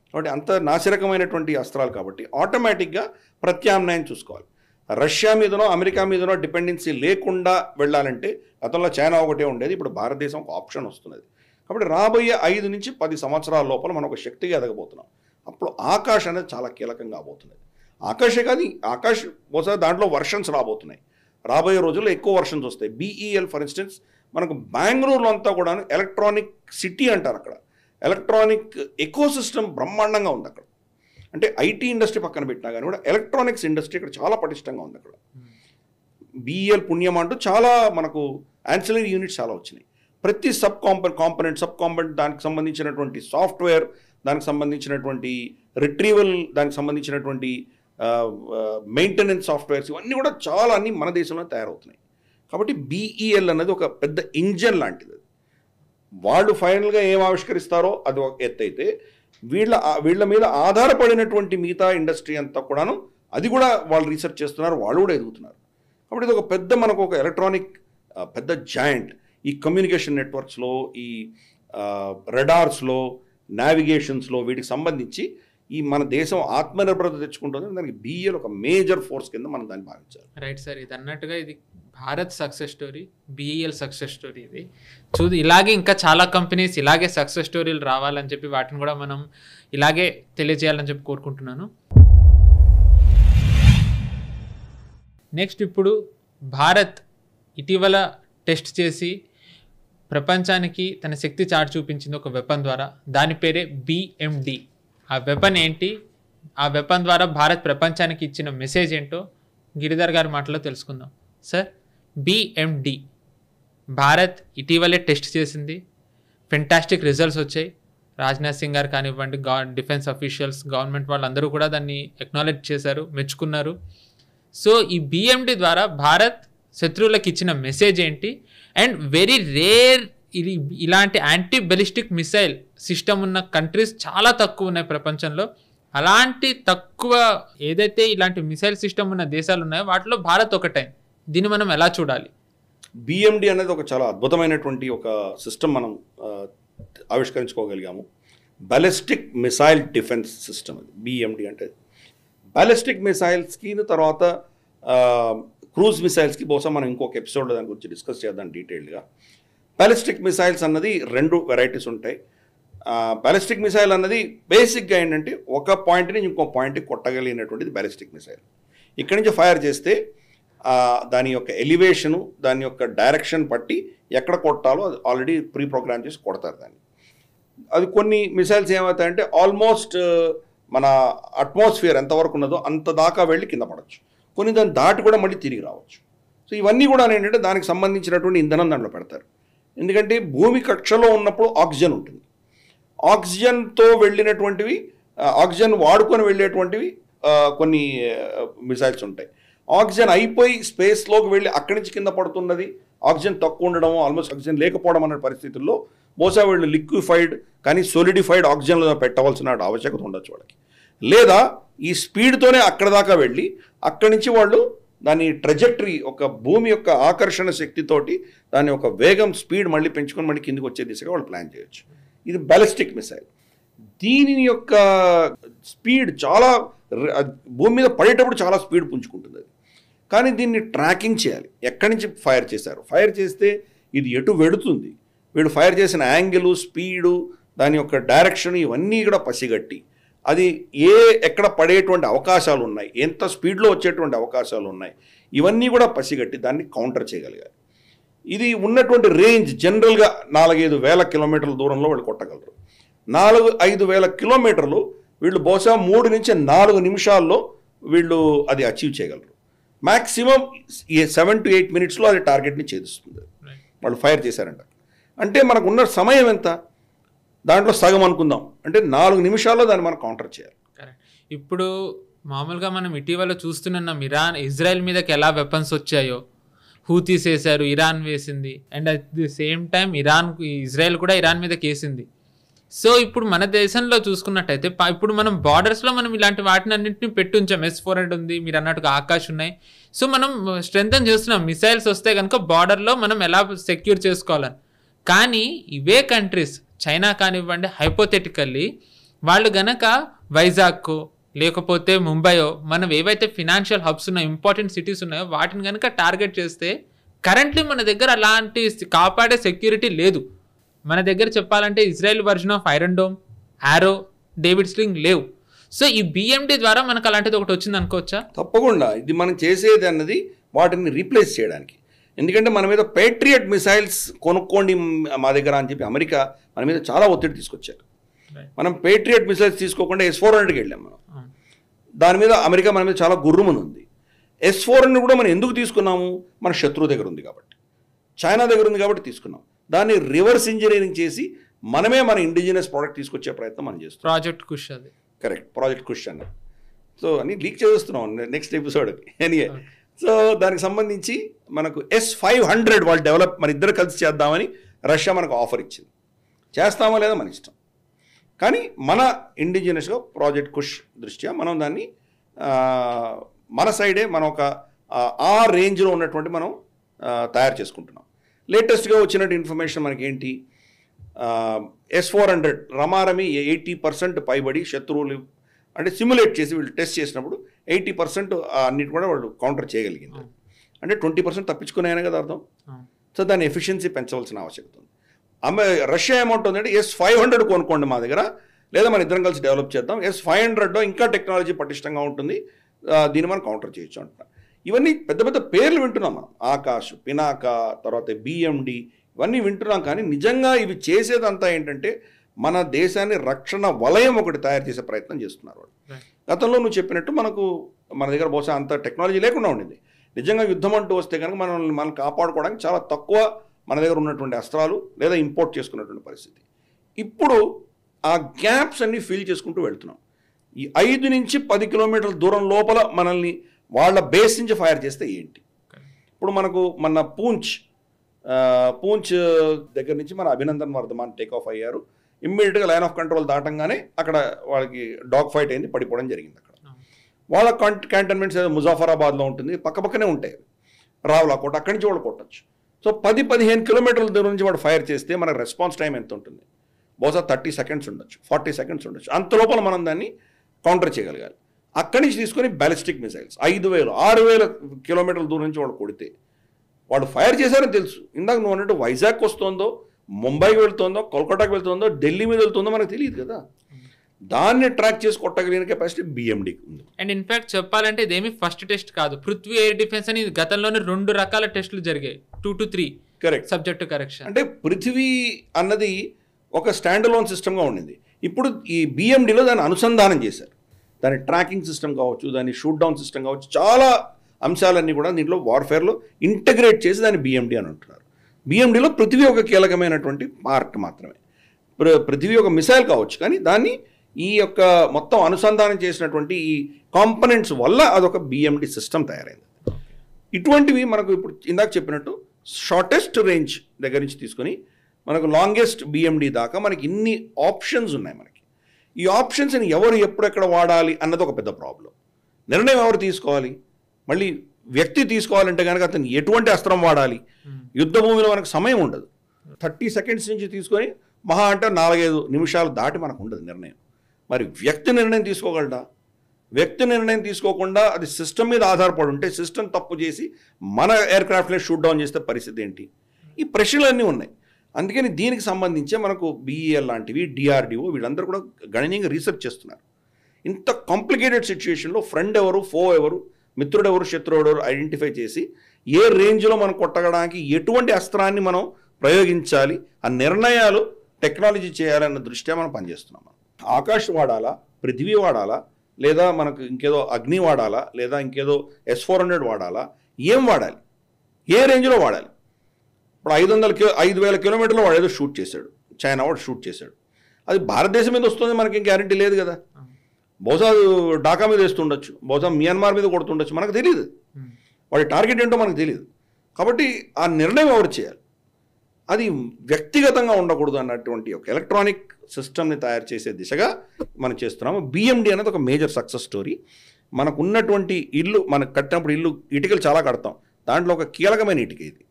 కాబట్టి అంత నాసిరకమైనటువంటి అస్త్రాలు కాబట్టి ఆటోమేటిక్గా ప్రత్యామ్నాయం చూసుకోవాలి. రష్యా మీదనో అమెరికా మీదనో డిపెండెన్సీ లేకుండా వెళ్ళాలంటే గతంలో చైనా ఒకటే ఉండేది, ఇప్పుడు భారతదేశం ఒక ఆప్షన్ వస్తున్నది. కాబట్టి రాబోయే 5 నుంచి 10 సంవత్సరాల లోపల మనం ఒక శక్తిగా ఎదగబోతున్నాం. అప్పుడు ఆకాశ్ అనేది చాలా కీలకంగా అవబోతున్నది. ఆకాశే కాదు, ఆకాశ్ బహుశా దాంట్లో వర్షన్స్ రాబోతున్నాయి. రాబోయే రోజుల్లో ఎక్కువ వర్షన్స్ వస్తాయి. BEL ఫర్ ఇన్స్టెన్స్ మనకు బెంగళూరులో అంతా కూడా ఎలక్ట్రానిక్ సిటీ అంటారు. అక్కడ ఎలక్ట్రానిక్ ఎకోసిస్టమ్ బ్రహ్మాండంగా ఉంది అక్కడ. అంటే ఐటీ ఇండస్ట్రీ పక్కన పెట్టినా కానీ కూడా ఎలక్ట్రానిక్స్ ఇండస్ట్రీ ఇక్కడ చాలా పటిష్టంగా ఉంది అక్కడ. BEL పుణ్యం అంటూ చాలా మనకు యాన్సిలరీ యూనిట్స్ చాలా వచ్చినాయి. ప్రతి సబ్ కాంపొనెంట్ దానికి సంబంధించినటువంటి సాఫ్ట్వేర్, దానికి సంబంధించినటువంటి రిట్రీవల్, దానికి సంబంధించినటువంటి మెయింటెనెన్స్ సాఫ్ట్వేర్స్ ఇవన్నీ కూడా చాలా అన్నీ మన దేశంలో తయారవుతున్నాయి. కాబట్టి BEL అన్నది ఒక పెద్ద ఇంజన్ లాంటిది. వాళ్ళు ఫైనల్గా ఏం ఆవిష్కరిస్తారో అది ఒక ఎత్తు అయితే వీళ్ళ మీద ఆధారపడినటువంటి మిగతా ఇండస్ట్రీ అంతా కూడాను అది కూడా వాళ్ళు రీసెర్చ్ చేస్తున్నారు, వాళ్ళు కూడా ఎదుగుతున్నారు. కాబట్టి ఇది ఒక పెద్ద మనకు ఒక ఎలక్ట్రానిక్ పెద్ద జాయింట్. ఈ కమ్యూనికేషన్ నెట్వర్క్స్లో, ఈ రడార్స్లో, నావిగేషన్స్లో వీటికి సంబంధించి ఈ మన దేశం ఆత్మనిర్భరత తెచ్చుకుంటుంది. దానికి BEL ఒక మేజర్ ఫోర్స్ కింద మనం దాన్ని భావించాలి. రైట్ సార్, ఇది అన్నట్టుగా ఇది Bharat success story, BEL success story. ఇది ఇలాగే ఇంకా చాలా కంపెనీస్ ఇలాగే సక్సెస్ స్టోరీలు రావాలని చెప్పి వాటిని కూడా మనం ఇలాగే తెలియజేయాలని చెప్పి కోరుకుంటున్నాను. నెక్స్ట్ ఇప్పుడు భారత్ ఇటీవల టెస్ట్ చేసి ప్రపంచానికి తన శక్తి చాటి చూపించింది ఒక వెపన్ ద్వారా. దాని పేరే BMD. ఆ వెపన్ ఏంటి, ఆ వెపన్ ద్వారా భారత్ ప్రపంచానికి ఇచ్చిన మెసేజ్ ఏంటో గిరిధర్ గారి మాటలో తెలుసుకుందాం. సార్, BMD భారత్ ఇటీవలే టెస్ట్ చేసింది. ఫెంటాస్టిక్ రిజల్ట్స్ వచ్చాయి. రాజ్నాథ్ సింగ్ గారు కానివ్వండి, డిఫెన్స్ అఫీషియల్స్, గవర్నమెంట్ వాళ్ళందరూ కూడా దాన్ని ఎక్నాలెడ్జ్ చేశారు, మెచ్చుకున్నారు. సో ఈ BMD ద్వారా భారత్ శత్రువులకు ఇచ్చిన మెసేజ్ ఏంటి, అండ్ వెరీ రేర్ ఇలాంటి యాంటీ బెలిస్టిక్ మిసైల్ సిస్టమ్ ఉన్న కంట్రీస్ చాలా తక్కువ ఉన్నాయి ప్రపంచంలో. అలాంటి తక్కువ ఏదైతే ఇలాంటి మిసైల్ సిస్టమ్ ఉన్న దేశాలు ఉన్నాయో వాటిలో భారత్ ఒకటే. దీన్ని మనం ఎలా చూడాలి? BMD అనేది ఒక చాలా అద్భుతమైనటువంటి ఒక సిస్టమ్ మనం ఆవిష్కరించుకోగలిగాము. బ్యాలిస్టిక్ మిసైల్ డిఫెన్స్ సిస్టమ్ అది BMD అంటే. బ్యాలిస్టిక్ మిసైల్స్కి తర్వాత క్రూజ్ మిసైల్స్కి బహుశా మనం ఇంకొక ఎపిసోడ్లో దాని గురించి డిస్కస్ చేద్దాం డీటెయిల్గా. బ్యాలిస్టిక్ మిసైల్స్ అన్నది 2 వెరైటీస్ ఉంటాయి. బ్యాలిస్టిక్ మిసైల్ అన్నది బేసిక్గా ఏంటంటే ఒక పాయింట్ నుంచి ఇంకో పాయింట్కి కొట్టగలిగినటువంటిది బ్యాలిస్టిక్ మిసైల్. ఇక్కడి నుంచి ఫైర్ చేస్తే దాని యొక్క ఎలివేషను, దాని యొక్క డైరెక్షన్ పట్టి ఎక్కడ కొట్టాలో అది ఆల్రెడీ ప్రీ ప్రోగ్రామ్ చేసి కొడతారు దాన్ని. అది కొన్ని మిసైల్స్ ఏమవుతాయంటే ఆల్మోస్ట్ మన అట్మాస్ఫియర్ ఎంతవరకు ఉన్నదో అంత దాకా వెళ్ళి కింద పడవచ్చు. కొన్ని దాన్ని దాటి కూడా మళ్ళీ తిరిగి రావచ్చు. సో ఇవన్నీ కూడా ఏంటంటే దానికి సంబంధించినటువంటి ఇంధనం దాంట్లో పెడతారు. ఎందుకంటే భూమి కక్షలో ఉన్నప్పుడు ఆక్సిజన్ ఉంటుంది. ఆక్సిజన్తో వెళ్ళినటువంటివి, ఆక్సిజన్ వాడుకొని వెళ్ళేటువంటివి కొన్ని మిసైల్స్ ఉంటాయి. ఆక్సిజన్ అయిపోయి స్పేస్లోకి వెళ్ళి అక్కడి నుంచి కింద పడుతున్నది, ఆక్సిజన్ తక్కువ ఉండడం, ఆల్మోస్ట్ ఆక్సిజన్ లేకపోవడం అనే పరిస్థితుల్లో బహుశా వీళ్ళు లిక్విఫైడ్ కానీ సోలిడిఫైడ్ ఆక్సిజన్లో పెట్టవలసిన ఆవశ్యకత ఉండొచ్చు వాళ్ళకి. లేదా ఈ స్పీడ్తోనే అక్కడ దాకా వెళ్ళి అక్కడి నుంచి వాళ్ళు దాని ట్రెజెక్టరీ, ఒక భూమి యొక్క ఆకర్షణ శక్తితోటి దాని యొక్క వేగం, స్పీడ్ మళ్ళీ పెంచుకొని మళ్ళీ కిందికి వచ్చే దిశగా వాళ్ళు ప్లాన్ చేయొచ్చు. ఇది బ్యాలిస్టిక్ మిసైల్. దీని యొక్క స్పీడ్ చాలా భూమి మీద పడేటప్పుడు చాలా స్పీడ్ పుంజుకుంటుంది అది. కానీ దీన్ని ట్రాకింగ్ చేయాలి, ఎక్కడి నుంచి ఫైర్ చేశారు, ఫైర్ చేస్తే ఇది ఎటు వెడుతుంది, వీడు ఫైర్ చేసిన యాంగిల్, స్పీడు, దాని యొక్క డైరెక్షన్ ఇవన్నీ కూడా పసిగట్టి అది ఎక్కడ పడేటువంటి అవకాశాలు ఉన్నాయి, ఎంత స్పీడ్లో వచ్చేటువంటి అవకాశాలు ఉన్నాయి, ఇవన్నీ కూడా పసిగట్టి దాన్ని కౌంటర్ చేయగలిగారు. ఇది ఉన్నటువంటి రేంజ్ జనరల్గా 4-5 వేల కిలోమీటర్ల దూరంలో వాళ్ళు కొట్టగలరు. 4-5 వేల కిలోమీటర్లు వీళ్ళు బహుశా 3 నుంచి 4 నిమిషాల్లో వీళ్ళు అది అచీవ్ చేయగలరు. మ్యాక్సిమం 7 to 8 మినిట్స్లో అది టార్గెట్ని ఛేదిస్తుంది. వాళ్ళు ఫైర్ చేశారంట. అంటే మనకు ఉన్న సమయం ఎంత, దాంట్లో సగం అనుకుందాం, అంటే 4 నిమిషాల్లో దాన్ని మనం కౌంటర్ చేయాలి. ఇప్పుడు మామూలుగా మనం ఇటీవల చూస్తున్నాం ఇజ్రాయెల్ మీదకి ఎలా వెపన్స్ వచ్చాయో, హూతీస్ వేశారు, ఇరాన్ వేసింది, and at the same time Israel కూడా ఇరాన్ మీద కేసింది. సో ఇప్పుడు మన దేశంలో చూసుకున్నట్టయితే ఇప్పుడు మనం బార్డర్స్లో మనం ఇలాంటి వాటిని అన్నింటినీ పెట్టి ఉంచాం. S-400 ఉంది, మీరు అన్నట్టుగా ఆకాశ్ ఉన్నాయి. సో మనం స్ట్రెంథన్ చేస్తున్నాం, మిసైల్స్ వస్తే కనుక బార్డర్లో మనం ఎలా సెక్యూర్ చేసుకోవాలని. కానీ ఇవే కంట్రీస్, చైనా కానివ్వండి, హైపోథెటికల్లీ వాళ్ళు గనక వైజాగ్కో లేకపోతే ముంబయో మనం ఏవైతే ఫినాన్షియల్ హబ్స్ ఉన్నాయో, ఇంపార్టెంట్ సిటీస్ ఉన్నాయో వాటిని కనుక టార్గెట్ చేస్తే కరెంట్లీ మన దగ్గర అలాంటి కాపాడే సెక్యూరిటీ లేదు. మన దగ్గర చెప్పాలంటే Israel version of iron dome, ఆరో, డేవిడ్ స్లింగ్ లేవు. సో ఈ BMD ద్వారా మనకు అలాంటిది ఒకటి వచ్చింది అనుకోవచ్చా? తప్పకుండా. ఇది మనం చేసేది అన్నది వాటిని రీప్లేస్ చేయడానికి. ఎందుకంటే మన మీద పేట్రియట్ మిసైల్స్ కొనుక్కోండి మా దగ్గర అని చెప్పి అమెరికా మన మీద చాలా ఒత్తిడి తీసుకొచ్చారు. మనం పేట్రియట్ మిసైల్స్ తీసుకోకుండా S-400కి వెళ్ళాం మనం. దాని మీద అమెరికా మన మీద చాలా గుర్రుమని ఉంది. S-400 కూడా మనం ఎందుకు తీసుకున్నాము, మన శత్రువు దగ్గర ఉంది కాబట్టి, చైనా దగ్గర ఉంది కాబట్టి తీసుకున్నాం. దాన్ని రివర్స్ ఇంజనీరింగ్ చేసి మనమే మన ఇండిజినస్ ప్రోడక్ట్ తీసుకొచ్చే ప్రయత్నం మనం చేస్తాం. ప్రాజెక్ట్ కుష్, అది కరెక్ట్, ప్రాజెక్ట్ కుష్ అన్న. సో అన్ని లీక్ చేస్తున్నాం నెక్స్ట్ ఎపిసోడ్కి. ఎనీవే, సో దానికి సంబంధించి మనకు S-500 వాళ్ళు డెవలప్, మన ఇద్దరు కలిసి చేద్దామని రష్యా మనకు ఆఫర్ ఇచ్చింది. చేస్తామో లేదా మన ఇష్టం, కానీ మన ఇండిజినస్గా ప్రాజెక్ట్ కుష్ దృష్ట్యా మనం దాన్ని మన సైడే మనం ఒక ఆ రేంజ్లో ఉన్నటువంటి మనం తయారు చేసుకుంటున్నాం. లేటెస్ట్గా వచ్చినట్టు ఇన్ఫర్మేషన్ మనకి ఏంటి, S-400 రమారమి 80% పైబడి శత్రువులు అంటే సిమ్యులేట్ చేసి వీళ్ళు టెస్ట్ చేసినప్పుడు 80% అన్నిటి కూడా వాళ్ళు కౌంటర్ చేయగలిగింది. అంటే 20% తప్పించుకున్నాయనే కదా అర్థం. సో దాని ఎఫిషియన్సీ పెంచవలసిన ఆవశ్యకత ఉంది. రష్యా ఏమంటుందంటే S-500 కొనుక్కోండి మా దగ్గర, లేదా మన ఇద్దరం కలిసి డెవలప్ చేద్దాం, S-500లో ఇంకా టెక్నాలజీ పటిష్టంగా ఉంటుంది, దీన్ని మనం కౌంటర్ చేయొచ్చు అంటున్నాం. ఇవన్నీ పెద్ద పెద్ద పేర్లు వింటున్నాం మనం, ఆకాష్, పినాక, తర్వాత BMD, ఇవన్నీ వింటున్నాం. కానీ నిజంగా ఇవి చేసేదంతా ఏంటంటే మన దేశాన్ని రక్షణ వలయం ఒకటి తయారు చేసే ప్రయత్నం చేస్తున్నారు వాళ్ళు. గతంలో నువ్వు చెప్పినట్టు మన దగ్గర బహుశా అంత టెక్నాలజీ లేకుండా ఉండింది. నిజంగా యుద్ధం అంటూ వస్తే కనుక మనం కాపాడుకోవడానికి చాలా తక్కువ మన దగ్గర ఉన్నటువంటి అస్త్రాలు లేదా ఇంపోర్ట్ చేసుకున్నటువంటి పరిస్థితి. ఇప్పుడు ఆ గ్యాప్స్ అన్ని ఫిల్ చేసుకుంటూ వెళ్తున్నాం. ఈ 5 నుంచి 10 కిలోమీటర్ల దూరం లోపల మనల్ని వాళ్ళ బేస్ నుంచి ఫైర్ చేస్తే ఏంటి. ఇప్పుడు మనకు మన పూంచ్ దగ్గర నుంచి మన అభినందన్ వర్ధమాన్ టేక్ ఆఫ్ అయ్యారు. ఇమ్మీడియట్గా లైన్ ఆఫ్ కంట్రోల్ దాటంగానే అక్కడ వాళ్ళకి డాగ్ ఫైట్ అయింది, పడిపోవడం జరిగింది. అక్కడ వాళ్ళ క్యాంటన్మెంట్స్ ఏదో ముజాఫరాబాద్లో ఉంటుంది, పక్కనే ఉంటాయి, రావులాకోట, అక్కడి నుంచి వాళ్ళు కొట్టచ్చు. సో 10-15 కిలోమీటర్ల దూరం నుంచి వాడు ఫైర్ చేస్తే మనకు రెస్పాన్స్ టైం ఎంత ఉంటుంది, బహుశా 30 సెకండ్స్ ఉండొచ్చు, 40 సెకండ్స్ ఉండొచ్చు. అంత లోపల మనం దాన్ని కౌంటర్ చేయగలగాలి. అక్కడి నుంచి తీసుకొని బ్యాలిస్టిక్ మిసైల్స్ 5,000-6,000 కిలోమీటర్ల దూరం నుంచి వాడు కొడితే వాడు ఫైర్ చేశారని తెలుసు. ఇందాక నువ్వు అన్నట్టు వైజాగ్ వస్తుందో, ముంబైకి వెళ్తుందో, కోల్కతాకి వెళ్తుందో, ఢిల్లీ మీద వెళ్తుందో మనకు తెలియదు కదా. దాన్ని ట్రాక్ చేసి కొట్టగలిగిన కెపాసిటీ BMDకి ఉంది. అండ్ ఇన్ఫాక్ట్ చెప్పాలంటే ఇదేమి ఫస్ట్ టెస్ట్ కాదు, పృథ్వీ ఎయిర్ డిఫెన్స్ అని గతంలోనే 2 రకాల టెస్టులు జరిగాయి, 2 to 3 కరెక్ట్ సబ్జెక్ట్ కరెక్షన్. అంటే పృథ్వీ అన్నది ఒక స్టాండ్ అలోన్ సిస్టమ్గా ఉండింది. ఇప్పుడు ఈ BMDలో దాన్ని అనుసంధానం చేశారు. దాని ట్రాకింగ్ సిస్టమ్ కావచ్చు, దాని షూట్ డౌన్ సిస్టమ్ కావచ్చు, చాలా అంశాలన్నీ కూడా దీంట్లో వార్ఫేర్లో ఇంటగ్రేట్ చేసి దాన్ని BMD అని అంటున్నారు. BMDలో పృథ్వీ ఒక కీలకమైనటువంటి పార్ట్ మాత్రమే. పృథ్వీ ఒక మిసైల్ కావచ్చు, కానీ దాన్ని ఈ యొక్క మొత్తం అనుసంధానం చేసినటువంటి ఈ కాంపనెంట్స్ వల్ల అదొక BMD సిస్టమ్ తయారైంది. ఇటువంటివి మనకు ఇప్పుడు ఇందాక చెప్పినట్టు షార్టెస్ట్ రేంజ్ దగ్గర నుంచి తీసుకొని మనకు లాంగెస్ట్ BMD దాకా మనకి ఇన్ని ఆప్షన్స్ ఉన్నాయి. మనకి ఈ ఆప్షన్స్ని ఎవరు ఎప్పుడెక్కడ వాడాలి అన్నది ఒక పెద్ద ప్రాబ్లం. నిర్ణయం ఎవరు తీసుకోవాలి, మళ్ళీ వ్యక్తి తీసుకోవాలంటే కనుక అతను ఎటువంటి అస్త్రం వాడాలి, యుద్ధ భూమిలో మనకు సమయం ఉండదు. 30 సెకండ్స్ నుంచి తీసుకొని మహా అంటే 4-5 నిమిషాలు దాటి మనకు ఉండదు నిర్ణయం. మరి వ్యక్తి నిర్ణయం తీసుకోగలడా? వ్యక్తి నిర్ణయం తీసుకోకుండా అది సిస్టమ్ మీద ఆధారపడి ఉంటే, సిస్టమ్ తప్పు చేసి మన ఎయిర్ క్రాఫ్ట్ని షూట్ డౌన్ చేస్తే పరిస్థితి ఏంటి? ఈ ప్రశ్నలన్నీ ఉన్నాయి. అందుకని దీనికి సంబంధించే మనకు BEL లాంటివి, DRDO వీళ్ళందరూ కూడా గణనీయంగా రీసెర్చ్ చేస్తున్నారు. ఇంత కాంప్లికేటెడ్ సిచ్యువేషన్లో ఫ్రెండ్ ఎవరు, ఫో ఎవరు, మిత్రుడు ఎవరు, శత్రువుడు ఎవరు ఐడెంటిఫై చేసి ఏ రేంజ్లో మనం కొట్టడానికి ఎటువంటి అస్త్రాన్ని మనం ప్రయోగించాలి ఆ నిర్ణయాలు టెక్నాలజీ చేయాలన్న దృష్ట్యా మనం పనిచేస్తున్నాం. ఆకాశ్ వాడాలా, పృథ్వీ వాడాలా, లేదా మనకు ఇంకేదో అగ్ని వాడాలా, లేదా ఇంకేదో S-400 వాడాలా, ఏం వాడాలి, ఏ రేంజ్లో వాడాలి? ఇప్పుడు 5,000 కిలోమీటర్లు వాడు ఏదో షూట్ చేశాడు, చైనా వాడు షూట్ చేశాడు. అది భారతదేశం మీద వస్తుంది మనకి గ్యారంటీ లేదు కదా. బహుశా ఢాకా మీద వేస్తుండొచ్చు, బహుశా మియాన్మార్ మీద కొడుతుండొచ్చు, మనకు తెలియదు. వాడి టార్గెట్ ఏంటో మనకు తెలియదు. కాబట్టి ఆ నిర్ణయం ఎవరు చేయాలి? అది వ్యక్తిగతంగా ఉండకూడదు అన్నటువంటి ఒక ఎలక్ట్రానిక్ సిస్టమ్ని తయారు చేసే దిశగా మనం చేస్తున్నాము. BMD అనేది ఒక మేజర్ సక్సెస్ స్టోరీ. మనకు ఉన్నటువంటి ఇల్లు, మనకు కట్టినప్పుడు ఇల్లు ఇటుకలు చాలా కడతాం, దాంట్లో ఒక కీలకమైన ఇటుక ఇది.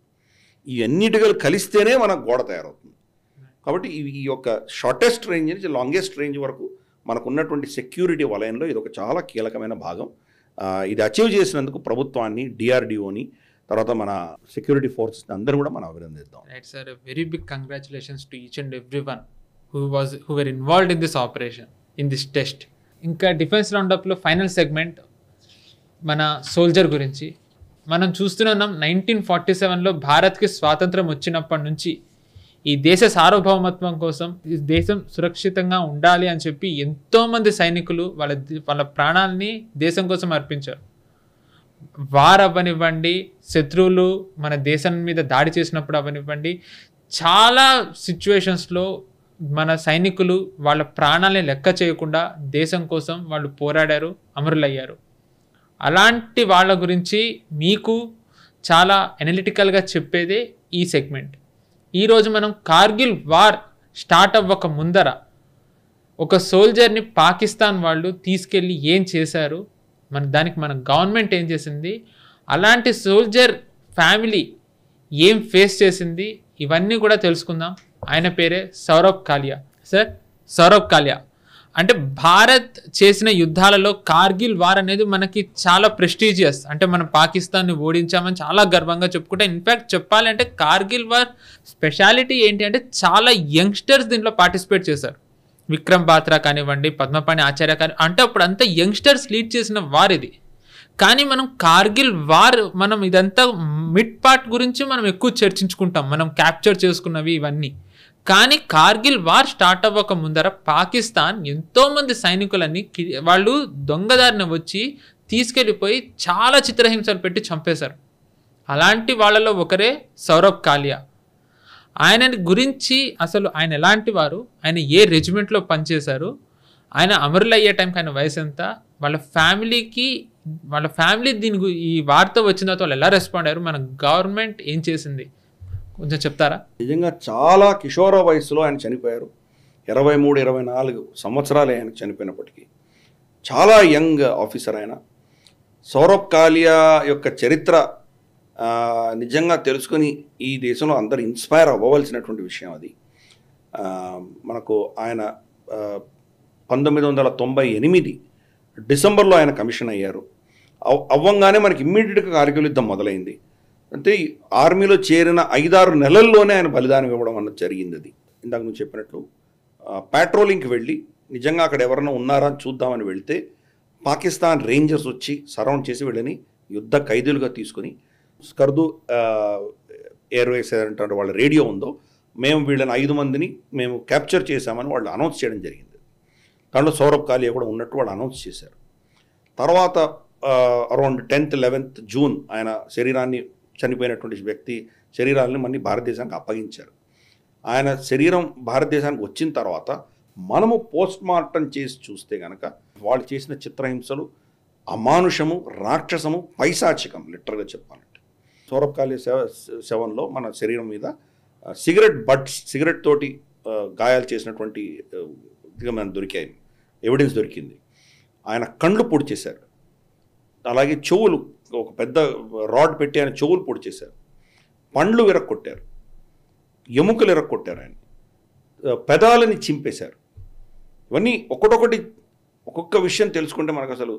ఈ అన్ని ఇటుకలు కలిస్తేనే మనకు గోడ తయారవుతుంది. కాబట్టి ఈ యొక్క షార్టెస్ట్ రేంజ్ నుంచి లాంగెస్ట్ రేంజ్ వరకు మనకు ఉన్నటువంటి సెక్యూరిటీ వలయంలో ఇది ఒక చాలా కీలకమైన భాగం. ఇది అచీవ్ చేసినందుకు ప్రభుత్వాన్ని, DRDOని, తర్వాత మన సెక్యూరిటీ ఫోర్సెస్ని అందరూ కూడా మనం అభినందిద్దాం. Right sir, very big congratulations to each and every one who were involved in this operation, in this test. ఇంకా డిఫెన్స్ రౌండప్లో ఫైనల్ సెగ్మెంట్ మన సోల్జర్ గురించి మనం చూస్తున్నాం. 1947లో భారత్కి స్వాతంత్రం వచ్చినప్పటి నుంచి ఈ దేశ సార్వభౌమత్వం కోసం, ఈ దేశం సురక్షితంగా ఉండాలి అని చెప్పి ఎంతోమంది సైనికులు వాళ్ళ ప్రాణాలని దేశం కోసం అర్పించారు. వార్ అవ్వనివ్వండి, శత్రువులు మన దేశం మీద దాడి చేసినప్పుడు అవ్వనివ్వండి, చాలా సిచ్యువేషన్స్లో మన సైనికులు వాళ్ళ ప్రాణాలని లెక్క చేయకుండా దేశం కోసం వాళ్ళు పోరాడారు, అమరులయ్యారు. అలాంటి వాళ్ళ గురించి మీకు చాలా ఎనలిటికల్గా చెప్పేదే ఈ సెగ్మెంట్. ఈరోజు మనం కార్గిల్ వార్ స్టార్ట్ అవ్వక ముందర ఒక సోల్జర్ని పాకిస్తాన్ వాళ్ళు తీసుకెళ్ళి ఏం చేశారు, దానికి మన గవర్నమెంట్ ఏం చేసింది, అలాంటి సోల్జర్ ఫ్యామిలీ ఏం ఫేస్ చేసింది, ఇవన్నీ కూడా తెలుసుకుందాం. ఆయన పేరే సౌరభ్ కాలియా. సార్, సౌరభ్ కాలియా అంటే భారత్ చేసిన యుద్ధాలలో కార్గిల్ వార్ అనేది మనకి చాలా ప్రెస్టీజియస్. అంటే మనం పాకిస్తాన్ని ఓడించామని చాలా గర్వంగా చెప్పుకుంటే, ఇన్ఫ్యాక్ట్ చెప్పాలంటే కార్గిల్ వార్ స్పెషాలిటీ ఏంటి అంటే చాలా యంగ్స్టర్స్ దీంట్లో పార్టిసిపేట్ చేశారు. విక్రమ్ బాత్రా కానివ్వండి, పద్మపాణి ఆచార్య కానీ, అంటే అప్పుడు అంతా యంగ్స్టర్స్ లీడ్ చేసిన వార్ ఇది. కానీ మనం కార్గిల్ వార్, మనం ఇదంతా మిడ్ పార్ట్ గురించి మనం ఎక్కువ చర్చించుకుంటాం, మనం క్యాప్చర్ చేసుకున్నవి ఇవన్నీ. కానీ కార్గిల్ వార్ స్టార్ట్ అవ్వక ముందర పాకిస్తాన్ ఎంతోమంది సైనికులని వాళ్ళు దొంగదారిన వచ్చి తీసుకెళ్ళిపోయి చాలా చిత్రహింసలు పెట్టి చంపేశారు. అలాంటి వాళ్ళలో ఒకరే సౌరభ్ కాలియా. ఆయన గురించి అసలు ఆయన ఎలాంటి వారు, ఆయన ఏ రెజిమెంట్లో పనిచేశారు, ఆయన అమరులు అయ్యే టైంకి ఆయన వయసు ఎంత, వాళ్ళ ఫ్యామిలీ ఈ వార్త వచ్చిన తర్వాత వాళ్ళు ఎలా రెస్పాండ్ అయ్యారు, మన గవర్నమెంట్ ఏం చేసింది, కొంచెం చెప్తారా? నిజంగా చాలా కిషోర వయసులో ఆయన చనిపోయారు. 23-24 సంవత్సరాలే ఆయన చనిపోయినప్పటికీ చాలా యంగ్ ఆఫీసర్ ఆయన. సౌరభ్ కాలియా యొక్క చరిత్ర నిజంగా తెలుసుకొని ఈ దేశంలో అందరూ ఇన్స్పైర్ అవ్వవలసినటువంటి విషయం అది. మనకు ఆయన 1998 డిసెంబర్లో ఆయన కమిషన్ అయ్యారు. అవ్వంగానే మనకి ఇమ్మీడియట్గా కార్గిల్ యుద్ధం మొదలైంది. అంటే ఆర్మీలో చేరిన 5-6 నెలల్లోనే ఆయన బలిదానం ఇవ్వడం అన్నది జరిగింది. అది ఇందాక నువ్వు చెప్పినట్లు పెట్రోలింగ్కి వెళ్ళి నిజంగా అక్కడ ఎవరైనా ఉన్నారా అని చూద్దామని వెళ్తే పాకిస్తాన్ రేంజర్స్ వచ్చి సరౌండ్ చేసి వీళ్ళని యుద్ధ ఖైదీలుగా తీసుకుని స్కర్దు ఎయిర్వేస్ అంటే వాళ్ళ రేడియో ఉందో, మేము వీళ్ళని 5 మందిని మేము క్యాప్చర్ చేశామని వాళ్ళు అనౌన్స్ చేయడం జరిగింది. దాంట్లో సౌరభ్ కాలియా కూడా ఉన్నట్టు వాళ్ళు అనౌన్స్ చేశారు. తర్వాత అరౌండ్ 10th 11th జూన్ ఆయన శరీరాన్ని, చనిపోయినటువంటి వ్యక్తి శరీరాలని మళ్ళీ భారతదేశానికి అప్పగించారు. ఆయన శరీరం భారతదేశానికి వచ్చిన తర్వాత మనము పోస్ట్ మార్టం చేసి చూస్తే కనుక వాళ్ళు చేసిన చిత్రహింసలు అమానుషము, రాక్షసము, పైశాచికం లిటరల్గా చెప్పాలంటే. సౌరభ్ కాలియా శవంలో మన శరీరం మీద సిగరెట్ తోటి గాయాలు చేసినటువంటి మనకు దొరికాయి, ఎవిడెన్స్ దొరికింది. ఆయన కళ్ళు పొడి చేశారు, అలాగే చెవులు ఒక పెద్ద రాడ్ పెట్టి ఆయన చెవులు పొడి చేశారు, పండ్లు విరక్కొట్టారు, ఎముకలు విరక్కొట్టారు, ఆయన పెదాలని చింపేశారు. ఇవన్నీ ఒక్కొక్క విషయం తెలుసుకుంటే మనకు అసలు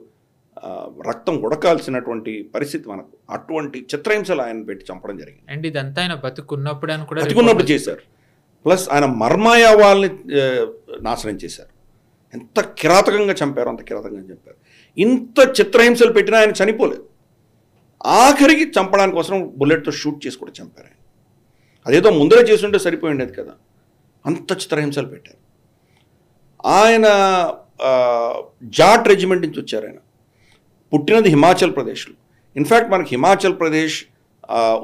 రక్తం ఉడకాల్సినటువంటి పరిస్థితి. మనకు అటువంటి చిత్రహింసలు ఆయన పెట్టి చంపడం జరిగింది. అండ్ ఇదంతా ఆయన బతుకున్నప్పుడు చేశారు. ప్లస్ ఆయన మర్మాయావాల్ని నాశనం చేశారు. ఎంత కిరాతకంగా చంపారు, అంత కిరాతకంగా చంపారు. ఇంత చిత్రహింసలు పెట్టినా ఆయన చనిపోలేదు. ఆఖరికి చంపడానికి కోసం బుల్లెట్తో షూట్ చేసి కూడా చంపారు ఆయన. అదేదో ముందరే చేసుంటే సరిపోయిండేది కదా, అంత చిత్రహింసలు పెట్టారు. ఆయన జాట్ రెజిమెంట్ నుంచి వచ్చారు. ఆయన పుట్టినది హిమాచల్ ప్రదేశ్లో. ఇన్ఫ్యాక్ట్ మనకు హిమాచల్ ప్రదేశ్,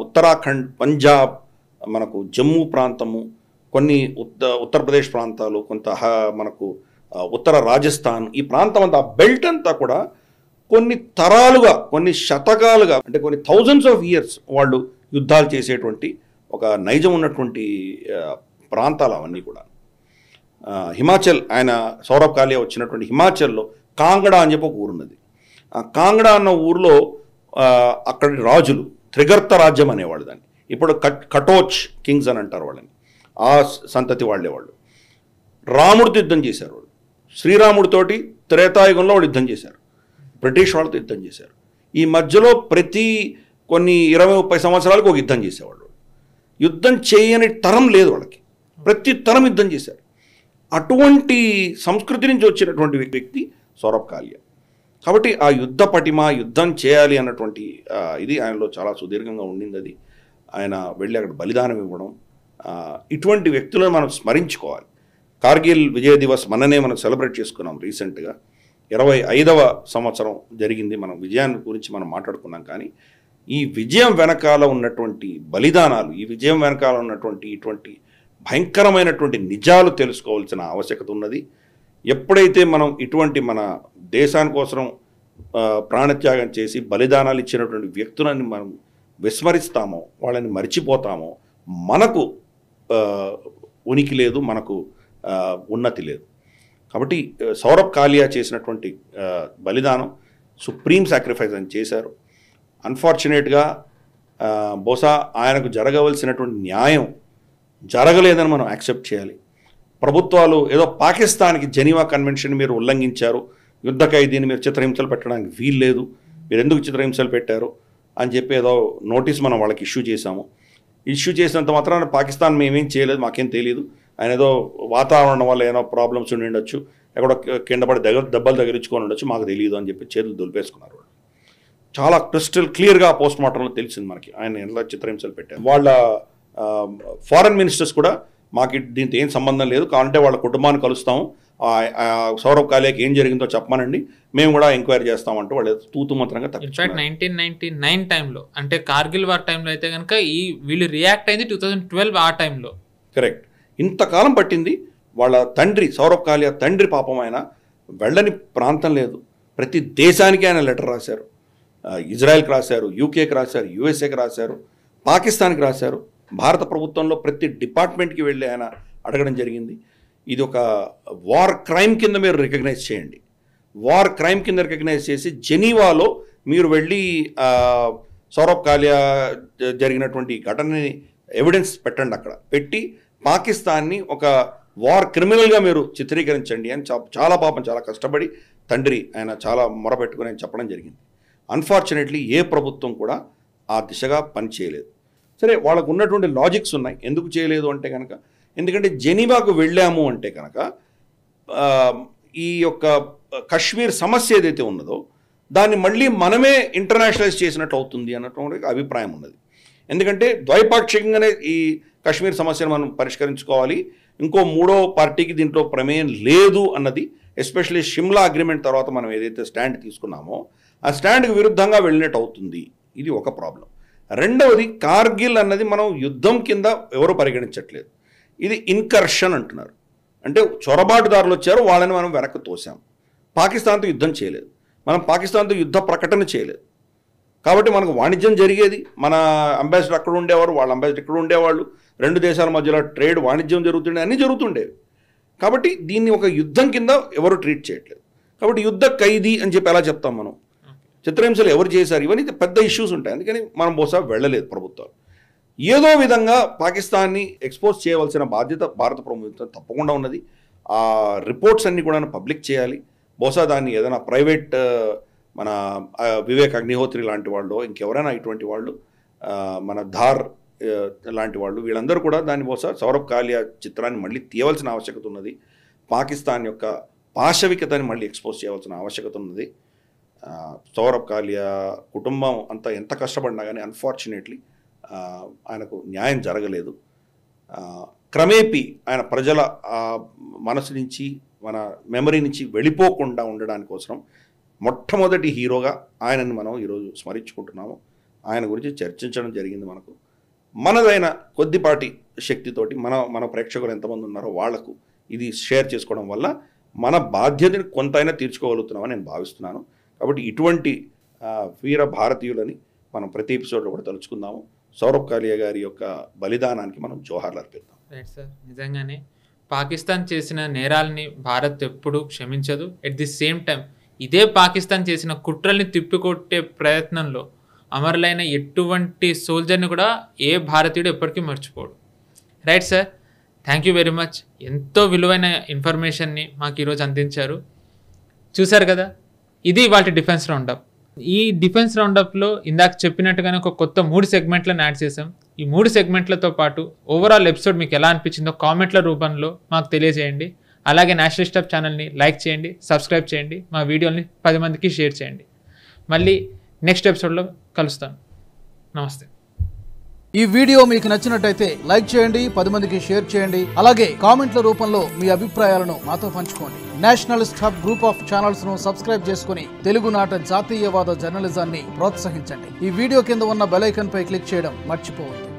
ఉత్తరాఖండ్, పంజాబ్, మనకు జమ్మూ ప్రాంతము, కొన్ని ఉత్తరప్రదేశ్ ప్రాంతాలు, కొంత మనకు ఉత్తర రాజస్థాన్, ఈ ప్రాంతం అంతా, బెల్ట్ అంతా కూడా కొన్ని తరాలుగా, కొన్ని శతకాలుగా, అంటే కొన్ని థౌజండ్స్ ఆఫ్ ఇయర్స్ వాళ్ళు యుద్ధాలు చేసేటువంటి ఒక నైజం ఉన్నటువంటి ప్రాంతాలు అవన్నీ కూడా. హిమాచల్, ఆయన సౌరభ్ కాలియా వచ్చినటువంటి హిమాచల్లో కాంగడా అని చెప్పి ఒక ఊరు ఉన్నది. ఆ కాంగడా అన్న ఊరిలో అక్కడి రాజులు త్రిగర్త రాజ్యం అనేవాళ్ళు దాన్ని. ఇప్పుడు కటోచ్ కింగ్స్ అని అంటారు వాళ్ళని. ఆ సంతతి వాళ్ళేవాళ్ళు. రాముడితో యుద్ధం చేశారు వాళ్ళు. శ్రీరాముడితోటి త్రేతాయుగంలో వాళ్ళు యుద్ధం చేశారు. బ్రిటిష్ వాళ్ళతో యుద్ధం చేశారు. ఈ మధ్యలో ప్రతి కొన్ని 20-30 సంవత్సరాలకు ఒక యుద్ధం చేసేవాళ్ళు. యుద్ధం చేయని తరం లేదు వాళ్ళకి, ప్రతి తరం యుద్ధం చేశారు. అటువంటి సంస్కృతి నుంచి వచ్చినటువంటి వ్యక్తి సౌరభ్ కాలియా. కాబట్టి ఆ యుద్ధ పటిమ, యుద్ధం చేయాలి అన్నటువంటి ఇది ఆయనలో చాలా సుదీర్ఘంగా ఉండింది. అది ఆయన వెళ్ళి అక్కడ బలిదానం ఇవ్వడం, ఇటువంటి వ్యక్తులను మనం స్మరించుకోవాలి. కార్గిల్ విజయ దివస్ మననే మనం సెలబ్రేట్ చేసుకున్నాం రీసెంట్గా. 25వ సంవత్సరం జరిగింది. మనం విజయాన్ని గురించి మనం మాట్లాడుకున్నాం. కానీ ఈ విజయం వెనకాల ఉన్నటువంటి బలిదానాలు, ఈ విజయం వెనకాల ఉన్నటువంటి ఇటువంటి భయంకరమైనటువంటి నిజాలు తెలుసుకోవాల్సిన ఆవశ్యకత ఉన్నది. ఎప్పుడైతే మనం ఇటువంటి మన దేశానికోసం ప్రాణత్యాగం చేసి బలిదానాలు ఇచ్చినటువంటి వ్యక్తులని మనం విస్మరిస్తామో, వాళ్ళని మర్చిపోతామో, మనకు ఉనికి లేదు, మనకు ఉన్నతి లేదు. కాబట్టి సౌరభ్ కాలియా చేసినటువంటి బలిదానం సుప్రీం సాక్రిఫైస్ అని చేశారు. అన్ఫార్చునేట్గా బహుశా ఆయనకు జరగవలసినటువంటి న్యాయం జరగలేదని మనం యాక్సెప్ట్ చేయాలి. ప్రభుత్వాలు ఏదో పాకిస్తాన్కి జెనీవా కన్వెన్షన్ మీరు ఉల్లంఘించారు, యుద్ధ ఖైదీని మీరు చిత్రహింసలు పెట్టడానికి వీల్లేదు, మీరు ఎందుకు చిత్రహింసలు పెట్టారు అని చెప్పి ఏదో నోటీస్ మనం వాళ్ళకి ఇష్యూ చేశాము. ఇష్యూ చేసినంత మాత్రాన పాకిస్తాన్ మేమేం చేయలేదు, మాకేం తెలియదు, ఆయన ఏదో వాతావరణం వల్ల ఏదో ప్రాబ్లమ్స్ ఉండి ఉండొచ్చు, ఎక్కడో కింద పడి దెబ్బలు తగిలించుకొని ఉండొచ్చు, మాకు తెలియదు అని చెప్పి చేతులు దులిపేసుకున్నారు. వాళ్ళు చాలా క్రిస్టల్ క్లియర్గా పోస్ట్ మార్టంలో తెలిసింది మనకి ఆయన ఎలా చిత్రహింసలు పెట్టారు. వాళ్ళ ఫారెన్ మినిస్టర్స్ కూడా మాకు దీంతో ఏం సంబంధం లేదు, కావాలంటే వాళ్ళ కుటుంబాన్ని కలుస్తాము, సౌరభ్ కాలియాకి ఏం జరిగిందో చెప్పమనండి, మేము కూడా ఎంక్వైరీ చేస్తామంటూ వాళ్ళు తూతు మంత్రంగా ఇన్ఫాక్ట్ 1999 టైంలో, అంటే కార్గిల్ వార్ టైంలో అయితే కనుక వీళ్ళు రియాక్ట్ అయింది 2012 ఆ టైంలో. కరెక్ట్. ఇంతకాలం పట్టింది. వాళ్ళ తండ్రి సౌరభ్ కాలియా తండ్రి పాపం ఆయన వెళ్ళని ప్రాంతం లేదు. ప్రతి దేశానికి ఆయన లెటర్ రాశారు. ఇజ్రాయెల్కి రాశారు, యూకేకి రాశారు, యూఎస్ఏకి రాశారు, పాకిస్తాన్కి రాశారు. భారత ప్రభుత్వంలో ప్రతి డిపార్ట్మెంట్కి వెళ్ళి ఆయన అడగడం జరిగింది. ఇది ఒక వార్ క్రైమ్ కింద మీరు రికగ్నైజ్ చేయండి, వార్ క్రైమ్ కింద రికగ్నైజ్ చేసి జెనీవాలో మీరు వెళ్ళి సౌరభ్ కాలియా జరిగినటువంటి ఘటనని ఎవిడెన్స్ పెట్టండి, అక్కడ పెట్టి పాకిస్తాన్ని ఒక వార్ క్రిమినల్గా మీరు చిత్రీకరించండి అని చాలా పాపం చాలా కష్టపడి తండ్రి ఆయన చాలా మొరపెట్టుకుని ఆయన చెప్పడం జరిగింది. అన్ఫార్చునేట్లీ ఏ ప్రభుత్వం కూడా ఆ దిశగా పని చేయలేదు. సరే, వాళ్ళకు ఉన్నటువంటి లాజిక్స్ ఉన్నాయి ఎందుకు చేయలేదు అంటే కనుక, ఎందుకంటే జెనీవాకు వెళ్ళాము అంటే కనుక ఈ యొక్క కశ్మీర్ సమస్య ఏదైతే ఉన్నదో దాన్ని మళ్ళీ మనమే ఇంటర్నేషనలైజ్ చేసినట్టు అవుతుంది అన్నటువంటి అభిప్రాయం ఉన్నది. ఎందుకంటే ద్వైపాక్షికంగానే ఈ కశ్మీర్ సమస్యను మనం పరిష్కరించుకోవాలి, ఇంకో మూడో పార్టీకి దీంట్లో ప్రమేయం లేదు అన్నది, ఎస్పెషల్లీ షిమ్లా అగ్రిమెంట్ తర్వాత మనం ఏదైతే స్టాండ్ తీసుకున్నామో ఆ స్టాండ్కి విరుద్ధంగా వెళ్ళినట్టు అవుతుంది. ఇది ఒక ప్రాబ్లం. రెండవది, కార్గిల్ అన్నది మనం యుద్ధం కింద ఎవరు పరిగణించట్లేదు, ఇది ఇన్కర్షన్ అంటున్నారు. అంటే చొరబాటుదారులు వచ్చారు, వాళ్ళని మనం వెనక్కి తోసాం. పాకిస్తాన్తో యుద్ధం చేయలేదు, మనం పాకిస్తాన్తో యుద్ధ ప్రకటన చేయలేదు. కాబట్టి మనకు వాణిజ్యం జరిగేది, మన అంబాసిడర్ అక్కడ ఉండేవారు, వాళ్ళ అంబాసిడర్ ఇక్కడ ఉండేవాళ్ళు, రెండు దేశాల మధ్యలో ట్రేడ్ వాణిజ్యం జరుగుతుండే, అన్నీ జరుగుతుండేవి. కాబట్టి దీన్ని ఒక యుద్ధం కింద ఎవరు ట్రీట్ చేయట్లేదు. కాబట్టి యుద్ధ ఖైదీ అని చెప్పి ఎలా చెప్తాం మనం, చిత్రహింసలు ఎవరు చేశారు, ఇవన్నీ పెద్ద ఇష్యూస్ ఉంటాయి. అందుకని మనం బహుశా వెళ్ళలేదు ప్రభుత్వాలు. ఏదో విధంగా పాకిస్తాన్ని ఎక్స్పోజ్ చేయవలసిన బాధ్యత భారత ప్రభుత్వం తప్పకుండా ఉన్నది. ఆ రిపోర్ట్స్ అన్నీ కూడా పబ్లిక్ చేయాలి. బహుశా దాన్ని ఏదైనా ప్రైవేట్ మన వివేక్ అగ్నిహోత్రి లాంటి వాళ్ళు, ఇంకెవరైనా ఇటువంటి వాళ్ళు, మన ధార్ లాంటి వాళ్ళు వీళ్ళందరూ కూడా దాన్ని బహుశా సౌరభ్ కాలియా చిత్రాన్ని మళ్ళీ తీయవలసిన ఆవశ్యకత ఉన్నది. పాకిస్తాన్ యొక్క పాశవికతని మళ్ళీ ఎక్స్పోజ్ చేయవలసిన ఆవశ్యకత ఉన్నది. సౌరభ్ కాలియా కుటుంబం అంతా ఎంత కష్టపడినా కానీ అన్ఫార్చునేట్లీ ఆయనకు న్యాయం జరగలేదు. క్రమేపీ ఆయన ప్రజల మనసు నుంచి మన మెమరీ నుంచి వెళ్ళిపోకుండా ఉండడానికి కోసం మొట్టమొదటి హీరోగా ఆయనని మనం ఈరోజు స్మరించుకుంటున్నాము. ఆయన గురించి చర్చించడం జరిగింది. మనదైన కొద్దిపాటి శక్తితోటి మన ప్రేక్షకులు ఎంతమంది ఉన్నారో వాళ్లకు ఇది షేర్ చేసుకోవడం వల్ల మన బాధ్యతని కొంతైనా తీర్చుకోగలుగుతున్నామని నేను భావిస్తున్నాను. కాబట్టి ఇటువంటి వీర భారతీయులని మనం ప్రతి ఎపిసోడ్లో కూడా తలుచుకుందాము. సౌరభ్ కాలియా గారి యొక్క బలిదానానికి మనం జోహార్లు అర్పిద్దాం. రైట్ సార్, నిజంగానే పాకిస్తాన్ చేసిన నేరాలని భారత్ ఎప్పుడూ క్షమించదు. ఎట్ ది సేమ్ టైం ఇదే పాకిస్తాన్ చేసిన కుట్రల్ని తిప్పికొట్టే ప్రయత్నంలో అమరులైన ఎటువంటి సోల్జర్ని కూడా ఏ భారతీయుడు ఎప్పటికీ మర్చిపోడు. Right sir, thank you very much. ఎంతో విలువైన ఇన్ఫర్మేషన్ని మాకు ఈరోజు అందించారు. చూశారు కదా, ఇది వాటి డిఫెన్స్ రౌండప్. ఈ డిఫెన్స్ రౌండప్లో ఇందాక చెప్పినట్టుగానే ఒక కొత్త 3 సెగ్మెంట్లను యాడ్ చేసాం. ఈ 3 సెగ్మెంట్లతో పాటు ఓవరాల్ ఎపిసోడ్ మీకు ఎలా అనిపించిందో కామెంట్ల రూపంలో మాకు తెలియజేయండి. అలాగే నేషనలిస్ట్ హబ్ ఛానల్ని లైక్ చేయండి, సబ్స్క్రైబ్ చేయండి, మా వీడియోని 10 మందికి షేర్ చేయండి. మళ్ళీ నెక్స్ట్ ఎపిసోడ్లో కలుస్తాను. నమస్తే. ఈ వీడియో మీకు నచ్చినట్టయితే లైక్ చేయండి, 10 మందికి షేర్ చేయండి. అలాగే కామెంట్ల రూపంలో మీ అభిప్రాయాలను మాతో పంచుకోండి. Nationalist hub group of channels ను సబ్స్క్రైబ్ చేసుకుని తెలుగునాట జాతీయవాద జర్నలిజాన్ని ప్రోత్సహించండి. ఈ వీడియో కింద ఉన్న బెల్ ఐకాన్ పై క్లిక్ చేయడం మర్చిపోవద్దు.